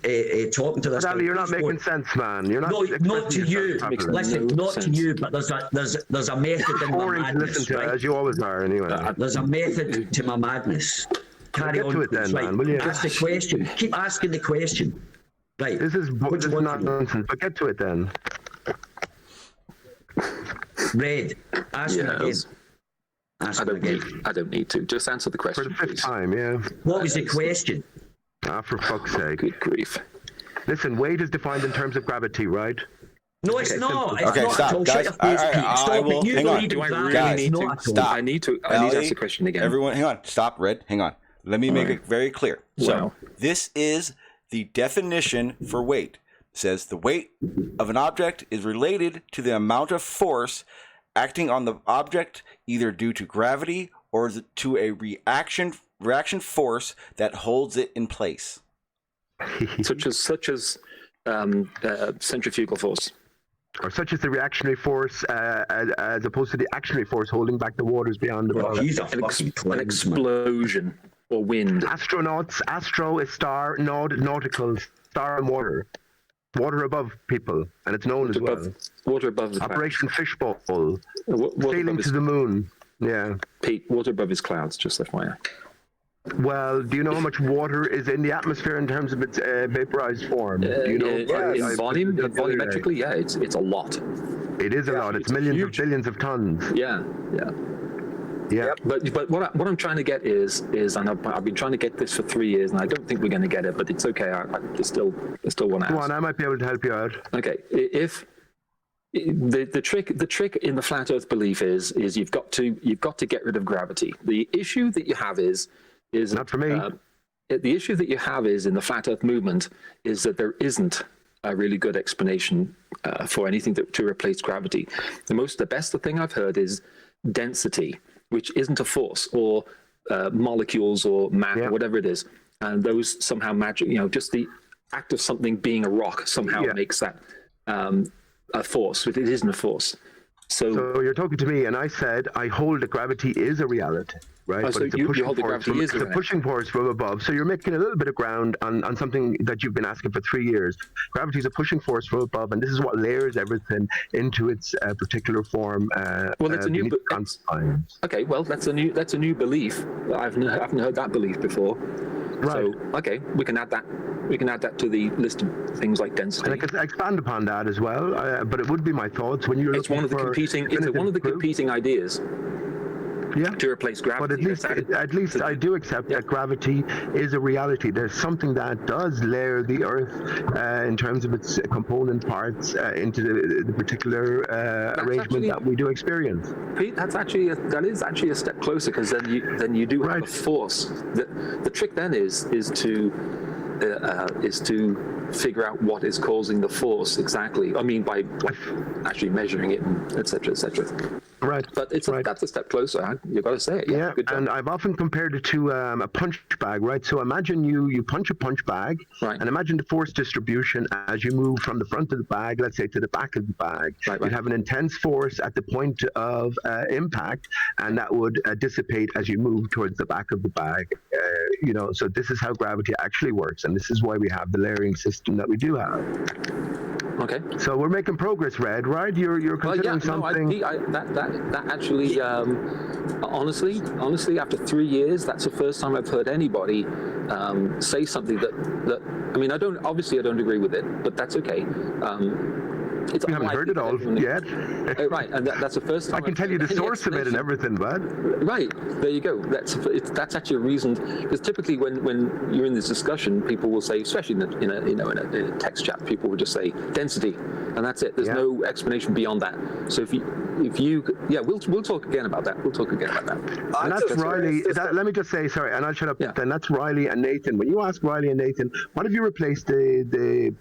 talking to this. Ali, you're not making sense, man. You're not. No, not to you. Listen, not to you, but there's a method in my madness. To, as you always are, anyway. There's a method to my madness. Carry on. To it then, man, will you? Ask the question. Keep asking the question. Right. This is not nonsense. But get to it then. Red, ask him again. I don't need to. Just answer the question, for the fifth please. time, yeah. What was the question? For fuck's sake. Good grief. Listen, weight is defined in terms of gravity, right? No, it's not. Okay, stop, guys. I will. Hang on. Guys, stop. I need to ask the question again. Everyone, hang on. Stop, Red. Hang on. Let me make it very clear. So, this is the definition for weight. It says the weight of an object is related to the amount of force acting on the object, either due to gravity or to a reaction force that holds it in place. such as centrifugal force. Or such as the reactionary force, as opposed to the actionary force holding back the waters beyond the bottom. An explosion or wind. Astronauts, astro is star, nautical, star and water. Water above people, and it's known as well. Water above the Operation Fishbowl. Water sailing to the moon. Yeah. Pete, water above his clouds, just FYI. Well, do you know how much water is in the atmosphere in terms of its vaporized form? Do you know? In volumetrically, yeah, it's a lot. It is a lot. It's millions of billions of tons. Yeah. But what I'm trying to get is, and I've been trying to get this for 3 years, and I don't think we're going to get it, but it's okay. I still want to ask. Go on, I might be able to help you out. Okay, if the trick in the flat Earth belief is you've got to get rid of gravity. The issue that you have is not for me. The issue that you have is in the flat Earth movement is that there isn't a really good explanation for anything to replace gravity. The best thing I've heard is density, which isn't a force, or molecules or matter, whatever it is, and those somehow magic. Just the act of something being a rock somehow makes that a force, but it isn't a force. So you're talking to me, and I said I hold that gravity is a reality, right? But it's a pushing force from above. So you're making a little bit of ground on something that you've been asking for 3 years. Gravity is a pushing force from above, and this is what layers everything into its particular form. Well, it's a new. Okay, well, that's a new belief. I haven't heard that belief before. Right. So okay, we can add that. We can add that to the list of things like density. And I can expand upon that as well. But it would be my thoughts when you're. It's one of the competing. It's one of the competing ideas. to replace gravity. But at least I do accept that gravity is a reality. There's something that does layer the Earth in terms of its component parts into the particular arrangement that we do experience. Pete, that is actually a step closer, because then you do have a force. The trick then is to figure out what is causing the force exactly. I mean, by actually measuring it, etc., etc. Right. But that's a step closer. You've got to say it. Yeah, good job. and I've often compared it to a punch bag, right? So imagine you punch a punch bag, right, and imagine the force distribution as you move from the front of the bag, let's say, to the back of the bag. Right. You'd have an intense force at the point of impact, and that would dissipate as you move towards the back of the bag. So this is how gravity actually works, and this is why we have the layering system that we do have. Okay. So we're making progress, Red, right? You're considering something. That actually, honestly, after 3 years, that's the first time I've heard anybody say something that I mean, I don't agree with it, but that's okay. It's we haven't heard it all yet. Right, and that's the first time I can tell you the source of it and everything, bud. Right, there you go. That's actually a reason, because typically when you're in this discussion, people will say, especially in a text chat, people will just say density, and that's it. There's no explanation beyond that. So if you we'll talk again about that. And that's Riley. Let me just say, sorry, and I'll shut up. Yeah. Then that's Riley and Nathan. When you ask Riley and Nathan, what have you replaced the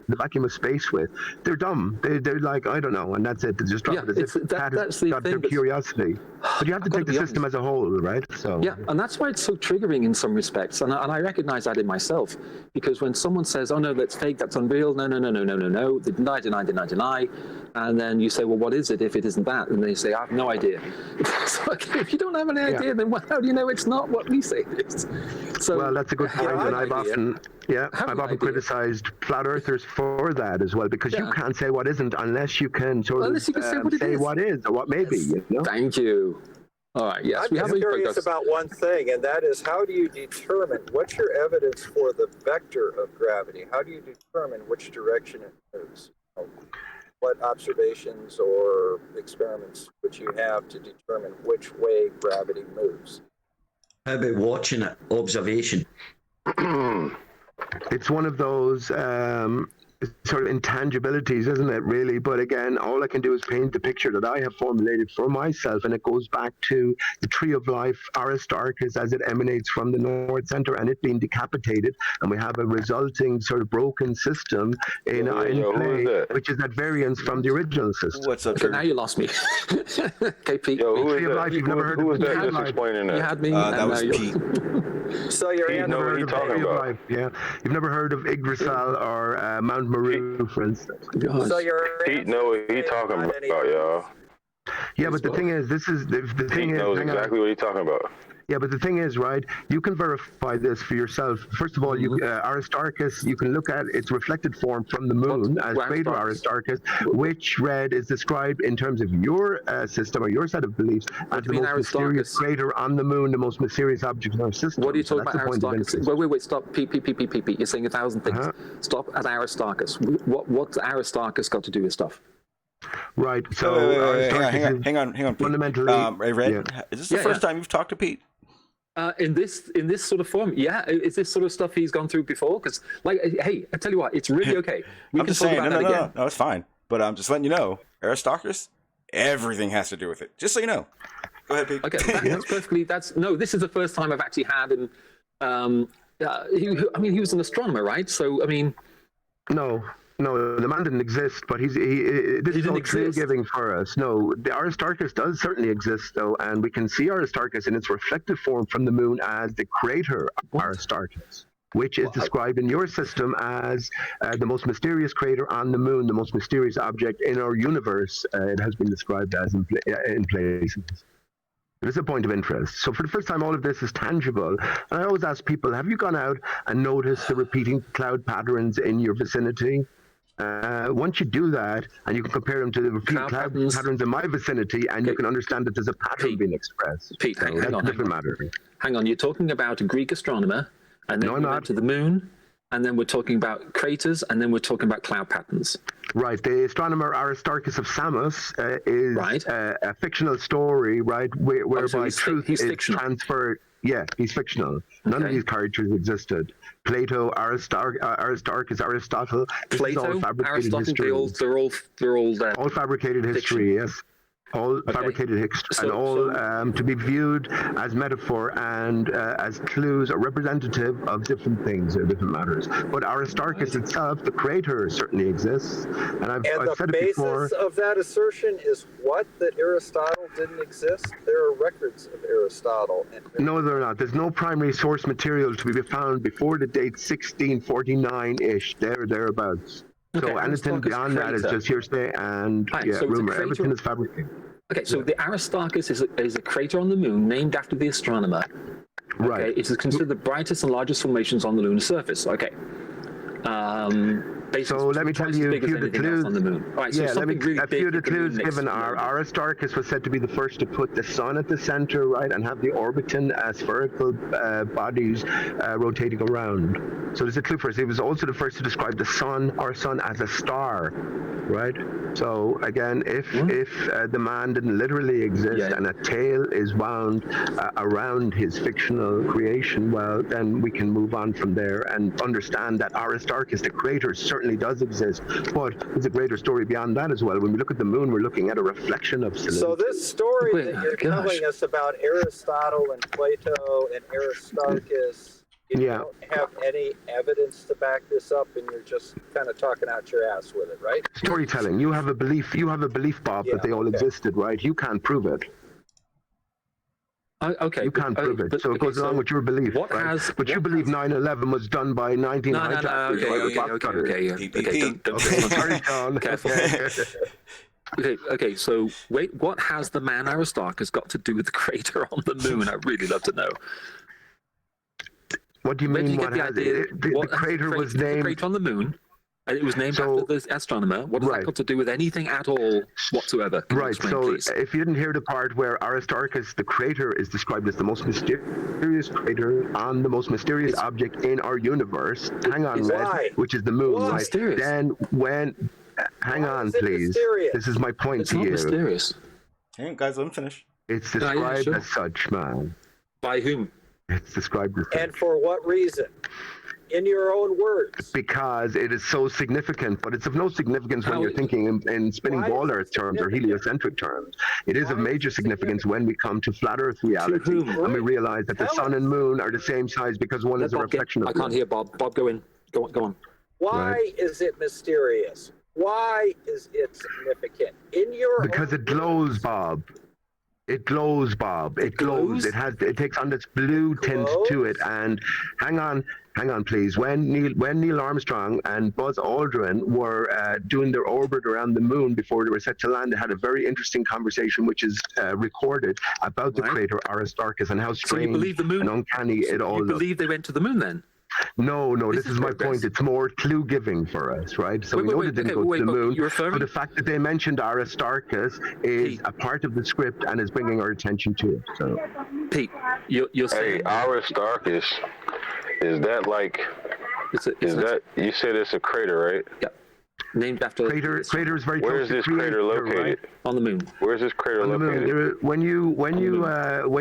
vacuum of space with? They're dumb. They're like, I don't know, and that's it. They just drop it as if that's the got thing, their curiosity. But you have to take the system as a whole, right? So yeah, and that's why it's so triggering in some respects, and I recognize that in myself, because when someone says, "Oh no, that's fake, that's unreal," no, they deny, and then you say, "Well, what is it if it isn't that?" And they say, "I have no idea." It's like, if you don't have any idea, then how do you know it's not what we say it is? So, well, that's a good point, and I've often criticized flat earthers for that as well, because you can't say what isn't unless you can say what is or what may be. You know? Thank you. All right. Yes, I'm just curious about one thing, and that is, how do you determine what's your evidence for the vector of gravity? How do you determine which direction it moves? What observations or experiments would you have to determine which way gravity moves? How about watching it? Observation. It's one of those sort of intangibilities, isn't it, really? But again, all I can do is paint the picture that I have formulated for myself, and it goes back to the tree of life, Aristarchus, as it emanates from the North Center, and it being decapitated, and we have a resulting sort of broken system in play, which is at variance from the original system. What's up, okay, now you lost me. Okay, Pete. Yo, who tree of life, you've never heard of that? Just explaining that. You had me. That was Pete. So you're what he's talking about. Life, yeah, you've never heard of Yggdrasil or Mount Meru, for instance. So Pete know what he's talking about, y'all. Yeah, but the thing is, the thing Pete is, knows exactly what he's talking about. Yeah, but the thing is, right, you can verify this for yourself. First of all, Aristarchus, you can look at its reflected form from the moon as greater Aristarchus, which, Red, is described in terms of your system or your set of beliefs as the most mysterious crater on the moon, the most mysterious object in our system. What are you talking about, Aristarchus? Wait, stop. Pete. You're saying 1,000 things. Stop at Aristarchus. What's Aristarchus got to do with stuff? Right, so hang on. Fundamentally, Red, is this the first time you've talked to Pete? In this sort of form, is this sort of stuff he's gone through before? Because, hey, I tell you what, it's really okay. I'm just saying, no, it's fine. But I'm just letting you know, Aristarchus, everything has to do with it. Just so you know. Go ahead, Pete. Okay, that's perfectly. This is the first time I've actually had him. He was an astronomer, right? So, I mean, no, the man didn't exist, but this is all true giving for us. No, the Aristarchus does certainly exist, though, and we can see Aristarchus in its reflected form from the moon as the crater Aristarchus, which is described in your system as the most mysterious crater on the moon, the most mysterious object in our universe. It has been described as in places. It is a point of interest. So for the first time, all of this is tangible. And I always ask people, have you gone out and noticed the repeating cloud patterns in your vicinity? Once you do that, and you can compare them to the repeating cloud patterns in my vicinity, and you can understand that there's a pattern being expressed. Pete, hang on. Different matter. Hang on, you're talking about a Greek astronomer, and then you went to the moon, and then we're talking about craters, and then we're talking about cloud patterns. Right. The astronomer Aristarchus of Samos is Right. A fictional story, right, whereby he's truth is fictional. transferred. Yeah, he's fictional. None of Okay. these characters existed. Plato, Aristarchus, Aristotle. This is all Plato, fabricated Aristotle, history. they're all there. All fabricated history, yes. All fabricated history, and all to be viewed as metaphor and as clues or representative of different things or different matters. But Aristarchus itself, the creator, certainly exists. And I've the said it basis before. of that assertion is what? That Aristotle didn't exist? There are records of Aristotle. No, they're not. There's no primary source material to be found before the date 1649-ish, thereabouts. So Okay, anything Aristarchus beyond that is creator. just hearsay and Right, so it's a rumor. creator- Everything is fabricated. Okay, so the Aristarchus is a crater on the moon named after the astronomer. Okay, Right. it is considered the brightest and largest formations on the lunar surface. Okay. Basically, So let me tell twice as you a big as few of the anything else clues. on the moon. All right, so Yeah, something really a big few of the hit the moon clues next given to the are moon. Aristarchus was said to be the first to put the sun at the center, right, and have the orbiting spherical bodies rotating around. So there's a clue for us. He was also the first to describe the sun, our sun, as a star, right? So again, if the man didn't literally exist and a tale is wound around his fictional creation, well, then we can move on from there and understand that Aristarchus, the creator, certainly does exist. But there's a greater story beyond that as well. When we look at the moon, we're looking at a reflection of solidity. So this story Wait, that you're gosh. telling us about Aristotle and Plato and Aristarchus, you don't have any evidence to back this up, and you're just kind of talking out your ass with it, right? Storytelling. You have a belief, Bob, that they all existed, right? You can't prove it. Okay, You can't prove it. So it goes along with your belief, what right? has- But you what believe has- 9/11 was done by 19 hijackers by the box cutters. Okay, don't Sorry, John. Careful. Okay, so wait, what has the man Aristarchus got to do with the crater on the moon? I'd really love to know. What do you Where did mean? you What get has the idea? the crater was The named? crater on the moon, and it was named So- after the astronomer. What does Right. that got to do with anything at all whatsoever? Can you Right. explain, So please? if you didn't hear the part where Aristarchus, the crater, is described as the most mysterious crater on the most mysterious object in our universe, hang on, Red, Why? which is the moon, Why? right? Mysterious. Then when, hang Why on, is it please. mysterious? This is my point It's to not you. mysterious. Hang on, guys, let me finish. It's yeah, described sure. as such, man. By whom? It's described as such. And for what reason? In your own words. Because it is so significant, but it's of no significance when How- you're thinking in spinning Why ball is it Earth terms or significant? heliocentric terms. It is of Why is major it significance when we come to flat Earth reality, whom? and we realize that the Tell sun us. and moon are the same size because one Let is a Bob get- reflection of I the can't other. hear Bob. Bob, go in. Go on. Why is it mysterious? Why is it significant? In your Because own it glows, words. Bob. It glows, Bob. It glows? glows. It takes on this blue tint to it. And hang on, please. When Neil Armstrong and Buzz Aldrin were doing their orbit around the moon before they were set to land, they had a very interesting conversation, which is recorded about the Right. crater Aristarchus and how So you strange believe the moon? and uncanny it all You looks. believe they went to the moon then? No, This this is is my progress. point. It's more clue giving for us, right? So Wait, we know wait, they didn't okay, go wait, to the but moon. you're referring- But the fact that they mentioned Aristarchus is Pete. a part of the script and is bringing our attention to it. So Pete, you're Hey, saying Aristarchus, is that like, it's is that, you said it's a crater, right? yeah, named after crater is very Where close is to this creator, crater located? right? on the moon. Where's this crater On the moon. located? When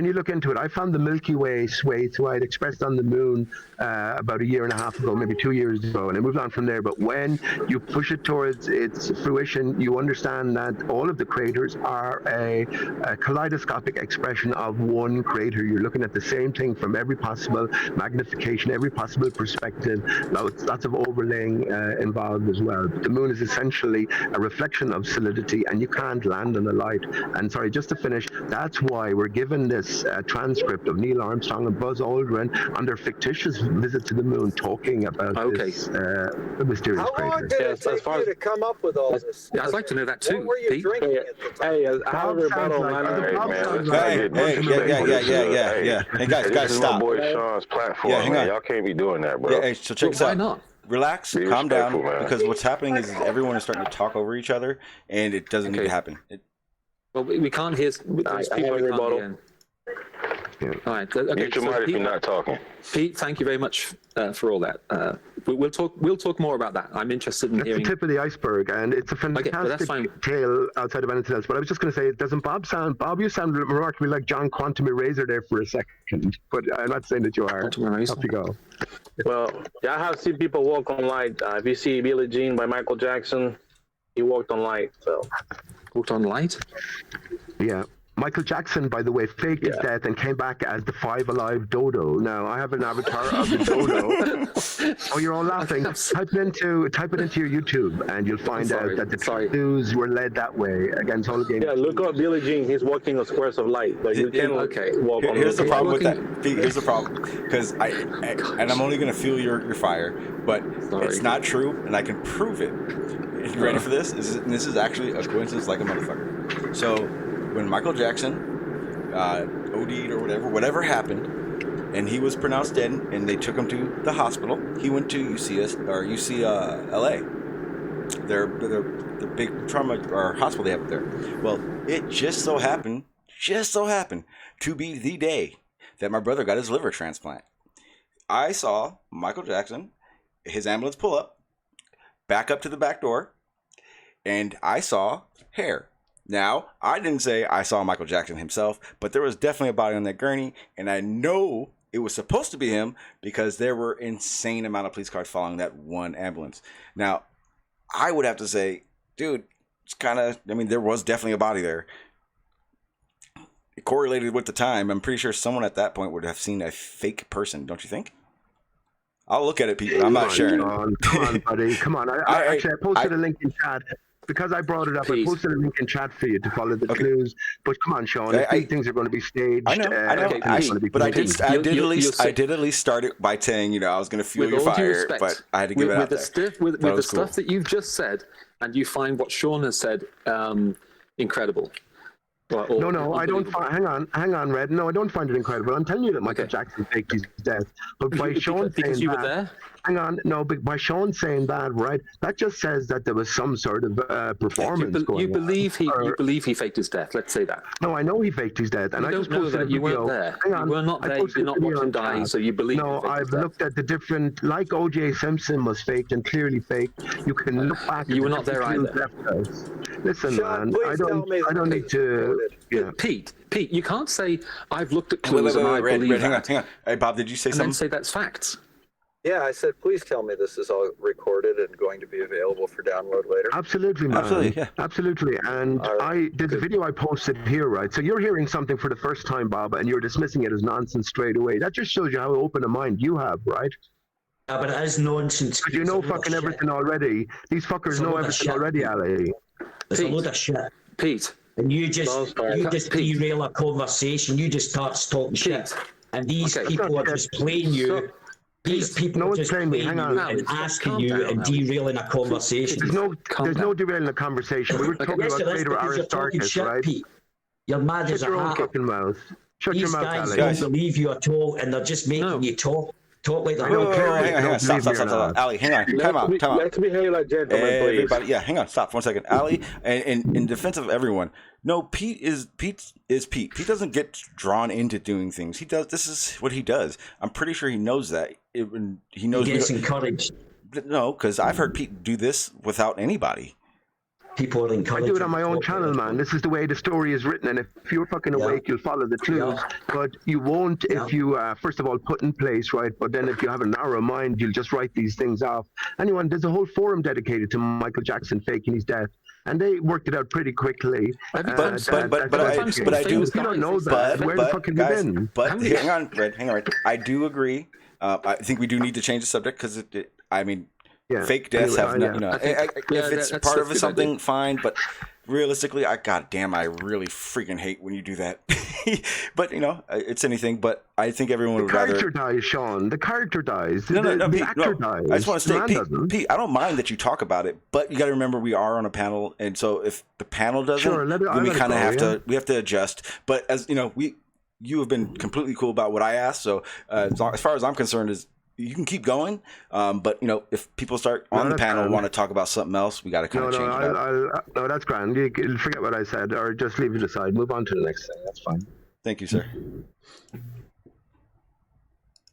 you look into it, I found the Milky Way sway to I had expressed on the moon about a year and a half ago, maybe 2 years ago, and I moved on from there. But when you push it towards its fruition, you understand that all of the craters are a kaleidoscopic expression of one crater. You're looking at the same thing from every possible magnification, every possible perspective. Lots of overlaying involved as well. But the moon is essentially a reflection of solidity, and you can't land on a light. And sorry, just to finish, that's why we're given this transcript of Neil Armstrong and Buzz Aldrin on their fictitious visit to the moon, talking about this mysterious How long crater. did it Yes, as take far you as- to come up with all this? Yeah, I'd like to know that too, What were you Pete. drinking at the time? Hey, I have a rebuttal. like- man. Hey, Bob man, sounds let's like- not Hey, get hey, disrespectful. yeah. Hey, guys, This is my stop. boy Sean's platform, Yeah, hang man. on. Y'all can't be doing that, bro. Yeah, hey, so check Well, this why out. not? Relax, Be calm down, respectful, man. because what's happening is everyone is starting to talk over each other, and it doesn't need Okay. to happen. Well, we can't hear. There's I people have a we can't rebuttal. hear. All right. Okay. Mute your mic if you're not talking. Pete, thank you very much for all that. We'll talk more about that. I'm interested in That's hearing. the tip of the iceberg, and it's a fantastic tale outside of anything else. But I was just going to say, doesn't Bob, you sound remarkably like John Quantum Eraser there for a second, but I'm not saying that you are. Off you go. Well, yeah, I have seen people walk on light. If you see Billie Jean by Michael Jackson, he walked on light. So walked on light? Yeah. Michael Jackson, by the way, faked his death and came back as the Five Alive Dodo. Now, I have an avatar of the Dodo. Oh, you're all laughing. Type it into your YouTube, and you'll find out that the clues were led that way against all game. Yeah, look up Billie Jean. He's walking on squares of light, but you can't walk on. Here's the problem with that. Here's the problem, because and I'm only going to fuel your fire, but it's not true, and I can prove it. If you're ready for this, this is actually a coincidence like a motherfucker. So, when Michael Jackson OD'd or whatever happened, and he was pronounced dead, and they took him to the hospital, he went to UCLA, their big trauma or hospital they have up there. Well, it just so happened to be the day that my brother got his liver transplant. I saw Michael Jackson, his ambulance pull up, back up to the back door, and I saw hair. Now, I didn't say I saw Michael Jackson himself, but there was definitely a body on that gurney, and I know it was supposed to be him because there were insane amount of police cars following that one ambulance. Now, I would have to say, dude, it's kind of, there was definitely a body there. It correlated with the time. I'm pretty sure someone at that point would have seen a fake person, don't you think? I'll look at it, people. I'm not sharing it. Come on, buddy. Come on. I posted a link in chat. Because I brought it up, I posted a link in chat for you to follow the clues. But come on, Sean, these things are going to be staged. I know. But I did at least start it by saying, I was going to fuel your fire, but I had to give it out there. With the stuff that you've just said, and you find what Sean has said incredible. No, I don't find. Hang on, Red. No, I don't find it incredible. I'm telling you that Michael Jackson faked his death. But by Sean saying you were there. Hang on, no, but by Sean saying that, right? That just says that there was some sort of performance going on. You believe he faked his death. Let's say that. No, I know he faked his death, and I just posted a video. You weren't there. Hang on, you were not there. You did not watch him die, so you believe. No, I've looked at the different, like O.J. Simpson was faked and clearly faked. You can look back. You were not there either. Listen, man, I don't need to. Yeah. Pete, you can't say I've looked at clues and I believe that. Hang on. Hey, Bob, did you say something? And then say that's facts. Yeah, I said, please tell me this is all recorded and going to be available for download later. Absolutely, man. Absolutely, yeah. Absolutely. And there's a video I posted here, right? So you're hearing something for the first time, Bob, and you're dismissing it as nonsense straight away. That just shows you how open a mind you have, right? Yeah, but it is nonsense. Because you know fucking everything already. These fuckers know everything already, Ali. It's a load of shit. Pete. And you just derail a conversation. You just start talking shit. And these people are just playing you. These people are just playing you and asking you and derailing a conversation. There's no derailing a conversation. We were talking about Plato Aristarchus, right? Pete. You're mad as a hat. Shut your mouth. Shut your mouth, Alex. These guys don't believe you at all, and they're just making you talk like that. Hang on. Stop. Ali, hang on. Time out. Let's behave like gentlemen, please. Everybody, hang on. Stop for 1 second. Ali, and in defense of everyone, no, Pete is Pete. Pete doesn't get drawn into doing things. He does. This is what he does. I'm pretty sure he knows that. He knows. He gets encouraged. No, because I've heard Pete do this without anybody. People are encouraged. I do it on my own channel, man. This is the way the story is written, and if you're fucking awake, you'll follow the clues. But you won't if you, first of all, put in place, right? But then if you have a narrow mind, you'll just write these things off. Anyway, there's a whole forum dedicated to Michael Jackson faking his death. And they worked it out pretty quickly. But I do. You don't know that. Where the fuck have you been? But hang on, Red. I do agree. I think we do need to change the subject because fake deaths have no. If it's part of something, fine. But realistically, I really freaking hate when you do that. But it's anything. But I think everyone would rather. The character dies, Sean. The character dies. No, the actor dies. I just want to say, Pete, I don't mind that you talk about it, but you got to remember we are on a panel, and so if the panel doesn't, then we kind of have to adjust. But as you have been completely cool about what I asked. So as far as I'm concerned, is you can keep going, but if people start on the panel want to talk about something else, we got to kind of change it up. No, that's grand. You can forget what I said, or just leave it aside. Move on to the next thing. That's fine. Thank you, sir.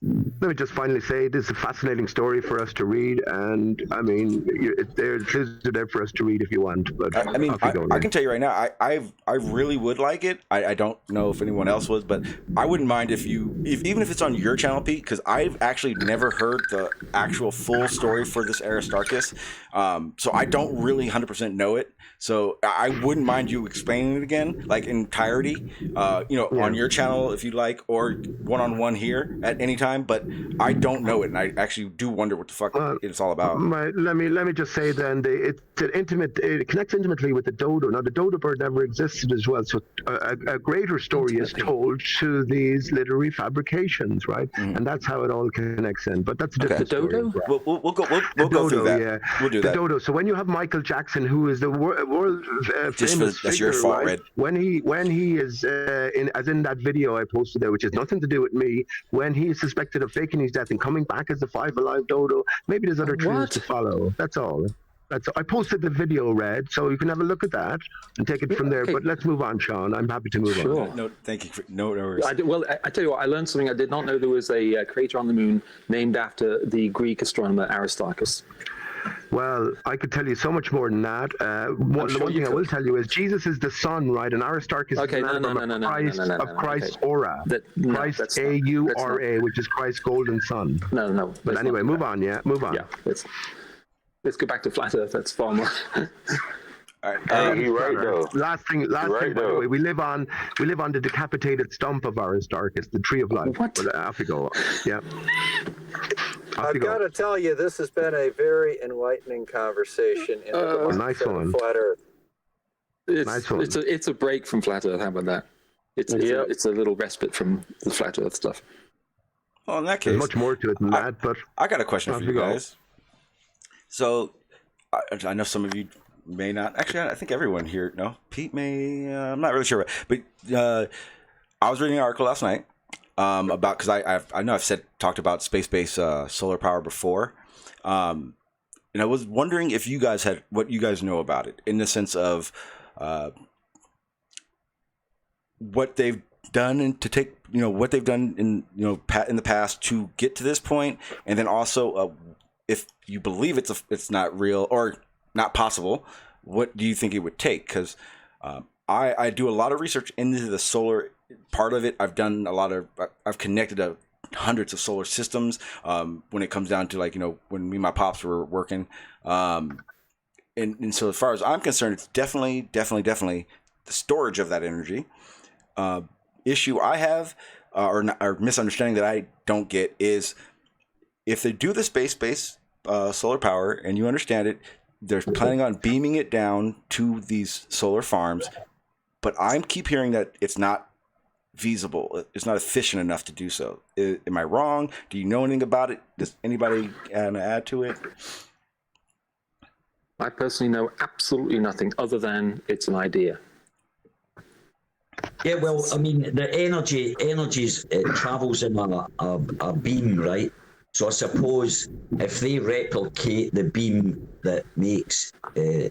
Let me just finally say this is a fascinating story for us to read, and I mean, there's there for us to read if you want. But I mean, off you go, I can tell you right now, I really would like it. I don't know if anyone else would, but I wouldn't mind if even if it's on your channel, Pete, because I've actually never heard the actual full story for this Aristarchus, so I don't really 100% know it. So I wouldn't mind you explaining it again, like entirety, on your channel if you'd like, or one-on-one here at any time. But I don't know it, and I actually do wonder what the fuck it's all about. Let me just say then, it connects intimately with the dodo. Now the dodo bird never existed as well, so a greater story is told to these literary fabrications, right? And that's how it all connects in. But that's a different story. dodo? We'll go through that. Yeah. We'll do the that. Dodo. So when you have Michael Jackson, who is the world famous that's figure, your fault, right? Red. When he is in that video I posted there, which has nothing to do with me, when he is suspected of faking his death and coming back as the 5 alive dodo, maybe there's other clues to follow. That's all. I posted the video, Red, so you can have a look at that and take it from there. Okay. But let's move on, Sean. I'm happy to move on. No, thank you. No worries. I tell you what, I learned something. I did not know there was a crater on the moon named after the Greek astronomer Aristarchus. Well, I could tell you so much more than that. One thing I will tell you is Jesus is the Son, right? And Aristarchus is of Christ's aura. Christ A-U-R-A, which is Christ's golden sun. No. But anyway, move on. Yeah, move on. Yeah, let's go back to flat Earth. That's far more. All right. You're right though. Last thing. By the way, we live on the decapitated stump of Aristarchus, the tree of life. What? But off you go. Yeah. I've got to tell you, this has been a very enlightening conversation. Nice one. Flat Earth. Nice one. It's a break from flat Earth. How about that? It's a little respite from the flat Earth stuff. Well, in that case, there's much more to it than that. But I got a question for you guys. So I know some of you may not. Actually, I think everyone here. No, Pete may. I'm not really sure. But I was reading an article last night about, because I know I've talked about space-based solar power before, and I was wondering if you guys had what you guys know about it, in the sense of what they've done and to take, what they've done in in the past to get to this point, and then also if you believe it's not real or not possible, what do you think it would take? Because I do a lot of research into the solar part of it. I've connected hundreds of solar systems when it comes down to, like, when me and my pops were working. And so as far as I'm concerned, it's definitely the storage of that energy. Issue I have, or misunderstanding that I don't get, is if they do the space-based solar power, and you understand it, they're planning on beaming it down to these solar farms, but I keep hearing that it's not feasible. It's not efficient enough to do so. Am I wrong? Do you know anything about it? Does anybody add to it? I personally know absolutely nothing other than it's an idea. Yeah, well, I mean, the energy travels in a beam, right? So I suppose if they replicate the beam that makes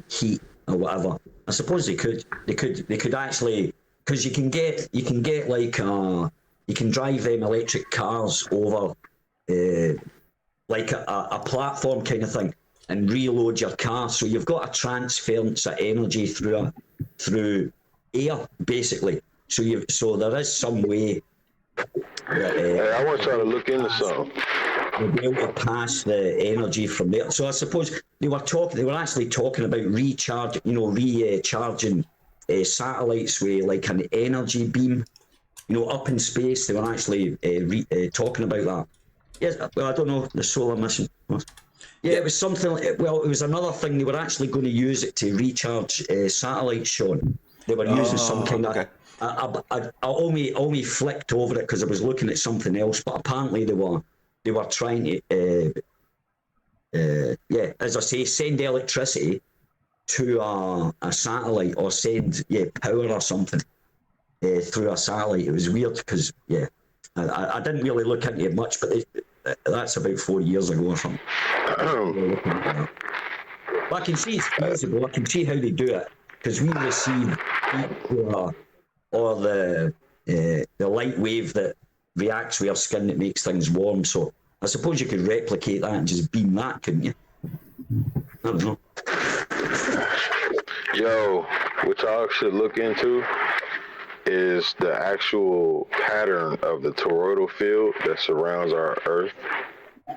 heat or whatever, I suppose they could actually, because you can get like you can drive them electric cars over like a platform kind of thing and reload your car. So you've got a transference of energy through air, basically. So there is some way. I want y'all to look into something. We'll be able to pass the energy from there. So I suppose they were actually talking about recharging satellites with like an energy beam, up in space. They were actually talking about that. Yes, well, I don't know, the solar mission. Yeah, it was something. Well, it was another thing. They were actually going to use it to recharge satellites, Sean. They were using some kind of. I only flicked over it because I was looking at something else, but apparently they were trying to, as I say, send electricity to a satellite, or send power or something through a satellite. It was weird because I didn't really look into it much, but that's about 4 years ago or something. But I can see it's feasible. I can see how they do it, because we receive or the the light wave that reacts with our skin that makes things warm. So I suppose you could replicate that and just beam that, couldn't you? I don't know. Yo, what y'all should look into is the actual pattern of the toroidal field that surrounds our Earth.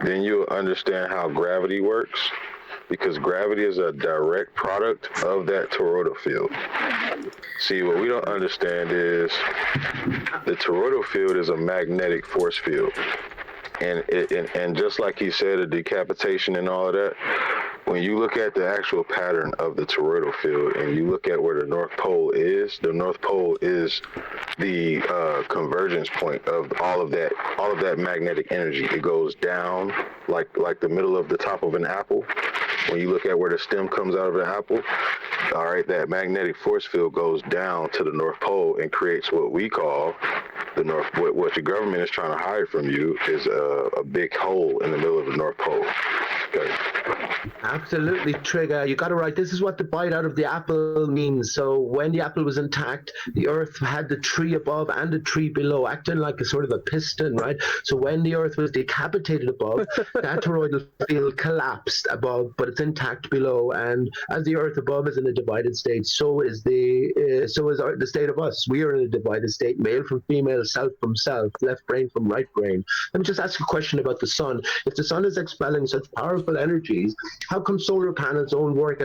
Then you'll understand how gravity works, because gravity is a direct product of that toroidal field. See, what we don't understand is the toroidal field is a magnetic force field. And just like he said, a decapitation and all of that, when you look at the actual pattern of the toroidal field and you look at where the North Pole is the convergence point of all of that magnetic energy. It goes down like the middle of the top of an apple. When you look at where the stem comes out of the apple, all right, that magnetic force field goes down to the North Pole and creates what we call the North. What your government is trying to hide from you is a big hole in the middle of the North Pole. Okay. Absolutely, Trigger. You got it right. This is what the bite out of the apple means. So when the apple was intact, the Earth had the tree above and the tree below, acting like a sort of a piston, right? So when the Earth was decapitated above, that toroidal field collapsed above, but it's intact below. And as the Earth above is in a divided state, so is the state of us. We are in a divided state: male from female, self from self, left brain from right brain. Let me just ask a question about the sun. If the sun is expelling such powerful energies, how come solar panels don't work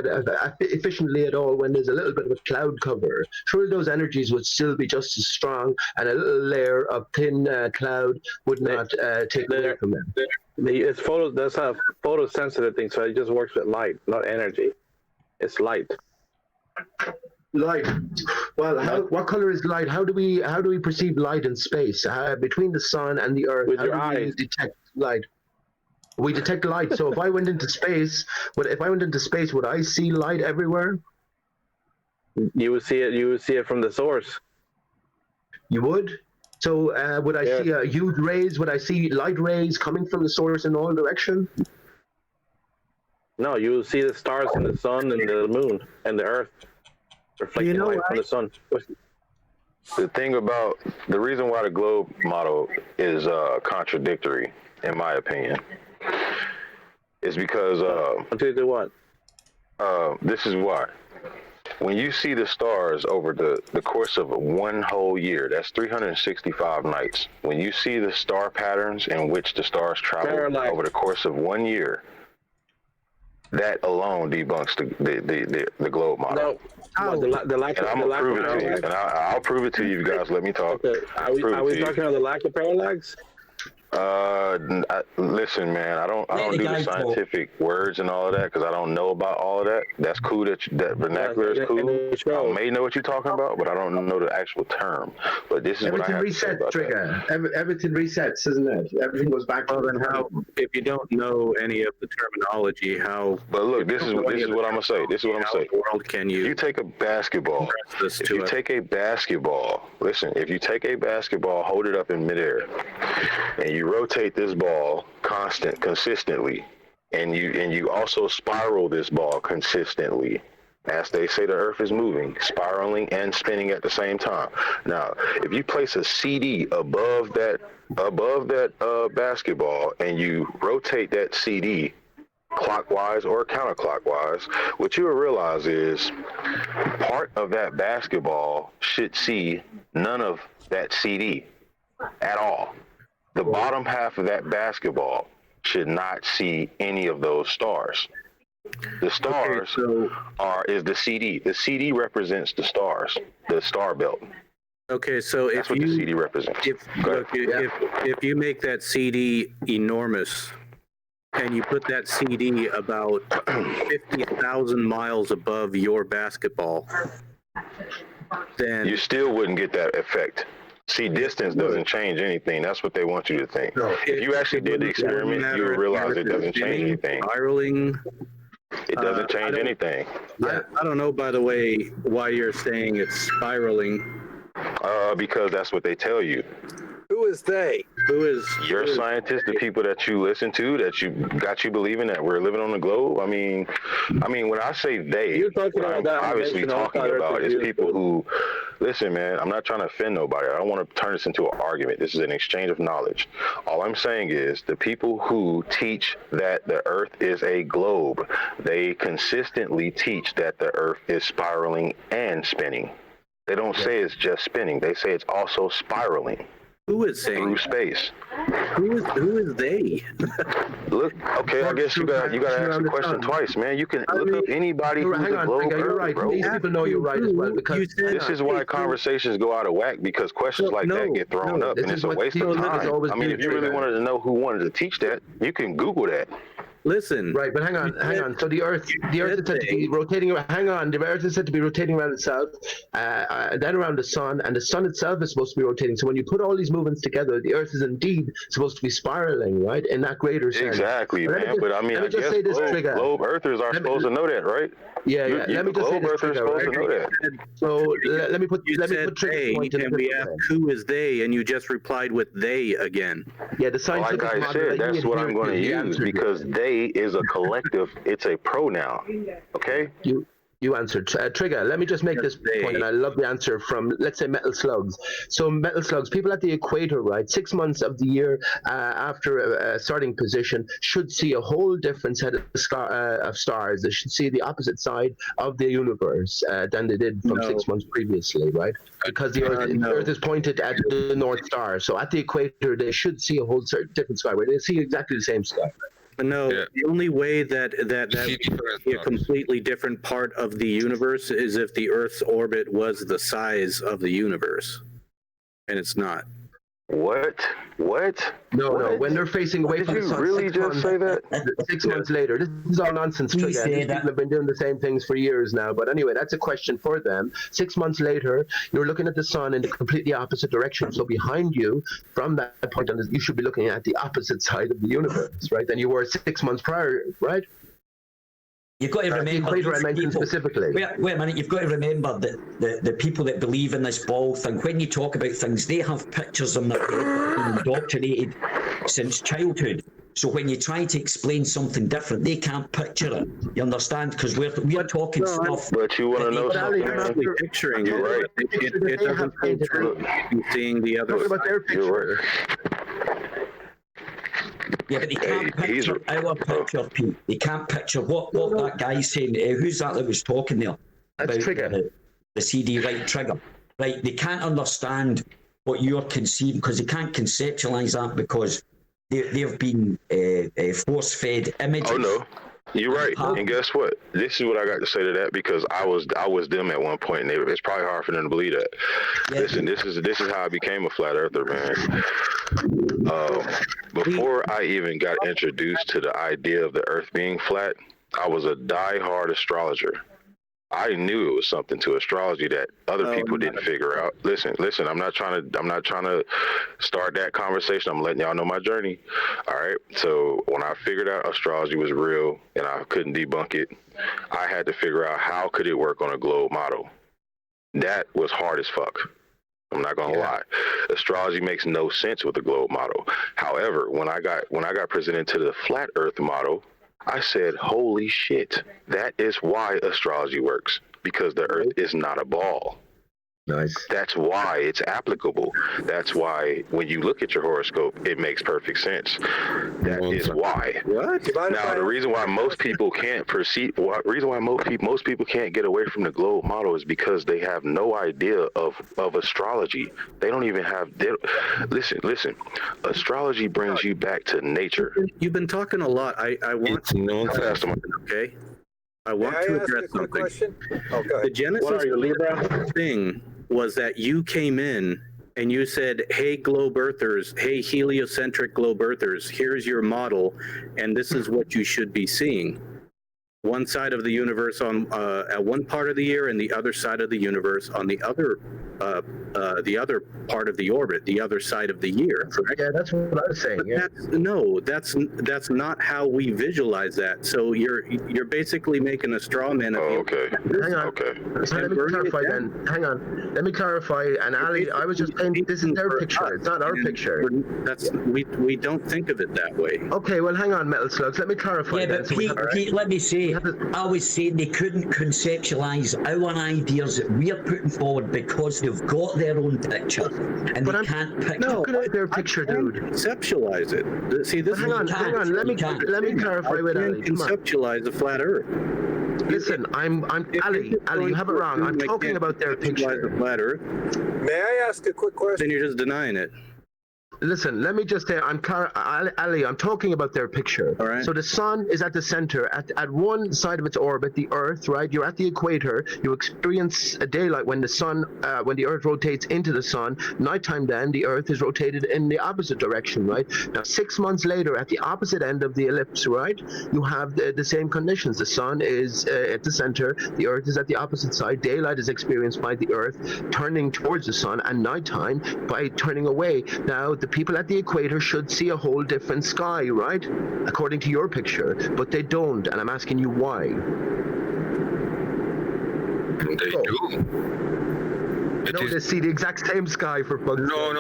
efficiently at all when there's a little bit of a cloud cover? Surely those energies would still be just as strong, and a little layer of thin cloud would not take away from them. That's a photosensitive thing, so it just works with light, not energy. It's light. Light. Well, what color is light? How do we perceive light in space? Between the sun and the Earth, with how your do eyes. we detect light? We detect light. So if I went into space, would I see light everywhere? You would see it. You would see it from the source. You would. So would I see huge rays? Would I see light rays coming from the source in all directions? No, you will see the stars and the sun and the moon and the Earth reflecting light from the sun. The thing about the reason why the globe model is contradictory, in my opinion, is because what? This is why. When you see the stars over the course of one whole year, that's 365 nights. When you see the star patterns in which the stars travel over the course of 1 year, that alone debunks the globe model. No, the lack and I'm gonna prove it to you, and I'll prove it to you if you guys let me talk. Are we talking about the lack of parallax? Listen, man, I don't do the scientific words and all of that because I don't know about all of that. That's cool that vernacular is cool. I may know what you're talking about, but I don't know the actual term. But this is what I have to say about that. Everything resets, isn't it? Everything goes back to then how? If you don't know any of the terminology, how? But look, this is what I'm gonna say. This is what I'm saying. World can you? If you take a basketball, listen. If you take a basketball, hold it up in midair, and you rotate this ball consistently, and you also spiral this ball consistently. As they say, the Earth is moving, spiraling and spinning at the same time. Now, if you place a CD above that basketball and you rotate that CD clockwise or counterclockwise, what you will realize is part of that basketball should see none of that CD at all. The bottom half of that basketball should not see any of those stars. The stars is the CD. The CD represents the stars, the star belt. Okay, so that's what the CD represents. If you make that CD enormous and you put that CD about 50,000 miles above your basketball, then you still wouldn't get that effect. See, distance doesn't change anything. That's what they want you to think. No, if you actually did the experiment, you would realize it doesn't change anything. Spiraling. It doesn't change anything. I don't know, by the way, why you're saying it's spiraling. Because that's what they tell you. Who is they? Who is your scientists, the people that you listen to, that you got you believing that we're living on the globe? I mean, when I say they, You're talking what about I'm that obviously dimension talking outside about Earth is people who, listen, man, I'm not trying to offend nobody. I don't want to turn this into an argument. This is an exchange of knowledge. All I'm saying is the people who teach that the Earth is a globe, they consistently teach that the Earth is spiraling and spinning. They don't say it's just spinning. They say it's also spiraling. Who is saying through space? Who is they? Look, okay, I guess you got to ask the question twice, man. You can look up anybody who's a globe you're right. bro. These people know you're right as well, because This is why conversations go out of whack, because questions like that get thrown up, and it's a waste of time. I mean, if you really wanted to know who wanted to teach that, you can Google that. Listen. Right, but hang on. So the Earth is said to be rotating. Hang on, the Earth is said to be rotating around itself, then around the Sun, and the Sun itself is supposed to be rotating. So when you put all these movements together, the Earth is indeed supposed to be spiraling, right, in that greater sense. Exactly, man. But I mean, I guess globe Earthers are supposed to know that, right? Yeah. Let me just say this, Trigger, supposed to know that. So let me put Trigger's point in. And we asked who is they, and you just replied with they again. Yeah, the scientific like I said, that's what I'm going to use, because they is a collective. It's a pronoun. Okay. You answered. Trigger, let me just make this point, and I love the answer from, let's say, metal slugs. So metal slugs, people at the equator, right, 6 months of the year after a starting position should see a whole different set of stars. They should see the opposite side of the universe than they did from 6 months previously, right? Because the Earth is pointed at the North Star. So at the equator, they should see a whole different sky, where they see exactly the same sky. No, the only way that would be a completely different part of the universe is if the Earth's orbit was the size of the universe, and it's not. What? No. When they're facing away from the sun, really just say that? 6 months later, this is all nonsense. Trigger. These people have been doing the same things for years now. But anyway, that's a question for them. 6 months later, you're looking at the sun in the completely opposite direction. So behind you, from that point on, you should be looking at the opposite side of the universe, right? Than you were 6 months prior, right? You've got to remember specifically. Wait a minute. You've got to remember that the people that believe in this ball thing, when you talk about things, they have pictures on their head that have been indoctrinated since childhood. So when you try to explain something different, they can't picture it. You understand? Because we're talking stuff. But you want to know something? You're not picturing it. Right. It doesn't come true. Seeing the other. What about their picture? You're right. Yeah, but they can't picture our picture, Pete. They can't picture what that guy's saying. Who's that was talking there? That's Trigger. The CD right Trigger. Right, they can't understand what you're conceiving, because they can't conceptualize that, because they've been force-fed images. Oh, no. You're right. And guess what? This is what I got to say to that, because I was them at one point, and it's probably hard for them to believe that. Yeah. Listen, this is how I became a flat earther, man. Before I even got introduced to the idea of the Earth being flat, I was a die-hard astrologer. I knew it was something to astrology that other people didn't figure out. Listen, I'm not trying to start that conversation. I'm letting y'all know my journey. All right. So when I figured out astrology was real and I couldn't debunk it, I had to figure out how could it work on a globe model. That was hard as fuck. I'm not gonna lie. Astrology makes no sense with the globe model. However, when I got presented to the flat Earth model, I said, holy shit, that is why astrology works, because the Earth is not a ball. Nice. That's why it's applicable. That's why when you look at your horoscope, it makes perfect sense. That is why. What? Now, the reason why most people can't most people can't get away from the globe model is because they have no idea of astrology. They don't even have. Listen. Astrology brings you back to nature. You've been talking a lot. I want to. Okay. I want to address something. Oh, go ahead. The Genesis thing was that you came in and you said, hey, globe earthers, hey, heliocentric globe earthers, here's your model, and this is what you should be seeing. one side of the universe on at one part of the year, and the other side of the universe on the other part of the orbit, the other side of the year. Correct? Yeah, that's what I was saying. Yeah. That's not how we visualize that. So you're basically making a straw man of Oh, you. okay. Hang on. Okay. So let me clarify then. Hang on. Let me clarify. And Ali, I was just saying this is their picture. It's not our picture. We don't think of it that way. Okay, well, hang on, Metal Slugs. Let me clarify. Yeah, then. but So we Pete, let me say, I was saying they couldn't conceptualise our ideas that we're putting forward because they've got their own picture and they can't pick. No, look at their picture, dude. Conceptualize it. See, this Hang on. Let me clarify with Ali. Come on. Conceptualize a flat Earth. Listen, I'm Ali, you have it wrong. I'm talking about their picture. A flat Earth. May I ask a quick question? Then you're just denying it. Listen, let me just say, Ali, I'm talking about their picture. All right. So the sun is at the center, at one side of its orbit, the Earth, right? You're at the equator. You experience a daylight when the Earth rotates into the sun. Nighttime, then the Earth is rotated in the opposite direction, right? Now, 6 months later, at the opposite end of the ellipse, right? You have the same conditions. The sun is at the center. The Earth is at the opposite side. Daylight is experienced by the Earth turning towards the sun, and nighttime by turning away. Now, the people at the equator should see a whole different sky, right? According to your picture, but they don't, and I'm asking you why. They do. No, they see the exact same sky for bugs. No.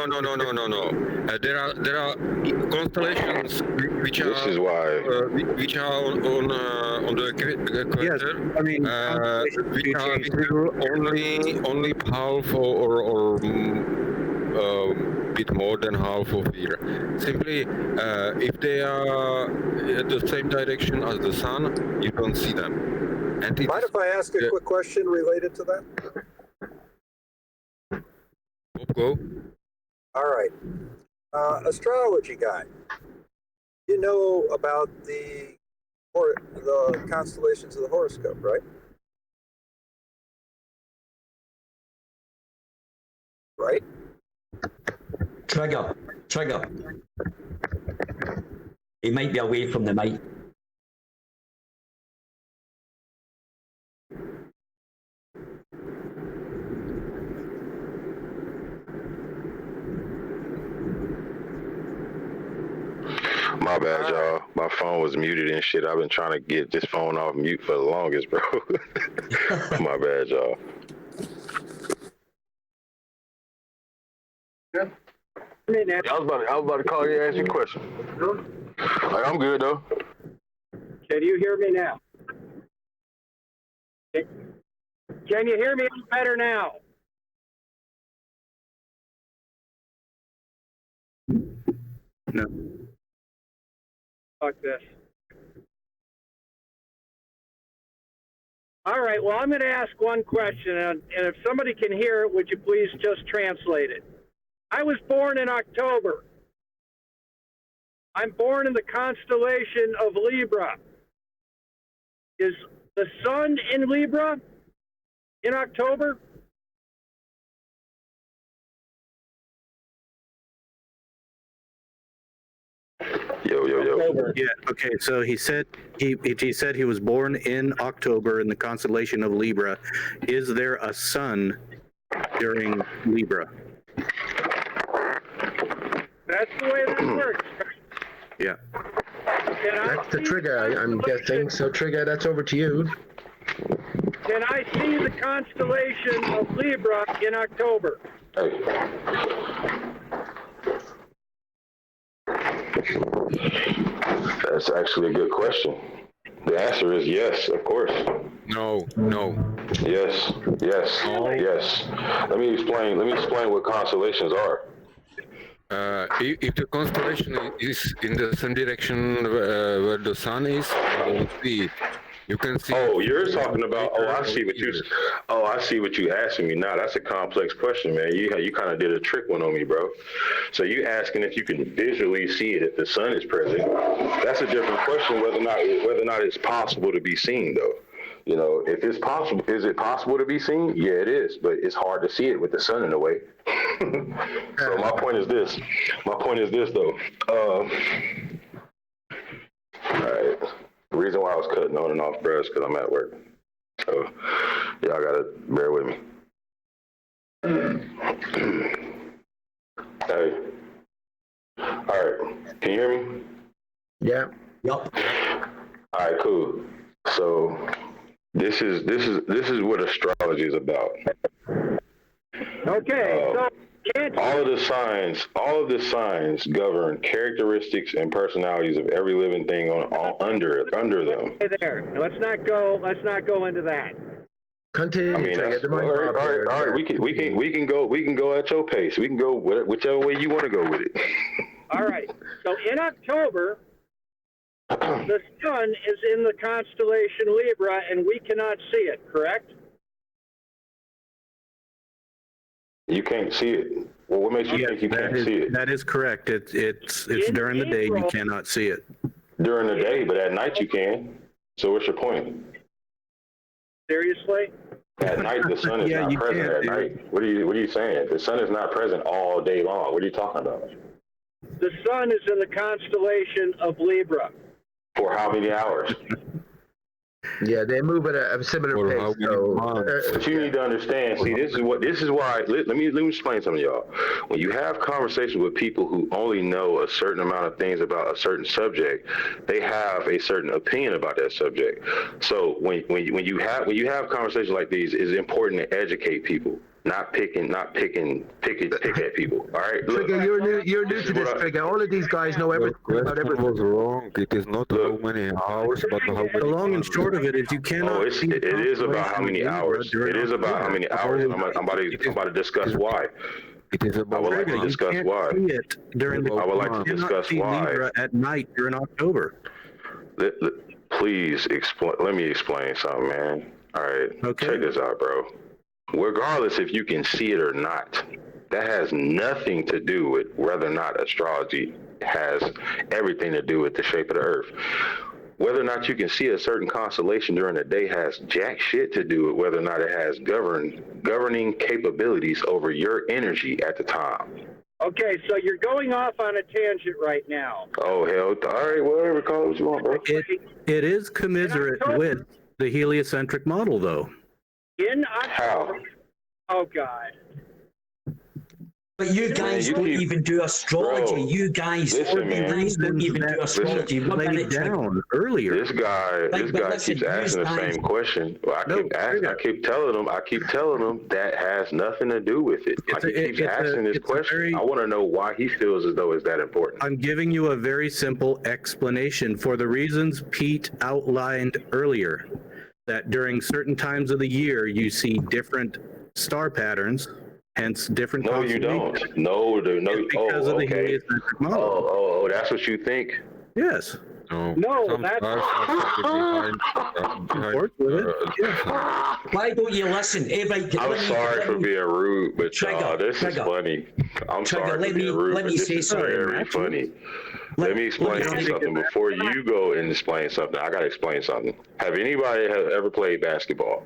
There are constellations which are This is why. which are on the equator. Yes, I mean, which are visible only half or bit more than half of here. Simply, if they are at the same direction as the sun, you don't see them. And Mind if I ask a quick question related to that? Go. All right. Astrology guy. You know about the constellations of the horoscope, right? Right? Trigger. He might be away from the mic. My bad, y'all. My phone was muted and shit. I've been trying to get this phone off mute for the longest, bro. My bad, y'all. I was about to call you and ask you a question. Like, I'm good though. Can you hear me now? Can you hear me better now? No. Fuck this. All right, well, I'm going to ask one question, and if somebody can hear it, would you please just translate it? I was born in October. I'm born in the constellation of Libra. Is the sun in Libra in October? Yo. Yeah. Okay. So he said he was born in October in the constellation of Libra. Is there a sun during Libra? That's the way that works. Yeah. That's the trigger, I'm guessing. So, trigger, that's over to you. Can I see the constellation of Libra in October? That's actually a good question. The answer is yes, of course. No. Yes. Let me explain what constellations are. If the constellation is in the same direction where the sun is, you will see it. You can see. Oh, you're talking about. I see what you asking me now. That's a complex question, man. You kind of did a trick one on me, bro. So you asking if you can visually see it if the sun is present. That's a different question. Whether or not it's possible to be seen, though. You know, if it's possible, is it possible to be seen? Yeah, it is, but it's hard to see it with the sun in the way. So my point is this, though. All right. reason why I was cutting on and off, bro, is because I'm at work. So y'all gotta bear with me. Hey. All right. Can you hear me? Yeah. Yep. All right, cool. So this is what astrology is about. Okay, so all of the signs govern characteristics and personalities of every living thing under them. there. Let's not go into that. Continue. I mean, all right. We can go at your pace. We can go whichever way you want to go with it. All right. So in October, the sun is in the constellation Libra, and we cannot see it. Correct? You can't see it. Well, what makes you think you can't see it? That is correct. It's during the day you cannot see it. During the day, but at night you can. So what's your point? Seriously? At night the sun is not present at night. What are you saying? The sun is not present all day long. What are you talking about? The sun is in the constellation of Libra. For how many hours? Yeah, they move at a similar pace. So, but you need to understand. See, this is why. Let me explain something to y'all. When you have conversations with people who only know a certain amount of things about a certain subject, they have a certain opinion about that subject. So when you have conversations like these, it's important to educate people. Not pick at people. All right. Look, Trigger, you're new to this, Trigger. All of these guys know everything about everything. Was wrong. It is not how many hours, but how many. The long and short of it is you cannot. It is about how many hours. It is about how many hours. I'm about to discuss why. It is about. I would like to discuss why. I would like to discuss why. At night during October. Please explain. Let me explain something, man. All right. Okay. Check this out, bro. Regardless if you can see it or not, that has nothing to do with whether or not astrology has everything to do with the shape of the earth. Whether or not you can see a certain constellation during the day has jack shit to do with whether or not it has governing capabilities over your energy at the time. Okay, so you're going off on a tangent right now. Oh, hell. All right, whatever, call it what you want, bro. It is commiserate with the heliocentric model, though. In October. Oh, God. But you guys don't even do astrology. Bro, you guys don't even do astrology. Laid down earlier. This guy keeps asking the same question. Well, I keep telling him that has nothing to do with it. Like he keeps asking this question. I want to know why he feels as though it's that important. I'm giving you a very simple explanation for the reasons Pete outlined earlier. That during certain times of the year, you see different star patterns, hence different. No, you don't. No. Because of the heliocentric model. Oh, that's what you think? Yes. No, that's. Why don't you listen? I'm sorry for being rude, but this is funny. I'm sorry for being rude, but this is very funny. Let me explain something before you go and explain something. I gotta explain something. Have anybody ever played basketball?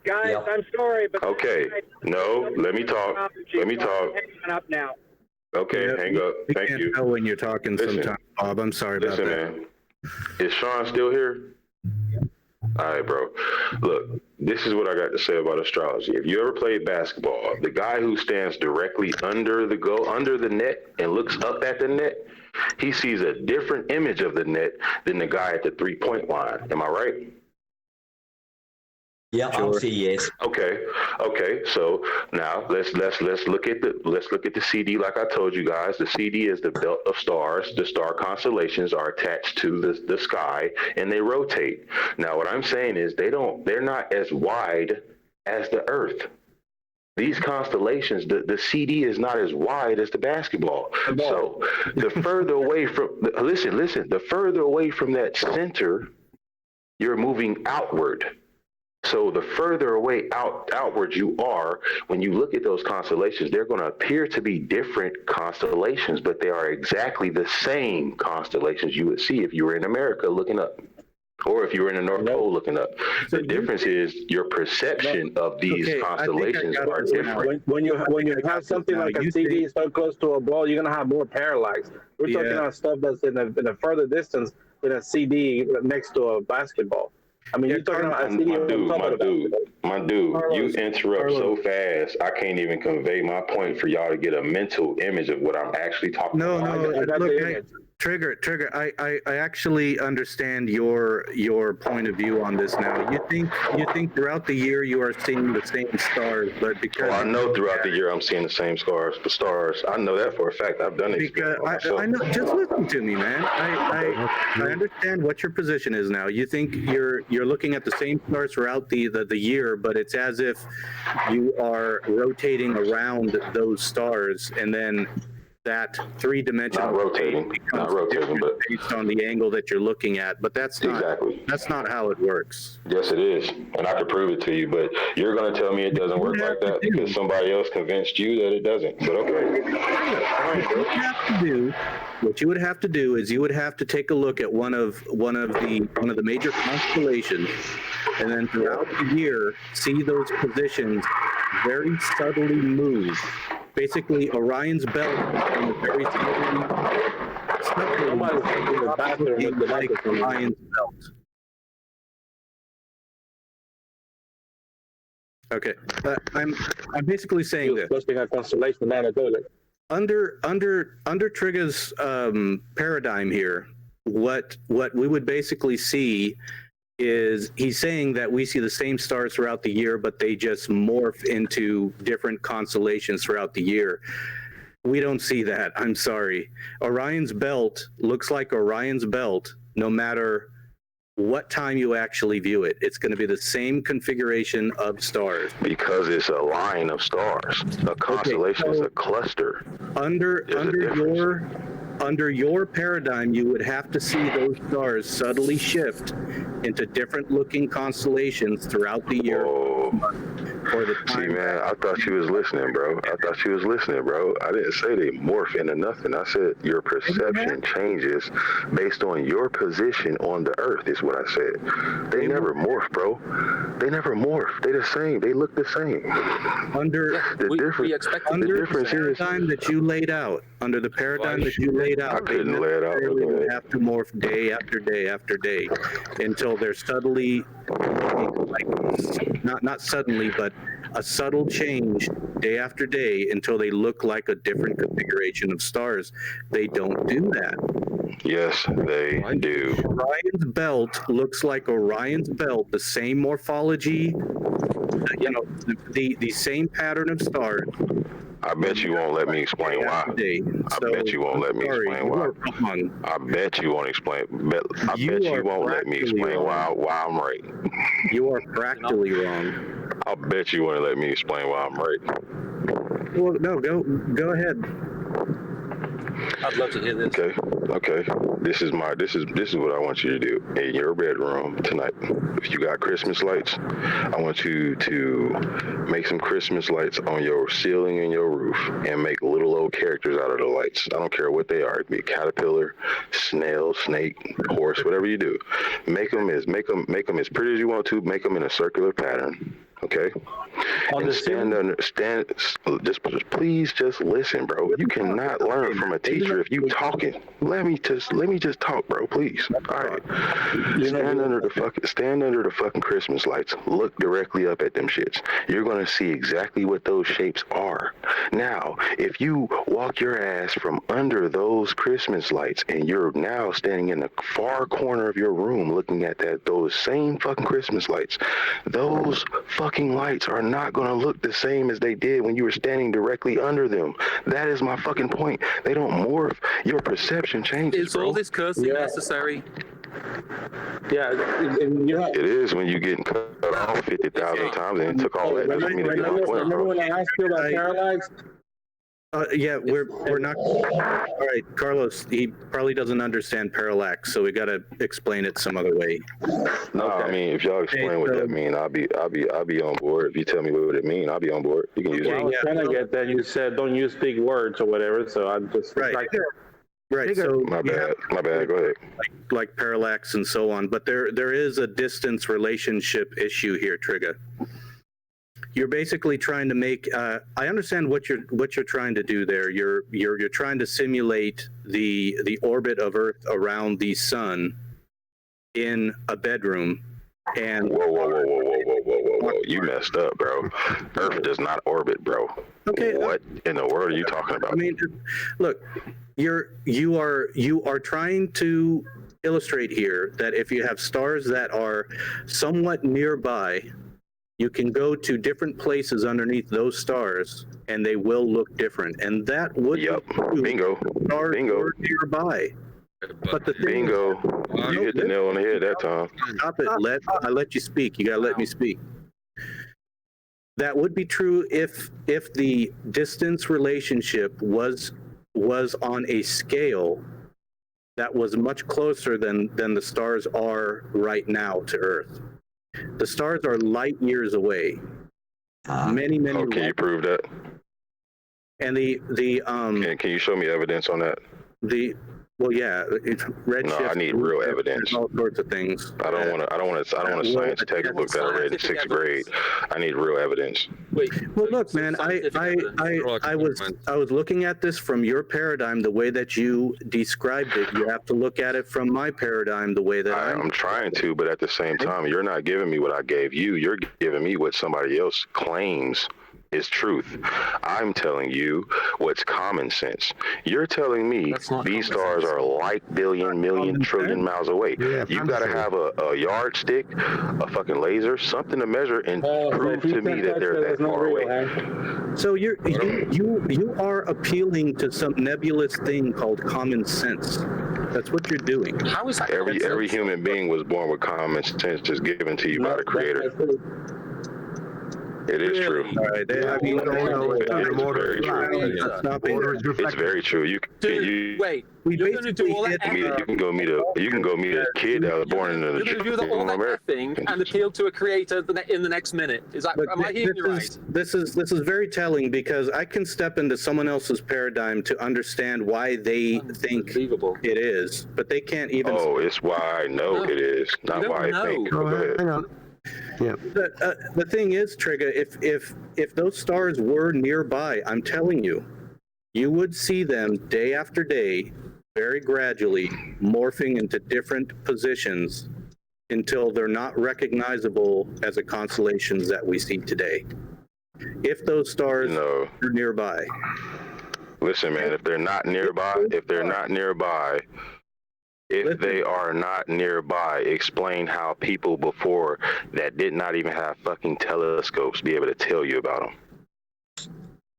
Guys, I'm sorry, but okay. No, let me talk. Hang up now. Okay, hang up. Thank you. Can't tell when you're talking sometimes, Bob. I'm sorry about that. Man. Is Sean still here? All right, bro. Look, this is what I got to say about astrology. If you ever played basketball, the guy who stands directly under the net and looks up at the net, he sees a different image of the net than the guy at the 3-point line. Am I right? Yeah, sure. I'll say yes. Okay. So now let's look at the CD. Like I told you guys, the CD is the belt of stars. The star constellations are attached to the sky and they rotate. Now, what I'm saying is they're not as wide as the Earth. These constellations, the CD is not as wide as the basketball. So the further away from the further away from that center, you're moving outward. So the further away outward you are, when you look at those constellations, they're going to appear to be different constellations, but they are exactly the same constellations you would see if you were in America looking up, or if you were in the North Pole looking up. The difference is your perception of these constellations are different. When you have something like a CD so close to a ball, you're going to have more parallax. We're talking about stuff that's in a further distance. with a CD next to a basketball. I mean, you're talking about a CD on top of the My dude, Carlos, you interrupt so fast, I can't even convey my point for y'all to get a mental image of what I'm actually talking about. Look, Trigger, I actually understand your point of view on this now. You think throughout the year you are seeing the same stars, but because I know throughout the year I'm seeing the same stars. I know that for a fact. I've done it. Because I know. Just listen to me, man. I understand what your position is now. You think you're looking at the same stars throughout the year, but it's as if you are rotating around those stars, and then that three-dimensional not rotating, but based on the angle that you're looking at. But that's not how it works. Yes, it is, and I could prove it to you. But you're going to tell me it doesn't work like that because somebody else convinced you that it doesn't. But okay. What you would have to do is you would have to take a look at one of the major constellations, and then throughout the year see those positions very subtly move. Basically, Orion's belt is very subtly like Orion's belt. Okay, I'm basically saying this. Supposed to have constellation Manitoba. Under Trigger's paradigm here, what we would basically see is he's saying that we see the same stars throughout the year, but they just morph into different constellations throughout the year. We don't see that. I'm sorry. Orion's belt looks like Orion's belt no matter what time you actually view it. It's going to be the same configuration of stars. Because it's a line of stars. A constellation is a cluster. Under your paradigm, you would have to see those stars subtly shift into different looking constellations throughout the year. See, man, I thought you was listening, bro. I didn't say they morph into nothing. I said your perception changes based on your position on the earth is what I said. They never morph, bro. They never morph. They the same. They look the same. Under the paradigm that you laid out, I couldn't lay it out. They have to morph day after day after day until they're subtly, not suddenly, but a subtle change day after day until they look like a different configuration of stars. They don't do that. Yes, they do. Orion's belt looks like Orion's belt, the same morphology, the same pattern of stars. I bet you won't let me explain why. I bet you won't let me explain why. I bet you won't explain. I bet you won't let me explain why I'm right. You are practically wrong. I bet you won't let me explain why I'm right. Well, no, go ahead. I'd love to hear this. Okay. This is what I want you to do in your bedroom tonight. If you got Christmas lights, I want you to make some Christmas lights on your ceiling and your roof, and make little old characters out of the lights. I don't care what they are. It be a caterpillar, snail, snake, horse, whatever you do. Make them as pretty as you want to. Make them in a circular pattern. Okay. Please just listen, bro. You cannot learn from a teacher if you talking. Let me just talk, bro. Please. All right. Stand under the fucking Christmas lights. Look directly up at them shits. You're gonna see exactly what those shapes are. Now, if you walk your ass from under those Christmas lights and you're now standing in the far corner of your room looking at those same fucking Christmas lights, those fucking lights are not going to look the same as they did when you were standing directly under them. That is my fucking point. They don't morph. Your perception changes, Is all this cursing necessary? Yeah, it is when you get cut off 50,000 times and it took all that just for me to get my point. Remember when I asked you about parallax? Yeah, we're not. All right, Carlos, he probably doesn't understand parallax, so we got to explain it some other way. No, I mean, if y'all explain what that means, I'll be on board. If you tell me what it means, I'll be on board. You can use it. I was trying to get that. You said don't use big words or whatever, so I'm just Right. So my bad. Go ahead. Like parallax and so on, but there is a distance relationship issue here, Trigger. You're basically trying to make. I understand what you're trying to do there. You're trying to simulate the orbit of Earth around the sun in a bedroom. And whoa, you messed up, bro. Earth does not orbit, bro. Okay. What in the world are you talking about? I mean, look, you are trying to illustrate here that if you have stars that are somewhat nearby, you can go to different places underneath those stars and they will look different. And that would bingo. Stars Bingo. Nearby. But the thing Bingo. You hit the nail on the head that time. Stop it. I let you speak. You gotta let me speak. That would be true if the distance relationship was on a scale that was much closer than the stars are right now to Earth. The stars are light years away. Many. Oh, can you prove that? And can you show me evidence on that? Well, yeah, redshift. No, I need real evidence. All sorts of things. I don't want a science textbook that I read in 6th grade. I need real evidence. Well, look, man, I was looking at this from your paradigm, the way that you described it. You have to look at it from my paradigm, the way that I'm trying to, but at the same time, you're not giving me what I gave you. You're giving me what somebody else claims is truth. I'm telling you what's common sense. You're telling me these stars are like billion, million, trillion miles away. You've got to have a yardstick, a fucking laser, something to measure and prove to me that they're that far away. So you are appealing to some nebulous thing called common sense. That's what you're doing. How is that? Every human being was born with common sense just given to you by the Creator. It is true. All right, It's very true. You wait. You're going to do all that. You can go meet a kid that was born in the. You're going to do all that thing and appeal to a creator in the next minute. Is that? Am I hearing you right? This is very telling because I can step into someone else's paradigm to understand why they think it is, but they can't even. Oh, it's why I know it is, not why I think. Go ahead. Hang on. Yeah. The thing is, Trigger, if those stars were nearby, I'm telling you, you would see them day after day, very gradually morphing into different positions until they're not recognizable as the constellations that we see today. If those stars are nearby. Listen, man, if they are not nearby, explain how people before that did not even have fucking telescopes be able to tell you about them.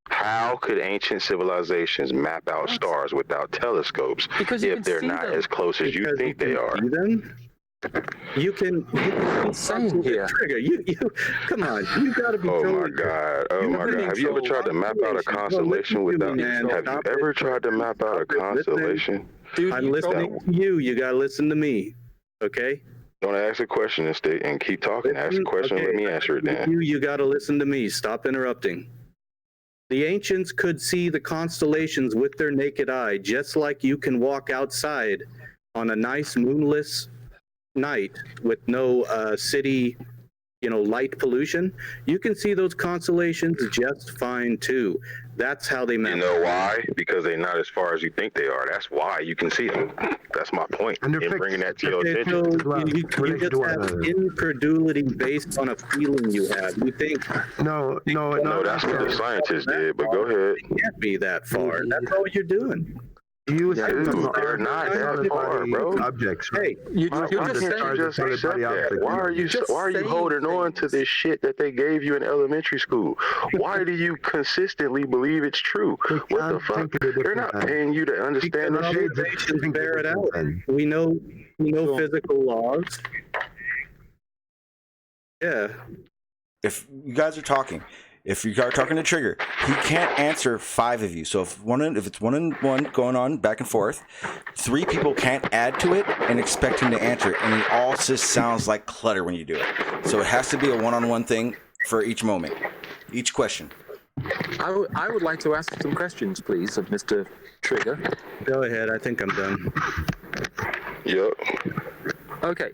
How could ancient civilizations map out stars without telescopes if they're not as close as you think they are? You can Trigger. You come on. You got to be. Oh my god. Have you ever tried to map out a constellation without? Have you ever tried to map out a constellation? I'm listening to you. You got to listen to me. Okay? Don't ask a question and keep talking. Ask a question. Let me answer it then. You got to listen to me. Stop interrupting. The ancients could see the constellations with their naked eye, just like you can walk outside on a nice moonless night with no city, light pollution. You can see those constellations just fine too. That's how they map. You know why? Because they're not as far as you think they are. That's why you can see them. That's my point in bringing that to your attention. So you just have incredulity based on a feeling you have. You think no, that's what the scientists did. But go ahead. It can't be that far. That's all you're doing. Dude, they're not that far, bro. Objects. Hey, you just accept that. Why are you holding on to this shit that they gave you in elementary school? Why do you consistently believe it's true? What the fuck? They're not paying you to understand this shit. Bear it out. We know physical laws. Yeah. If you guys are talking. If you are talking to Trigger, he can't answer 5 of you. So if it's one and one going on back and forth, 3 people can't add to it and expect him to answer it, and it all just sounds like clutter when you do it. So it has to be a one-on-one thing for each moment, each question. I would like to ask some questions, please, of Mr. Trigger. Go ahead. I think I'm done. Yep. Okay.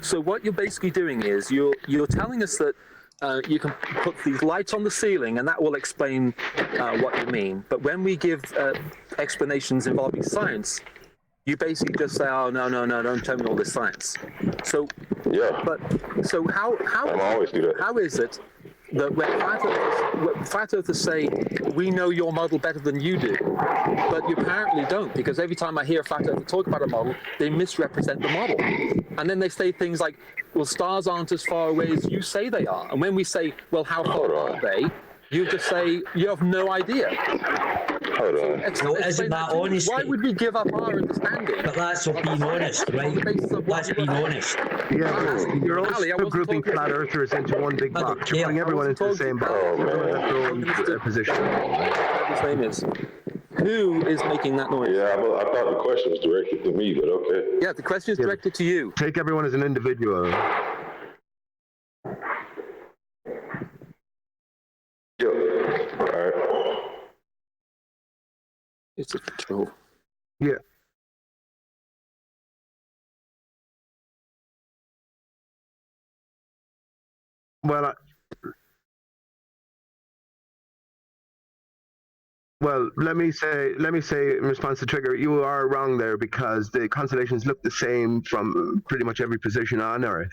So what you're basically doing is you're telling us that you can put these lights on the ceiling and that will explain what you mean. But when we give explanations involving science, you basically just say, "Oh no, don't tell me all this science." So Yeah. But so how always do that. How is it that when flat earthers say we know your model better than you do, but you apparently don't, because every time I hear a flat earther talk about a model, they misrepresent the model, and then they say things like, "Well, stars aren't as far away as you say they are," and when we say, "Well, how far are they?" you just say you have no idea. Hold on. Well, isn't that honesty? Why would we give up our understanding? But that's of being honest, right? That's being honest. Yeah, you're Ali, I also wasn't grouping talking- flat earthers into one big box. You're Yeah, putting everyone into the same box. Everyone has their own position. Whatever his name is. Who is making that noise? Yeah, I thought the question was directed to me, but okay. Yeah, the question is directed to you. Take everyone as an individual. Yep. All right. It's a control. Yeah. Well, let me say in response to Trigger, you are wrong there, because the constellations look the same from pretty much every position on Earth.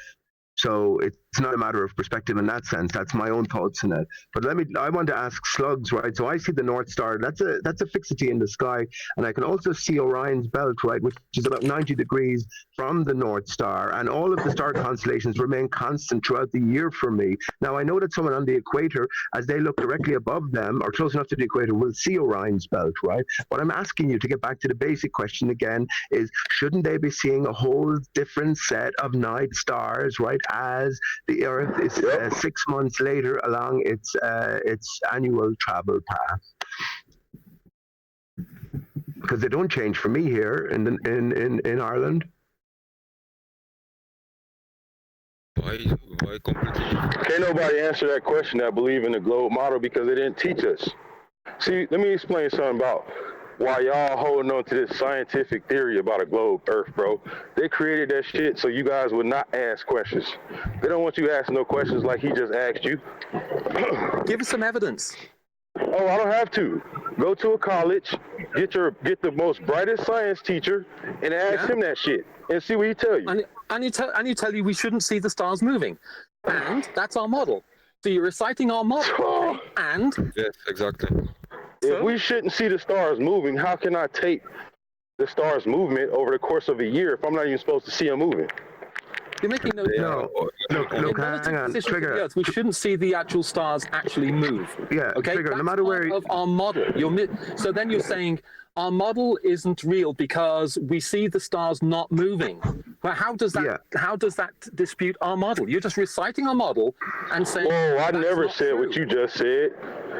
So it's not a matter of perspective in that sense. That's my own thoughts on it. But I want to ask Slugs, right? So I see the North Star. That's a fixity in the sky, and I can also see Orion's belt, right, which is about 90 degrees from the North Star. And all of the star constellations remain constant throughout the year for me. Now I know that someone on the equator, as they look directly above them or close enough to the equator, will see Orion's belt, right? What I'm asking you, to get back to the basic question again, is shouldn't they be seeing a whole different set of night stars, right, as the Earth is 6 months later along its annual travel path? Because they don't change for me here in Ireland. Why completely? Can't nobody answer that question that believe in the globe model, because they didn't teach us. See, let me explain something about why y'all holding on to this scientific theory about a globe Earth, bro. They created that shit so you guys would not ask questions. They don't want you asking no questions like he just asked you. Give us some evidence. Oh, I don't have to. Go to a college, get the most brightest science teacher, and ask him that shit, and see what he tell you. And you tell you we shouldn't see the stars moving, and that's our model. So you're reciting our model, and Yes, exactly. If we shouldn't see the stars moving, how can I tape the stars' movement over the course of a year if I'm not even supposed to see them moving? You're making no. Look, hang on, Trigger. We shouldn't see the actual stars actually move. Yeah, okay. Trigger. That's No matter where. of our model. So then you're saying our model isn't real because we see the stars not moving. Well, how does that dispute our model? You're just reciting our model and saying. Oh, I never said what you just said.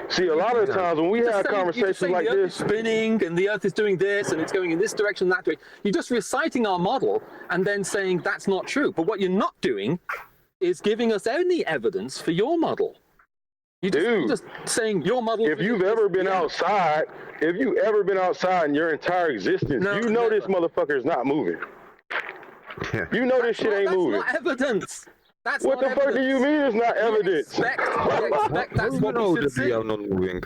See, a lot of the times when we have conversations like the Earth this, is spinning and the Earth is doing this and it's going in this direction, that direction. You're just reciting our model and then saying that's not true. But what you're not doing is giving us any evidence for your model. You're just saying your model. If you've ever been outside, in your entire existence, you know this motherfucker's not moving. Yeah. You know this shit ain't moving. That's not evidence. That's what not the fuck do you mean it's not evidence? We expect that's what we should see. They are not moving.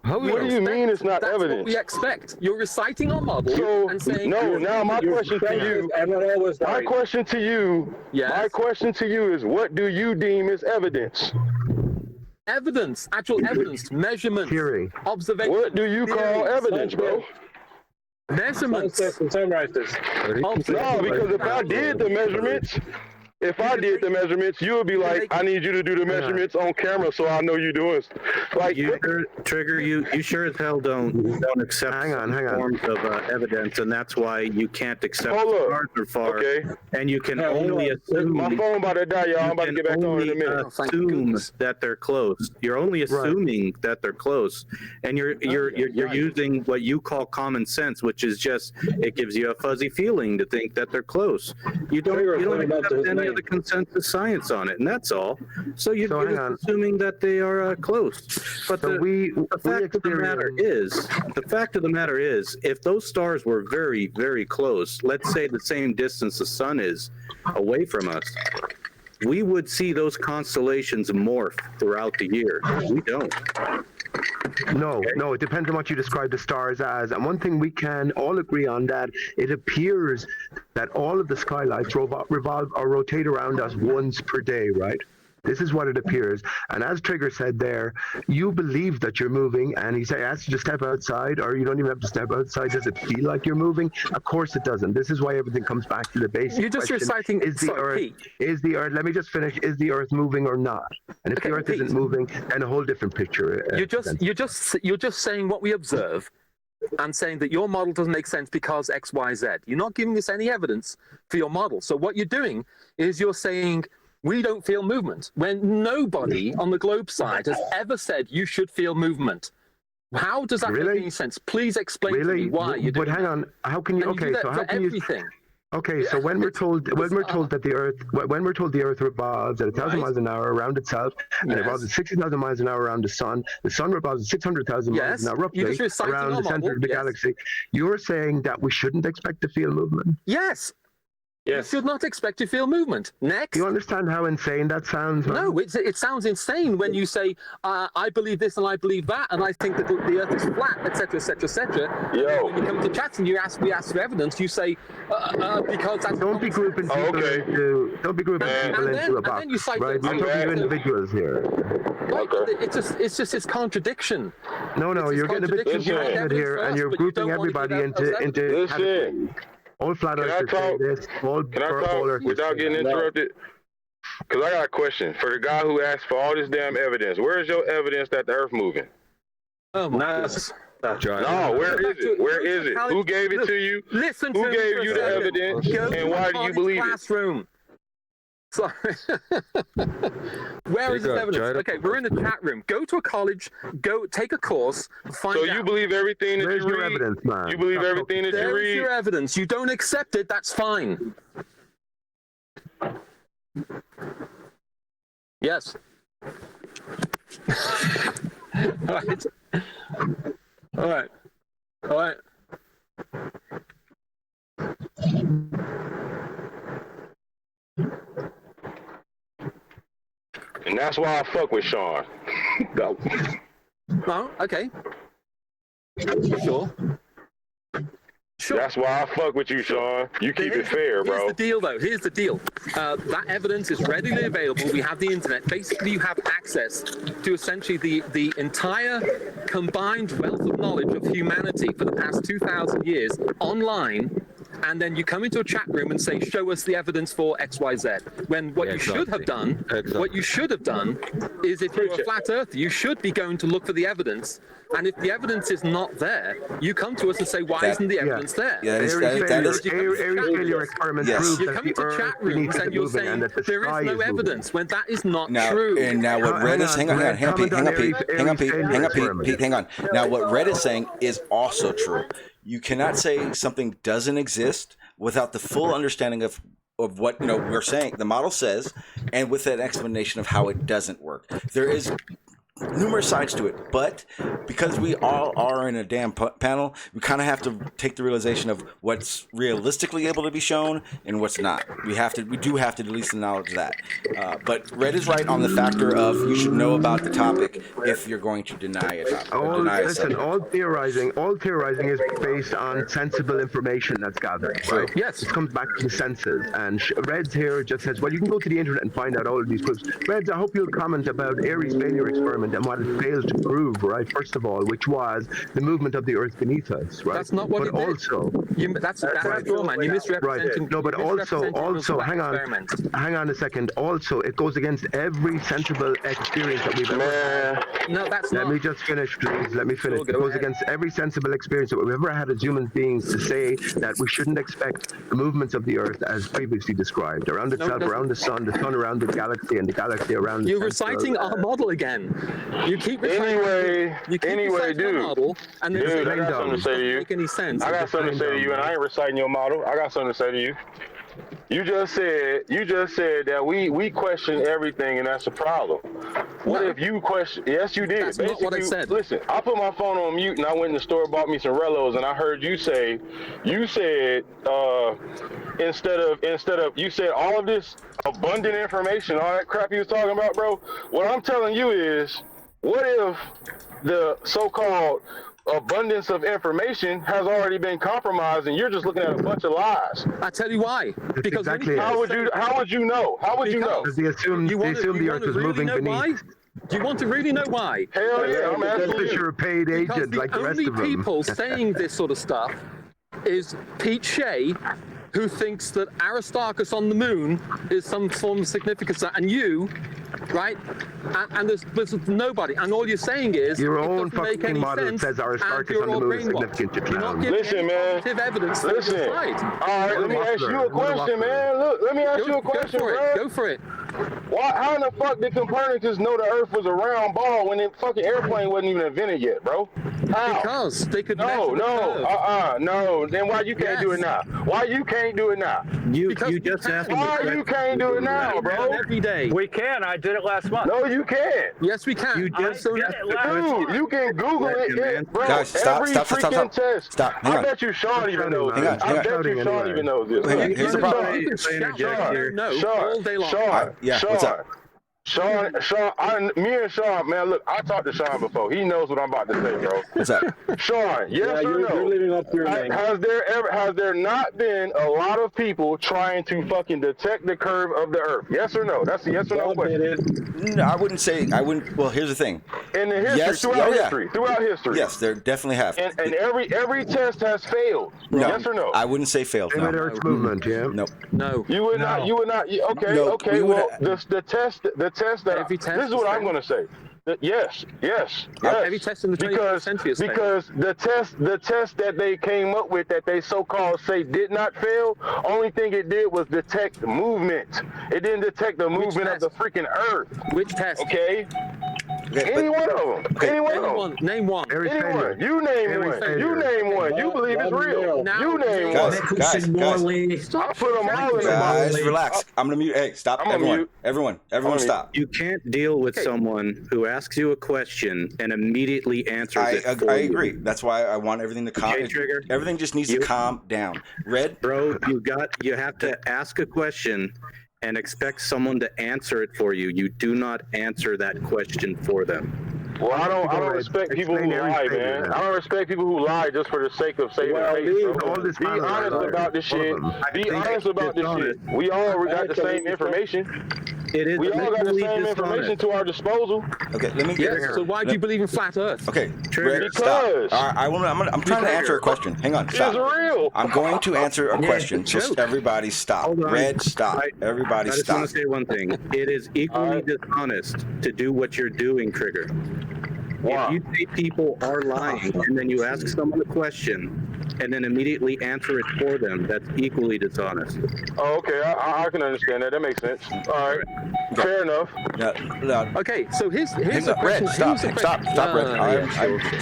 What do you mean it's not evidence? That's what we expect. You're reciting our model and saying. No, now my question to you. My question to you is, what do you deem as evidence? Evidence, actual evidence, measurements, observation. What do you call evidence, bro? Measurements. No, because if I did the measurements, you would be like, I need you to do the measurements on camera so I know you're doing. Like, Trigger, you sure as hell don't accept forms of evidence, and that's why you can't accept stars are far. Okay. And you can only assume. My phone about to die, y'all. I'm about to get back on in a minute. Assume that they're close. You're only assuming that they're close, and you're using what you call common sense, which is just it gives you a fuzzy feeling to think that they're close. You don't accept any of the consensus science on it, and that's all. So you're just assuming that they are close. But the fact of the matter is, if those stars were very, very close, let's say the same distance the sun is away from us, we would see those constellations morph throughout the year. We don't. No, it depends on what you describe the stars as. And one thing we can all agree on, that it appears that all of the skylights revolve or rotate around us once per day, right? This is what it appears. And as Trigger said there, you believe that you're moving, and he asked you to step outside, or you don't even have to step outside. Does it feel like you're moving? Of course it doesn't. This is why everything comes back to the basic You're just question. reciting, Is the Earth, let me just finish, is the Earth moving or not? And if the Earth isn't moving, then a whole different picture. You're just saying what we observe and saying that your model doesn't make sense because X, Y, Z. You're not giving us any evidence for your model. So what you're doing is you're saying, we don't feel movement, when nobody on the globe side has ever said you should feel movement. How does that make any sense? Please explain to me why you do. But hang on, how can you? Okay, so how can you? Okay, so when we're told that the Earth revolves at 1,000 miles an hour around itself, and it revolves at 60,000 miles an hour around the sun revolves at 600,000 miles an hour roughly around the center of the galaxy. You're saying that we shouldn't expect to feel movement? Yes. You should not expect to feel movement. Next. Do you understand how insane that sounds? Man? No, it sounds insane when you say, I believe this and I believe that, and I think that the Earth is flat, etc., etc., etc. When you come to chats and we ask for evidence, you say, because that's... Don't be grouping people into a box, right? We're talking individuals here. Right, it's contradiction. No, you're getting a bit too passionate here, and you're grouping everybody into all flat earthers say this. Can I talk without getting interrupted? Because I got a question for the guy who asked for all this damn evidence. Where is your evidence that the Earth moving? Oh, nice. No, where is it? Where is it? Who gave it to you? Listen Who gave you the evidence? And why do you believe it? Sorry. Where is this evidence? Okay, we're in the chat room. Go to a college, go take a course, find out. So you believe everything that you read? Evidence, man. You believe everything that you read? There is your evidence. You don't accept it, that's fine. Yes. All right. And that's why I fuck with Sean. Go. Oh, okay. Sure. That's why I fuck with you, Sean. You keep it fair, bro. Here's the deal, though. Here's the deal. That evidence is readily available. We have the internet. Basically, you have access to essentially the entire combined wealth of knowledge of humanity for the past 2,000 years online. And then you come into a chat room and say, show us the evidence for XYZ. When what you should have done, is if you're a flat earther, you should be going to look for the evidence. And if the evidence is not there, you come to us and say, why isn't the evidence there? Yeah, Aries failure experiment proves you come into chat rooms and you're saying there is no evidence when that is not true. And now what Red is hang on, Pete. Now what Red is saying is also true. You cannot say something doesn't exist without the full understanding of what we're saying. The model says, and with an explanation of how it doesn't work. There is numerous sides to it, but because we all are in a damn panel, we kind of have to take the realization of what's realistically able to be shown and what's not. We do have to at least acknowledge that. But Red is right on the factor of you should know about the topic if you're going to deny it. All theorizing is based on sensible information that's gathered, right? Yes. It comes back to the senses. And Red's here just says, well, you can go to the internet and find out all of these proofs. Reds, I hope you'll comment about Aries' failure experiment and what it failed to prove, right? First of all, which was the movement of the Earth beneath us, right? That's not what it did. That's right. Man. You misrepresenting. Right. No, but also, hang on a second. Also, it goes against every sensible experience that we've ever had. No, that's not. Let me just finish, please. Let me finish. It goes against every sensible experience that we've ever had as human beings to say that we shouldn't expect the movements of the Earth as previously described, around itself, around the sun around the galaxy, and the galaxy around the You're reciting our model again. You keep reciting dude. Model, and then dude, I got something to say to you. Make any sense. I got something to say to you, and I ain't reciting your model. I got something to say to you. You just said that we question everything, and that's a problem. What if you question? Yes, you did. That's not what I said. Listen, I put my phone on mute, and I went in the store, bought me some Rellos, and I heard you said instead of you said all of this abundant information, all that crap you was talking about, bro. What I'm telling you is what if the so-called abundance of information has already been compromised, and you're just looking at a bunch of lies? I tell you why. Because exactly how would you know? How would you know? Because they assume the Earth is moving beneath. Why? Do you want to really know why? Hell yeah, I'm asking Because you. you're a paid agent like the rest of them. The only people saying this sort of stuff is Pete Shea, who thinks that Aristarchus on the moon is some form of significance, and you, right? And there's nobody, and all you're saying is your it own doesn't make fucking any model sense, says Aristarchus and on the you're moon is all significant, you brainwashed. You're not clown. giving Listen, any man. positive evidence that Listen. it's right. All right, let me ask you a question, man. Look, let me ask you a question, bro. Go for it. Why? How in the fuck did Copernicus know the Earth was a round ball when the fucking airplane wasn't even invented yet, bro? How? Because they could No. Then why you can't do it now? Why you can't do it now? You just asked me. Why you can't do it now, bro? Every day. We can. I did it last month. No, you can't. Yes, we can. You just did it last Dude, you can Google it, bro. Guys, stop, every stop. freaking test. Stop. Hang I on. bet you Sean even knows Hang this. on, I hang bet you Sean even knows this. Hang on. Here's the problem. You can shout here. no all day long. Sean, Yeah, Sean, what's up? Sean, me and Sean, man, look, I talked to Sean before. He knows what I'm about to say, bro. What's up? Sean, yes or no? You're leaving up your name. Has there not been a lot of people trying to fucking detect the curve of the Earth? Yes or no? That's a yes or no question. No, I wouldn't. Well, here's the thing. In the history, Yes, throughout history. Yes, there definitely have. And every test has failed. No, Yes or no? I wouldn't say failed. Same with No. Earth's movement, yeah. Nope. No. You would not. Okay. No, okay. we would- Well, the test that Every test this is is what I'm failed. going to say. Yes. Every test in the 21st century is failed. because the test that they came up with that they so-called say did not fail, only thing it did was detect movement. It didn't detect the movement of the freaking Earth. Which test? Okay. Okay, Any one of them. Okay. Any one of them. Name one. Aries Anyone. failure. You name Aries one. failure. You name one. You believe it's real. Now- You name Guys, one. guys. I put them all in the Guys, box. relax. I'm gonna mute. Hey, stop. I'm gonna Everyone. mute. Everyone. gonna Stop. You can't deal with someone who asks you a question and immediately answers it for I you. agree. That's why I want everything to calm. Okay, Trigger? Everything just needs to calm down. Red. Bro, you have to ask a question and expect someone to answer it for you. You do not answer that question for them. Well, I don't respect people who Explain lie, Aries man. failure, I don't respect people who lie just for the sake of saving face. Bro. all this Be man honest lies. about this All of shit. them. Be honest about this shit. We all got the same information. It is We all got the legally same information dishonest. to our disposal. Okay, let me get Yes. So why do you believe in flat Earth? Okay, Trigger. Red, stop. Because- All right, I'm trying to answer a question. Hang on, stop. It's real. I'm going to answer a question. it's a So joke. everybody stop. Hold on. Red, stop. Everybody I just stop. want to say one thing. It is equally dishonest to do what you're doing, Trigger. Wow. If you say people are lying and then you ask someone a question and then immediately answer it for them, that's equally dishonest. Oh, okay. I can understand that. That makes sense. All right. Fair enough. No, Okay, so here's hang the on, question. Red, stop, here's the stop, question. stop, Red.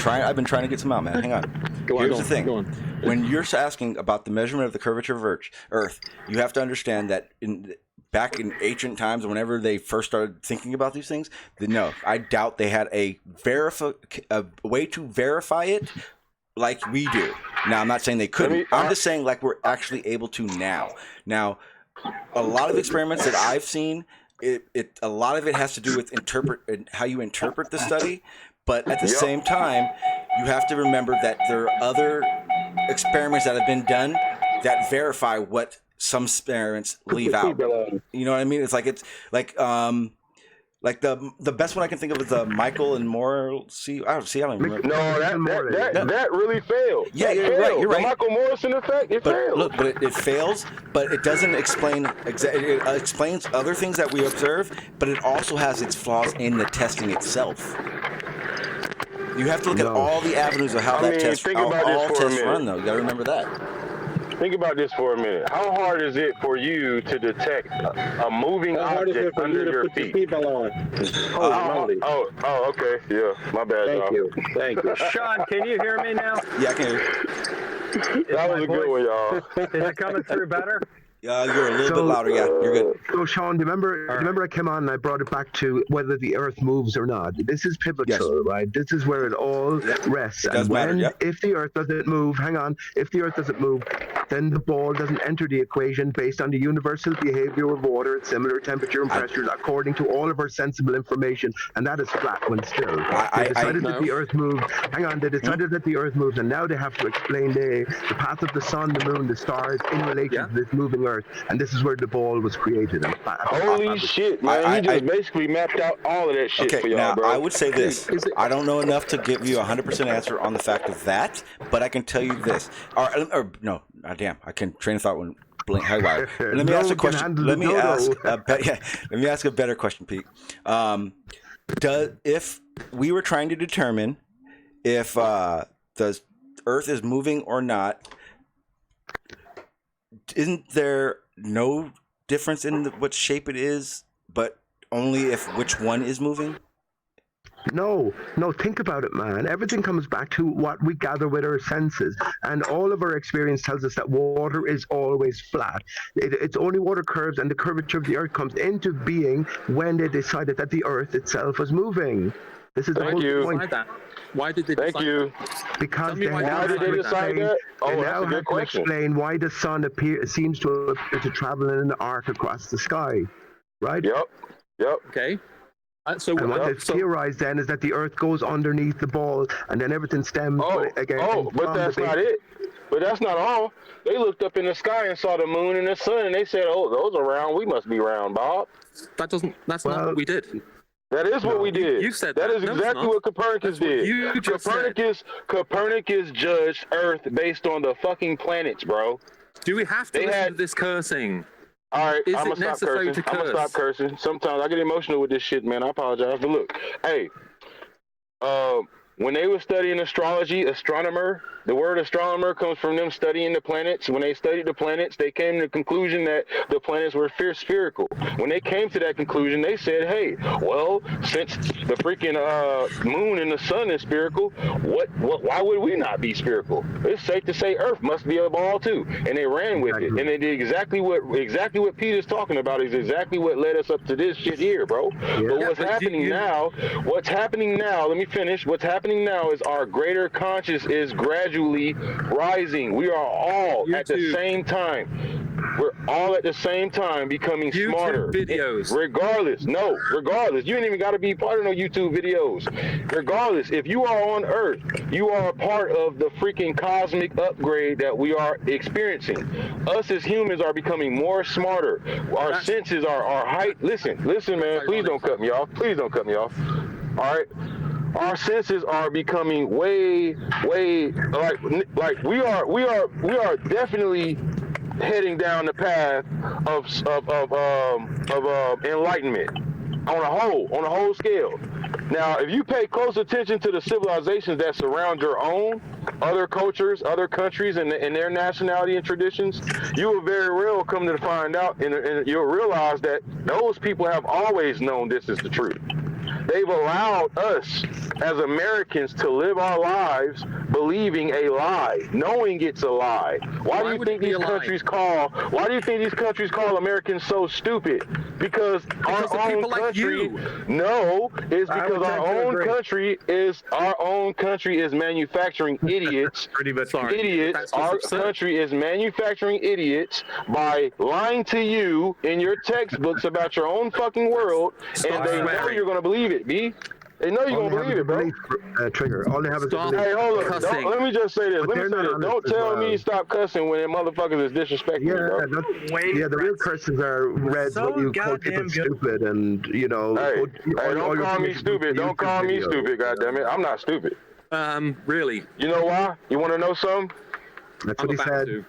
Yeah, I've been trying to get some out, man. Hang on. Go on, Here's go the on, thing. go on. When you're asking about the measurement of the curvature of Earth, you have to understand that back in ancient times, whenever they first started thinking about these things, no, I doubt they had a way to verify it like we do. Now, I'm not saying they couldn't. I'm just saying like we're actually able to now. Now, a lot of experiments that I've seen, a lot of it has to do with how you interpret the study. But at the same time, you have to remember that there are other experiments that have been done that verify what some experiments leave out. You know what I mean? It's like the best one I can think of is the Michael and Moore. I don't remember. No, that really failed. Yeah, That you're failed. right. You're right. The Michael Morrison effect, it failed. Look, but it fails. But it doesn't explain. It explains other things that we observe, but it also has its flaws in the testing itself. You have to look at all the avenues of how all tests run, though. You got to remember that. Think about this for a minute. How hard is it for you to detect a moving object under your feet? Oh, okay. Yeah, my bad. Thank you. Sean, can you hear me now? Yeah, I can hear you. That was a good one, y'all. Is it coming through better? You're a little bit louder. Yeah, you're good. So, Sean, do you remember I came on and I brought it back to whether the Earth moves or not? This is pivotal, right? This is where it all rests. It does matter, if the Earth doesn't move, if the Earth doesn't move, then the ball doesn't enter the equation based on the universal behavior of water at similar temperature and pressures according to all of our sensible information, and that is flat when still. They decided that the Earth moved. Hang on, they decided that the Earth moves, and now they have to explain the path of the sun, the moon, the stars in relation to this moving Earth, and this is where the ball was created. Holy shit, man! He just basically mapped out all of that shit for y'all, now, bro. I would say this. I don't know enough to give you a 100% answer on the fact of that, but I can tell you this. Or no, damn, I can train of thought when blink highwire. Let me ask a question. Let me ask a better question, Pete. If we were trying to determine if the Earth is moving or not, isn't there no difference in what shape it is, but only if which one is moving? No, think about it, man. Everything comes back to what we gather with our senses. And all of our experience tells us that water is always flat. It's only water curves, and the curvature of the Earth comes into being when they decided that the Earth itself was moving. This is the whole point. Why did they decide that? Because they why did they decide that? They Oh, now that's a have good to question. explain why the sun seems to appear to travel in an arc across the sky, right? Yep. Okay. And what they've theorized then is that the Earth goes underneath the ball, and then everything stems again. But that's not it. But that's not all. They looked up in the sky and saw the moon and the sun, and they said, "Oh, those are round. We must be round, Bob." That's not what we did. That is what we did. You said that is exactly what Copernicus did. Copernicus judged Earth based on the fucking planets, bro. Do we have to listen to this cursing? All right, Is I'm it gonna necessary to curse? stop cursing. Sometimes I get emotional with this shit, man. I apologize. But look, hey, when they were studying astrology, astronomer, the word astronomer comes from them studying the planets. When they studied the planets, they came to the conclusion that the planets were spherical. When they came to that conclusion, they said, hey, well, since the freaking moon and the sun is spherical, why would we not be spherical? It's safe to say Earth must be a ball too. And they ran with it. And they did exactly what Peter's talking about is exactly what led us up to this shit here, bro. But what's happening now, let me finish. What's happening now is our greater conscious is gradually rising. We are all at the same time. We're all at the same time becoming smarter. Videos. Regardless. You ain't even got to be part of no YouTube videos. Regardless, if you are on Earth, you are a part of the freaking cosmic upgrade that we are experiencing. Us as humans are becoming more smarter. Our senses are height. Listen, man. Please don't cut me off. All right. Our senses are becoming way like we are definitely heading down the path of enlightenment on a whole scale. Now, if you pay close attention to the civilizations that surround your own, other cultures, other countries, and their nationality and traditions, you will very well come to find out, and you'll realize that those people have always known this is the truth. They've allowed us as Americans to live our lives believing a lie, knowing it's a lie. Why do you think these countries call Americans so stupid? Because our own country. No, it's because our own country is manufacturing idiots. Idiots. Our country is manufacturing idiots by lying to you in your textbooks about your own fucking world, and they know you're going to believe it, B. They know you're going to believe it, bro. Trigger. All they have is Hey, hold on. Let me just say this. Don't tell me stop cussing when them motherfuckers is disrespecting me, bro. The real curses are read when you call people stupid and, Hey, don't call me stupid. Don't call me stupid, goddammit. I'm not stupid. Really? You know why? You want to know something? That's what he said.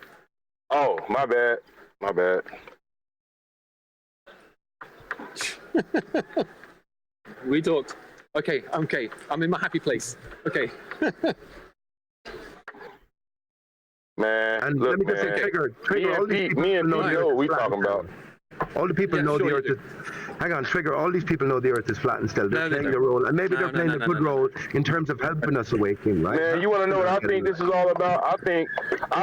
Oh, my bad. We talked. Okay. I'm in my happy place. Okay. Man, and look, let me just say, Trigger, me and Pete know what we talking about. All the people know the Earth is... Hang on, Trigger, all these people know the Earth is flat and still. They're playing a role, and maybe they're playing a good role in terms of helping us awaken, right? Man, you want to know what I think this is all about? I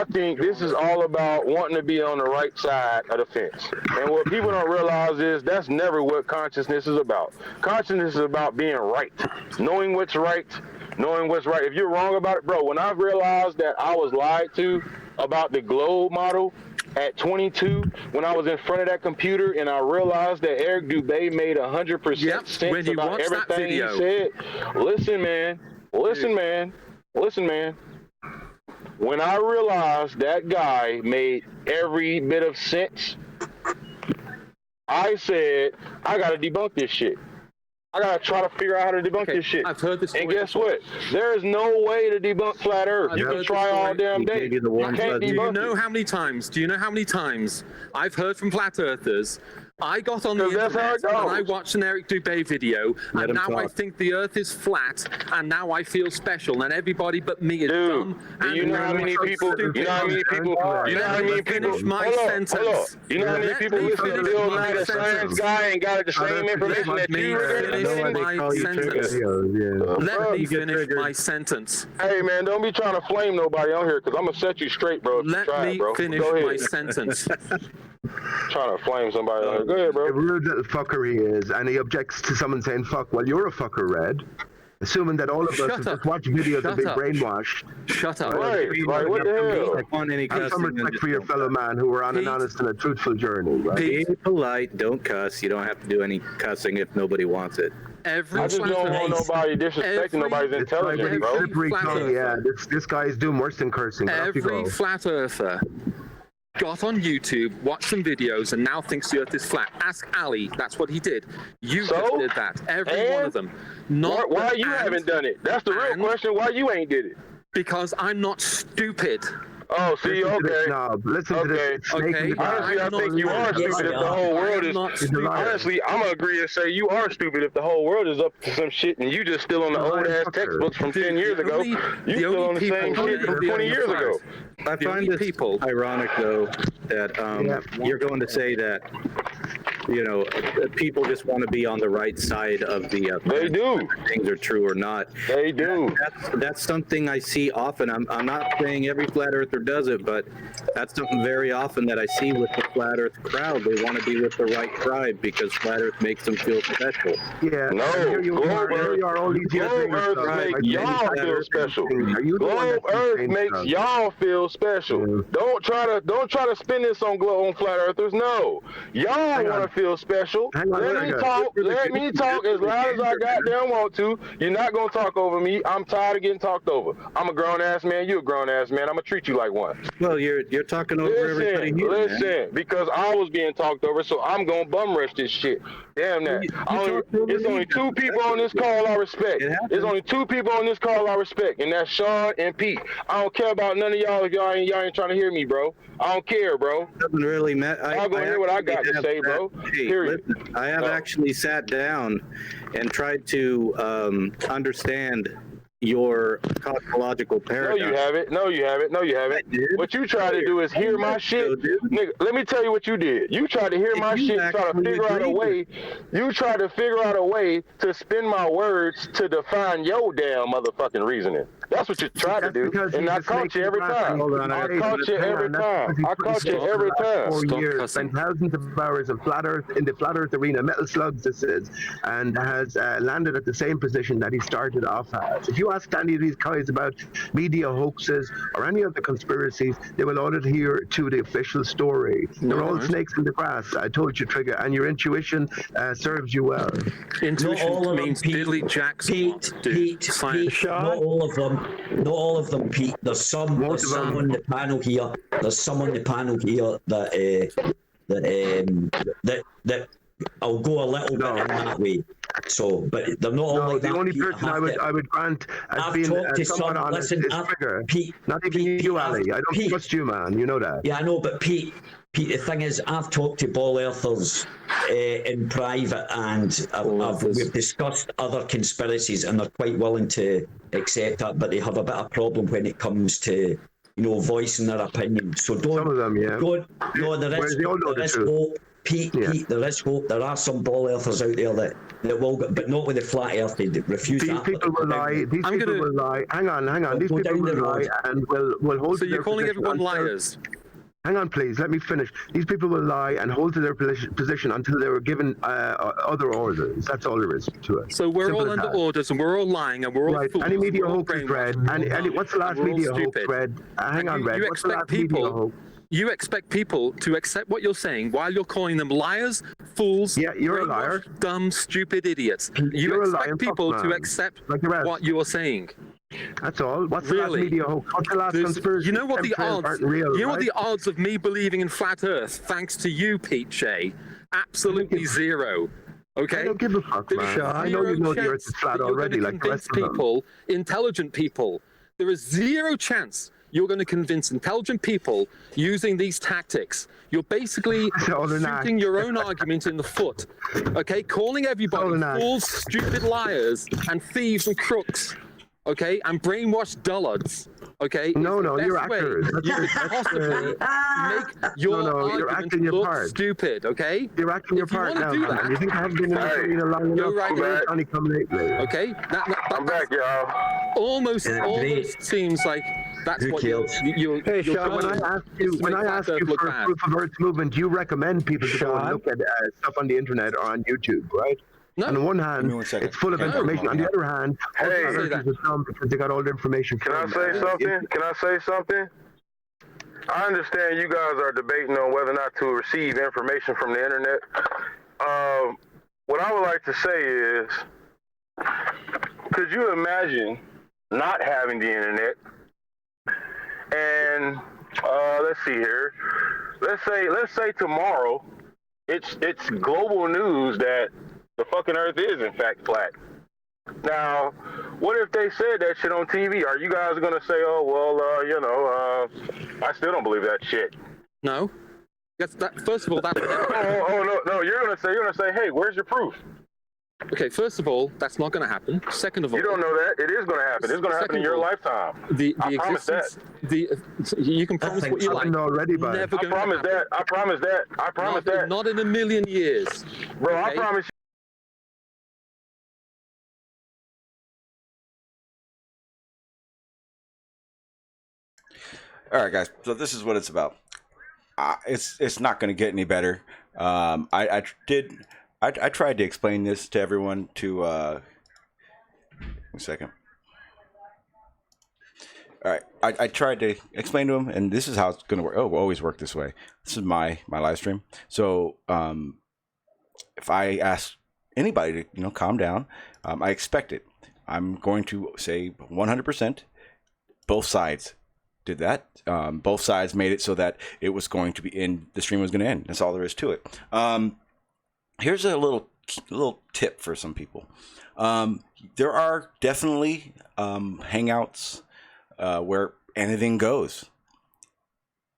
think this is all about wanting to be on the right side of the fence. And what people don't realize is that's never what consciousness is about. Consciousness is about being right, knowing what's right. If you're wrong about it, bro, when I realized that I was lied to, about the globe model at 22 when I was in front of that computer and I realized that Eric Dubé made 100% sense about everything he said? Listen, man. When I realized that guy made every bit of sense, I said, I gotta debunk this shit. I gotta try to figure out how to debunk this shit. I've heard this. And guess what? There is no way to debunk flat Earth. You can try all damn day. You can't Do you debunk know it. how many times? Do you know how many times I've heard from flat earthers? I got on the internet and I watched an Eric Dubé video, and now I think the Earth is flat, and now I feel special, and everybody but me is dumb. Do you know how many people? You know how many people? You know how many people? Finish my sentence. Hold on. You know how many people listen to Bill Nye, the science guy, and got the same information that you Let me finish my sentence. Hey man, don't be trying to flame nobody on here, because I'm gonna set you straight, bro. Let me finish my sentence. Trying to flame somebody on here. Go ahead, bro. The rude little fucker he is, and he objects to someone saying fuck. Well, you're a fucker, Red. Assuming that all of us have just watched videos and been brainwashed. Shut up. Right, what the hell? Have some respect for your fellow man who were on an honest and a truthful journey, right? Be polite, don't cuss. You don't have to do any cussing if nobody wants it. I just don't want nobody disrespecting nobody's intelligence, bro. Slippery tongue, yeah, this guy is doing worse than cursing. Every flat earther got on YouTube, watched some videos, and now thinks the Earth is flat. Ask Ali. That's what he did. You just did that. Every one of them. Not why you haven't done it? That's the real question. Why you ain't did it? Because I'm not stupid. Oh, see, okay. Listen to this. Okay. Honestly, I think you are stupid if the whole world is. Honestly, I'm gonna agree and say you are stupid if the whole world is up to some shit and you just still on the old ass textbooks from 10 years ago. You still on the same shit from 20 years ago. I find this ironic, though, that you're going to say that, you know, people just want to be on the right side of the they do. Things are true or not. They do. That's something I see often. I'm not saying every flat earther does it, but that's something very often that I see with the flat earth crowd. They want to be with the right tribe because flat earth makes them feel special. Yeah. No. Globe Earth makes y'all feel special. Globe Earth makes y'all feel special. Don't try to spin this on flat earthers. No. Y'all want to feel special. Let me talk as loud as I goddamn want to. You're not gonna talk over me. I'm tired of getting talked over. I'm a grown ass man. You a grown ass man. I'm gonna treat you like one. Well, you're talking over everybody here. Listen, because I was being talked over, so I'm gonna bum rush this shit. Damn that. It's only two people on this call I respect. There's only two people on this call I respect, and that's Sean and Pete. I don't care about none of y'all if y'all ain't trying to hear me, bro. I don't care, bro. Doesn't really matter. I'm gonna hear what I got to say, bro. Period. Listen, I have actually sat down and tried to understand your cosmological paradigm. No, you haven't. What you try to do is hear my shit. Nigga, let me tell you what you did. You tried to hear my shit and try to figure out a way. You tried to figure out a way to spin my words to define your damn motherfucking reasoning. That's what you try to do. And I caught you every time. I caught you every time. 4 years, spent thousands of hours in the flat earth arena, metal slugs this is, and has landed at the same position that he started off as. If you ask any of these guys about media hoaxes or any other conspiracies, they will all adhere to the official story. They're all snakes in the grass. I told you, Trigger, and your intuition serves you well. Intuition means Billy Jackson. Pete, not all of them. Not all of them, Pete. There's some on the panel here. There's some on the panel here that I'll go a little bit in that way. So, but they're not all like the that. only Pete, person I would grant as being somewhat honest is Trigger. Pete, not even you, Ali. I don't trust you, man. You know that. Yeah, I know, but Pete, the thing is, I've talked to ball earthers in private, and we've discussed other conspiracies, and they're quite willing to accept that, but they have a bit of a problem when it comes to, voicing their opinion. So don't. Some of them, yeah. There is hope. Pete, there is hope. There are some ball earthers out there that will get, but not with the flat earth. They refuse These that. People will lie. These people will lie. Hang on. These people will lie and will hold. So you're calling everyone liars? Hang on, please. Let me finish. These people will lie and hold to their position until they were given other orders. That's all there is to it. So we're Simple all as under that. orders, and we're all lying, and we're all Right. fools. Any media we're all hoax is read. brainwashed, What's the last we're all media hoax stupid. read? Hang on, Red. You What's the expect last media people. hoax? You expect people to accept what you're saying while you're calling them liars, fools, Yeah, you're a liar. dumb, stupid idiots. You You're a expect lying people to fuckman. accept Like the rest. what you're saying. That's all. What's the last Really? media hoax? What's the last conspiracy? You know what the Chemtrails odds? aren't real, You know what right? the odds of me believing in flat Earth, thanks to you, Pete Shea? Absolutely zero. Okay. I don't give a fuck, There man. is I know you zero know the Earth chance is flat that you're already, gonna like the rest convince of them. people, intelligent people. There is zero chance you're going to convince intelligent people using these tactics. You're basically shooting your own argument in the foot. Okay, calling everybody fools, stupid liars, and thieves and crooks. Okay, and brainwashed dullards. Okay. No, you're Best way actors. You could possibly make your you're argument acting your look part. stupid. Okay. You're acting your If you part wanna now, do man. that, You think I haven't been in this arena long enough? you're right. You're only come lately. Okay. I'm back, y'all. Almost seems like that's what you're Hey, Sean, when I ask you for a proof of Earth's movement, you recommend people to go and look at stuff on the internet or on YouTube, right? No. On the one hand, it's full of information. On the other hand, Hey. Earthers are dumb because they got all the information. Can I say something? Can I say something? I understand you guys are debating on whether or not to receive information from the internet. What I would like to say is, could you imagine not having the internet? And let's see here. Let's say tomorrow, it's global news that the fucking Earth is in fact flat. Now, what if they said that shit on TV? Are you guys gonna say, "Oh well, I still don't believe that shit"? No. That's that. First of all, that. No. You're gonna say, "Hey, where's your proof?" Okay. First of all, that's not going to happen. Second of all, You don't know that. It is gonna happen. It's gonna happen in your lifetime. I promise that. You can promise what you like. Already, bud. Never I going to promise happen. that. I promise that. I promise that. Not in a million years. Bro, I Okay? promise you. All right, guys. So this is what it's about. It's not going to get any better. I tried to explain this to everyone. One second. All right, I tried to explain to them, and this is how it's going to work. Oh, we'll always work this way. This is my live stream. So if I ask anybody to calm down, I expect it. I'm going to say 100%. Both sides did that. Both sides made it so that it was going to be in. The stream was going to end. That's all there is to it. Here's a little tip for some people. There are definitely hangouts where anything goes.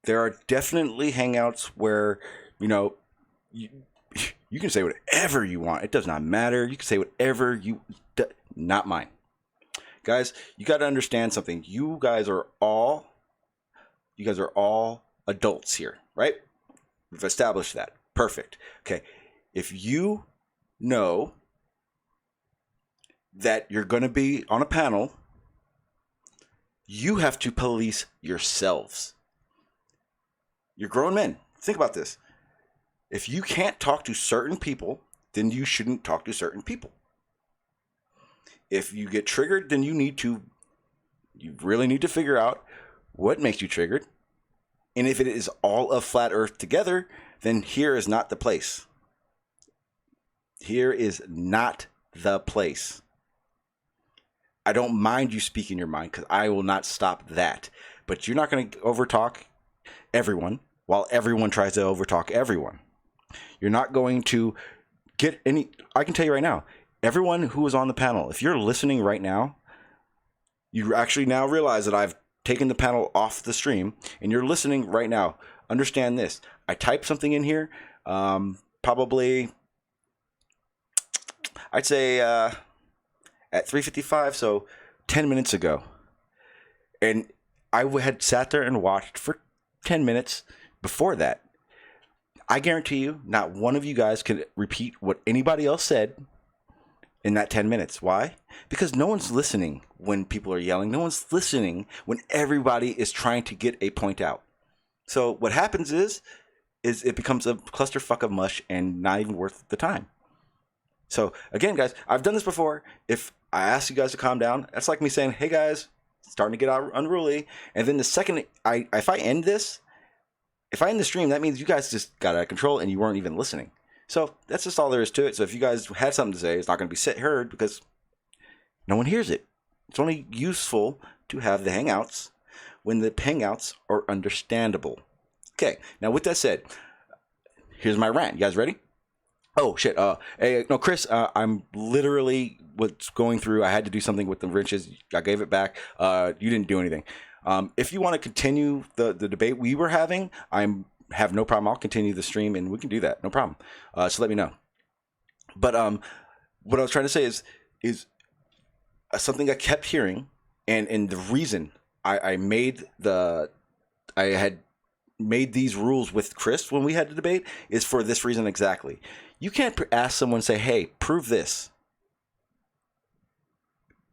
There are definitely hangouts where you can say whatever you want. It does not matter. You can say whatever not mine. Guys, you got to understand something. You guys are all adults here, right? We've established that. Perfect. Okay. If you know that you're going to be on a panel, you have to police yourselves. You're grown men. Think about this. If you can't talk to certain people, then you shouldn't talk to certain people. If you get triggered, then you really need to figure out what makes you triggered. And if it is all of flat Earth together, then here is not the place. Here is not the place. I don't mind you speaking your mind because I will not stop that. But you're not going to overtalk everyone while everyone tries to overtalk everyone. You're not going to get any. I can tell you right now, everyone who is on the panel, if you're listening right now, you actually now realize that I've taken the panel off the stream and you're listening right now. Understand this. I typed something in here, probably, I'd say at 3:55, so 10 minutes ago. And I had sat there and watched for 10 minutes before that. I guarantee you, not one of you guys can repeat what anybody else said in that 10 minutes. Why? Because no one's listening when people are yelling. No one's listening when everybody is trying to get a point out. So what happens is it becomes a clusterfuck of mush and not even worth the time. So again, guys, I've done this before. If I ask you guys to calm down, that's like me saying, hey guys, it's starting to get unruly. And then the second if I end the stream, that means you guys just got out of control and you weren't even listening. So that's just all there is to it. So if you guys had something to say, it's not going to be heard because no one hears it. It's only useful to have the hangouts when the hangouts are understandable. Okay, now with that said, here's my rant. You guys ready? Oh shit. Hey, no, Chris. I'm literally what's going through. I had to do something with the wrenches. I gave it back. You didn't do anything. If you want to continue the debate we were having, have no problem. I'll continue the stream and we can do that. No problem. So let me know. But what I was trying to say is something I kept hearing, and the reason I had made these rules with Chris when we had the debate is for this reason exactly. You can't ask someone, say, hey, prove this.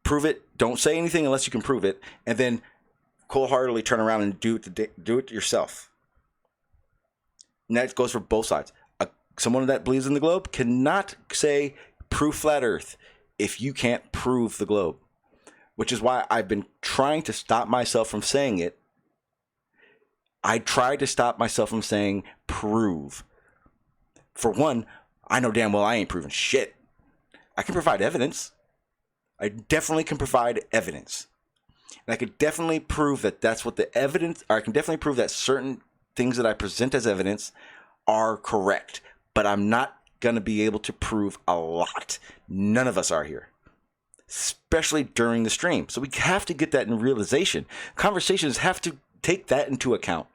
Prove it. Don't say anything unless you can prove it. And then cold-heartedly turn around and do it yourself. And that goes for both sides. Someone that believes in the globe cannot say, prove flat earth if you can't prove the globe. Which is why I've been trying to stop myself from saying it. I tried to stop myself from saying prove. For one, I know damn well I ain't proving shit. I can provide evidence. I definitely can provide evidence. And I could definitely prove that that's what the evidence, or I can definitely prove that certain things that I present as evidence are correct. But I'm not going to be able to prove a lot. None of us are here. Especially during the stream. So we have to get that in realization. Conversations have to take that into account.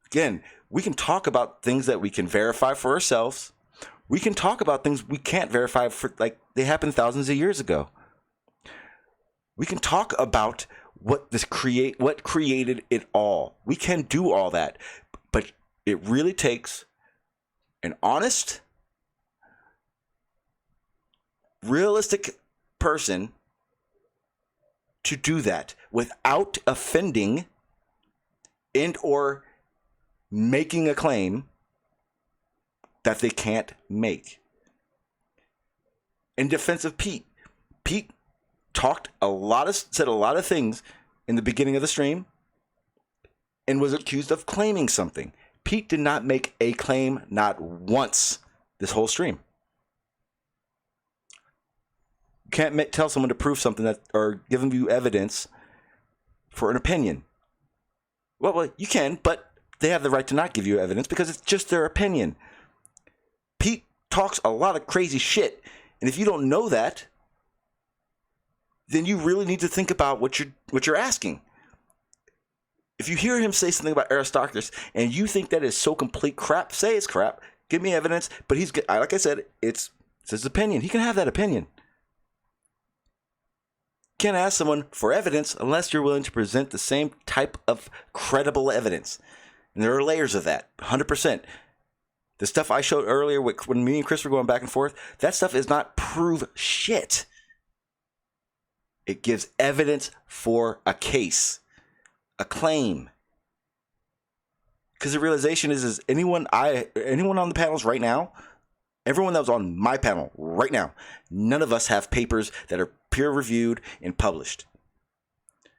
Again, we can talk about things that we can verify for ourselves. We can talk about things we can't verify for, like they happened thousands of years ago. We can talk about what created it all. We can do all that, but it really takes an honest, realistic person to do that without offending and or making a claim that they can't make. In defense of Pete said a lot of things in the beginning of the stream and was accused of claiming something. Pete did not make a claim not once this whole stream. You can't tell someone to prove something that or give them you evidence for an opinion. Well, you can, but they have the right to not give you evidence because it's just their opinion. Pete talks a lot of crazy shit, and if you don't know that, then you really need to think about what you're asking. If you hear him say something about Aristarchus and you think that is so complete crap, say it's crap. Give me evidence. But like I said, it's his opinion. He can have that opinion. You can't ask someone for evidence unless you're willing to present the same type of credible evidence. And there are layers of that, 100%. The stuff I showed earlier when me and Chris were going back and forth, that stuff is not prove shit. It gives evidence for a case, a claim. Because the realization is anyone on the panels right now, everyone that was on my panel right now, none of us have papers that are peer-reviewed and published.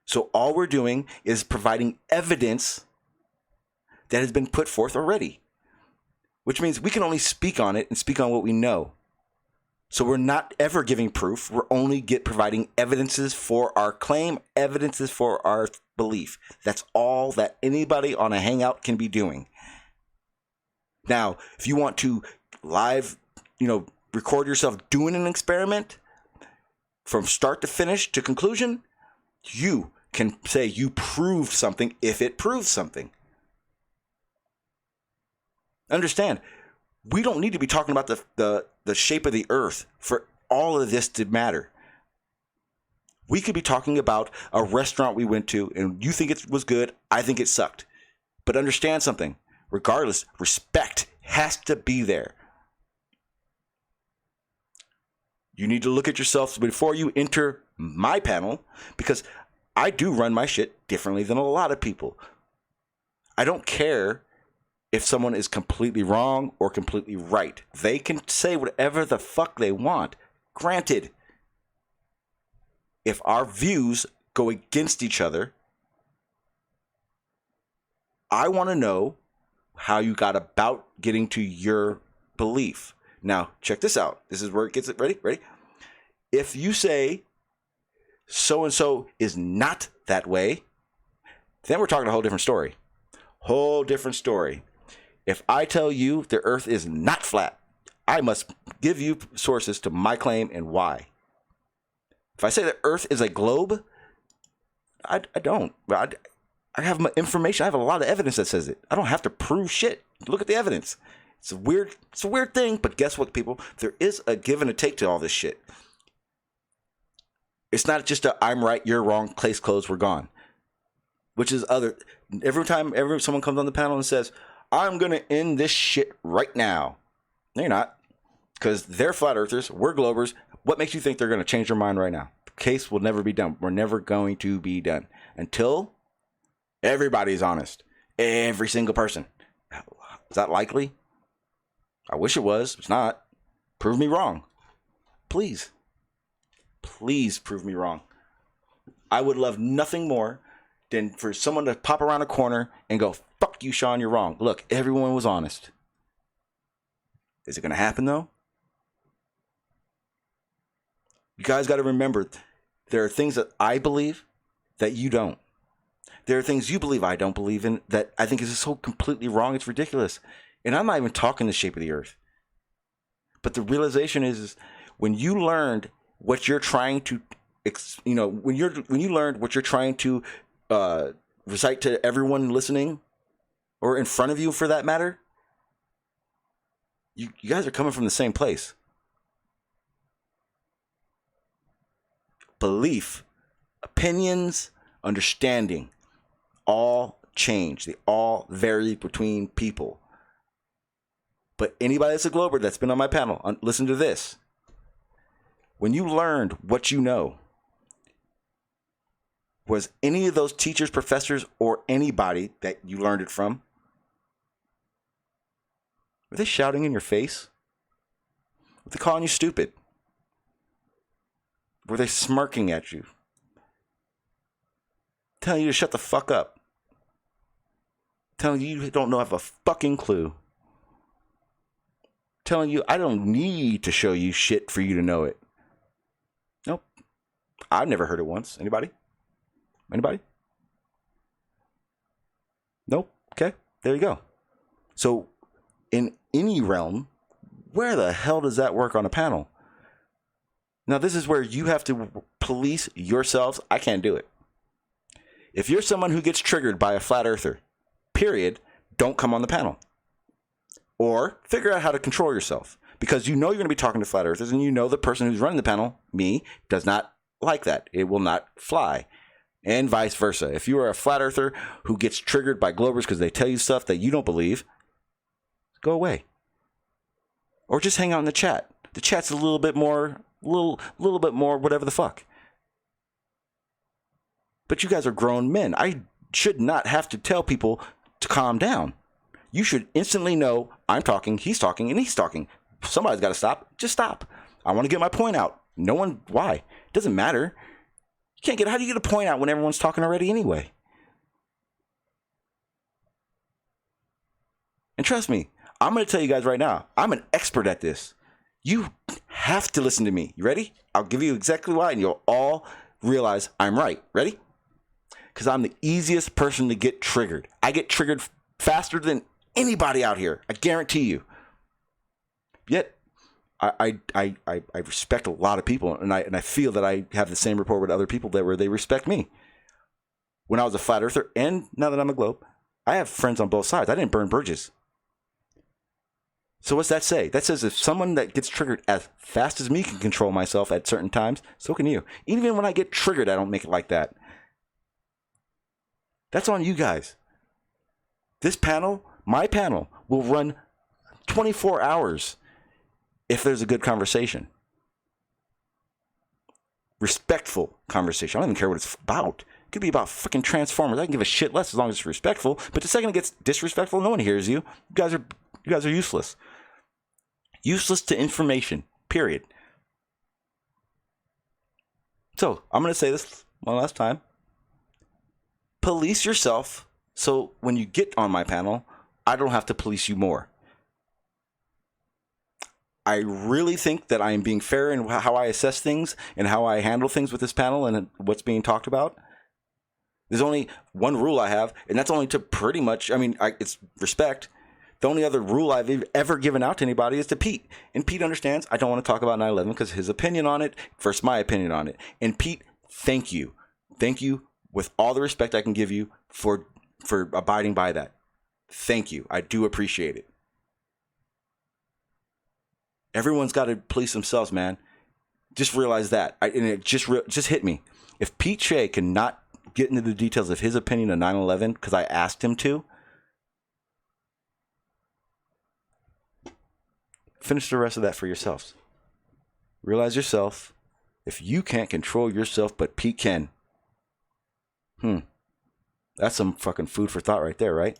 So all we're doing is providing evidence that has been put forth already, which means we can only speak on it and speak on what we know. So we're not ever giving proof. We're only providing evidences for our claim, evidences for our belief. That's all that anybody on a Hangout can be doing. Now, if you want to live, record yourself doing an experiment from start to finish to conclusion, you can say you proved something if it proves something. Understand, we don't need to be talking about the shape of the earth for all of this to matter. We could be talking about a restaurant we went to and you think it was good, I think it sucked. But understand something, regardless, respect has to be there. You need to look at yourself before you enter my panel, because I do run my shit differently than a lot of people. I don't care if someone is completely wrong or completely right. They can say whatever the fuck they want. Granted, if our views go against each other, I want to know how you got about getting to your belief. Now, check this out. This is where it gets it. Ready? If you say so-and-so is not that way, then we're talking a whole different story. Whole different story. If I tell you the earth is not flat, I must give you sources to my claim and why. If I say the earth is a globe, I don't. I have my information. I have a lot of evidence that says it. I don't have to prove shit. Look at the evidence. It's a weird thing, but guess what, people? There is a give and a take to all this shit. It's not just a I'm right, you're wrong, case closed, we're gone. Which is every time someone comes on the panel and says, I'm going to end this shit right now. No, you're not. Because they're flat earthers, we're globers. What makes you think they're going to change their mind right now? The case will never be done. We're never going to be done until everybody's honest. Every single person. Is that likely? I wish it was. It's not. Prove me wrong. Please. Please prove me wrong. I would love nothing more than for someone to pop around a corner and go, fuck you, Sean, you're wrong. Look, everyone was honest. Is it going to happen, though? You guys got to remember, there are things that I believe that you don't. There are things you believe I don't believe in that I think is so completely wrong, it's ridiculous. And I'm not even talking the shape of the earth. But the realization is when you learned what you're trying to, when you learned what you're trying to recite to everyone listening, or in front of you for that matter, you guys are coming from the same place. Belief, opinions, understanding, all change. They all vary between people. But anybody that's a glober that's been on my panel, listen to this. When you learned what you know, was any of those teachers, professors, or anybody that you learned it from, were they shouting in your face? Were they calling you stupid? Were they smirking at you? Telling you to shut the fuck up? Telling you don't have a fucking clue? Telling you I don't need to show you shit for you to know it? Nope. I've never heard it once. Anybody? Anybody? Nope. Okay. There you go. So in any realm, where the hell does that work on a panel? Now, this is where you have to police yourselves. I can't do it. If you're someone who gets triggered by a flat earther, period, don't come on the panel. Or figure out how to control yourself. Because you know you're going to be talking to flat earthers, and you know the person who's running the panel, me, does not like that. It will not fly. And vice versa. If you are a flat earther who gets triggered by globers because they tell you stuff that you don't believe, go away. Or just hang out in the chat. The chat's a little bit more whatever the fuck. But you guys are grown men. I should not have to tell people to calm down. You should instantly know I'm talking, he's talking, and he's talking. Somebody's got to stop. Just stop. I want to get my point out. No one, why? It doesn't matter. How do you get a point out when everyone's talking already anyway? And trust me, I'm going to tell you guys right now, I'm an expert at this. You have to listen to me. You ready? I'll give you exactly why, and you'll all realize I'm right. Ready? Because I'm the easiest person to get triggered. I get triggered faster than anybody out here. I guarantee you. Yet, I respect a lot of people, and I feel that I have the same rapport with other people where they respect me. When I was a flat earther, and now that I'm a globe, I have friends on both sides. I didn't burn bridges. So what's that say? That says if someone that gets triggered as fast as me can control myself at certain times, so can you. Even when I get triggered, I don't make it like that. That's on you guys. This panel, my panel, will run 24 hours if there's a good conversation. Respectful conversation. I don't even care what it's about. It could be about fucking Transformers. I can give a shit less as long as it's respectful. But the second it gets disrespectful, no one hears you. You guys are useless. Useless to information. Period. So I'm gonna say this one last time. Police yourself, so when you get on my panel, I don't have to police you more. I really think that I am being fair in how I assess things and how I handle things with this panel and what's being talked about. There's only one rule I have, and that's only to pretty much, it's respect. The only other rule I've ever given out to anybody is to Pete. And Pete understands I don't want to talk about 9/11 because his opinion on it versus my opinion on it. And Pete, thank you. Thank you with all the respect I can give you for abiding by that. Thank you. I do appreciate it. Everyone's got to police themselves, man. Just realize that. And it just hit me. If Pete Shea cannot get into the details of his opinion on 9/11 because I asked him to, finish the rest of that for yourselves. Realize yourself. If you can't control yourself, but Pete can. That's some fucking food for thought right there, right?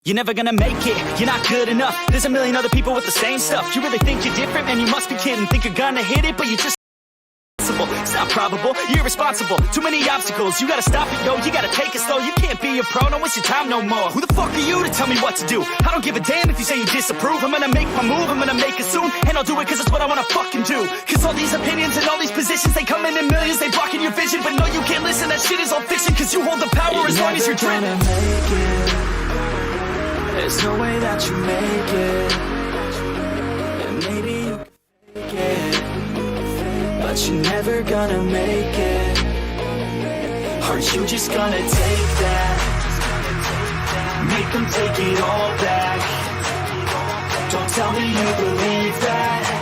You're never gonna make it, you're not good enough. There's a million other people with the same stuff. You really think you're different? Man, you must be kidding. Think you're gonna hit it, but you just it's not probable, you're irresponsible. Too many obstacles, you gotta stop it, yo. You gotta take it slow, you can't be a pro. Don't waste your time no more. Who the fuck are you to tell me what to do? I don't give a damn if you say you disapprove. I'm gonna make my move, I'm gonna make it soon. And I'll do it cause it's what I wanna fucking do. Cause all these opinions and all these positions, they come in millions, they blocking your vision. But no, you can't listen, that shit is all fiction. Cause you hold the power as long as you're dreaming. There's no way that you make it, and maybe you can make it, but you're never gonna make it. Aren't you just gonna take that? Make them take it all back. Don't tell me you believe that.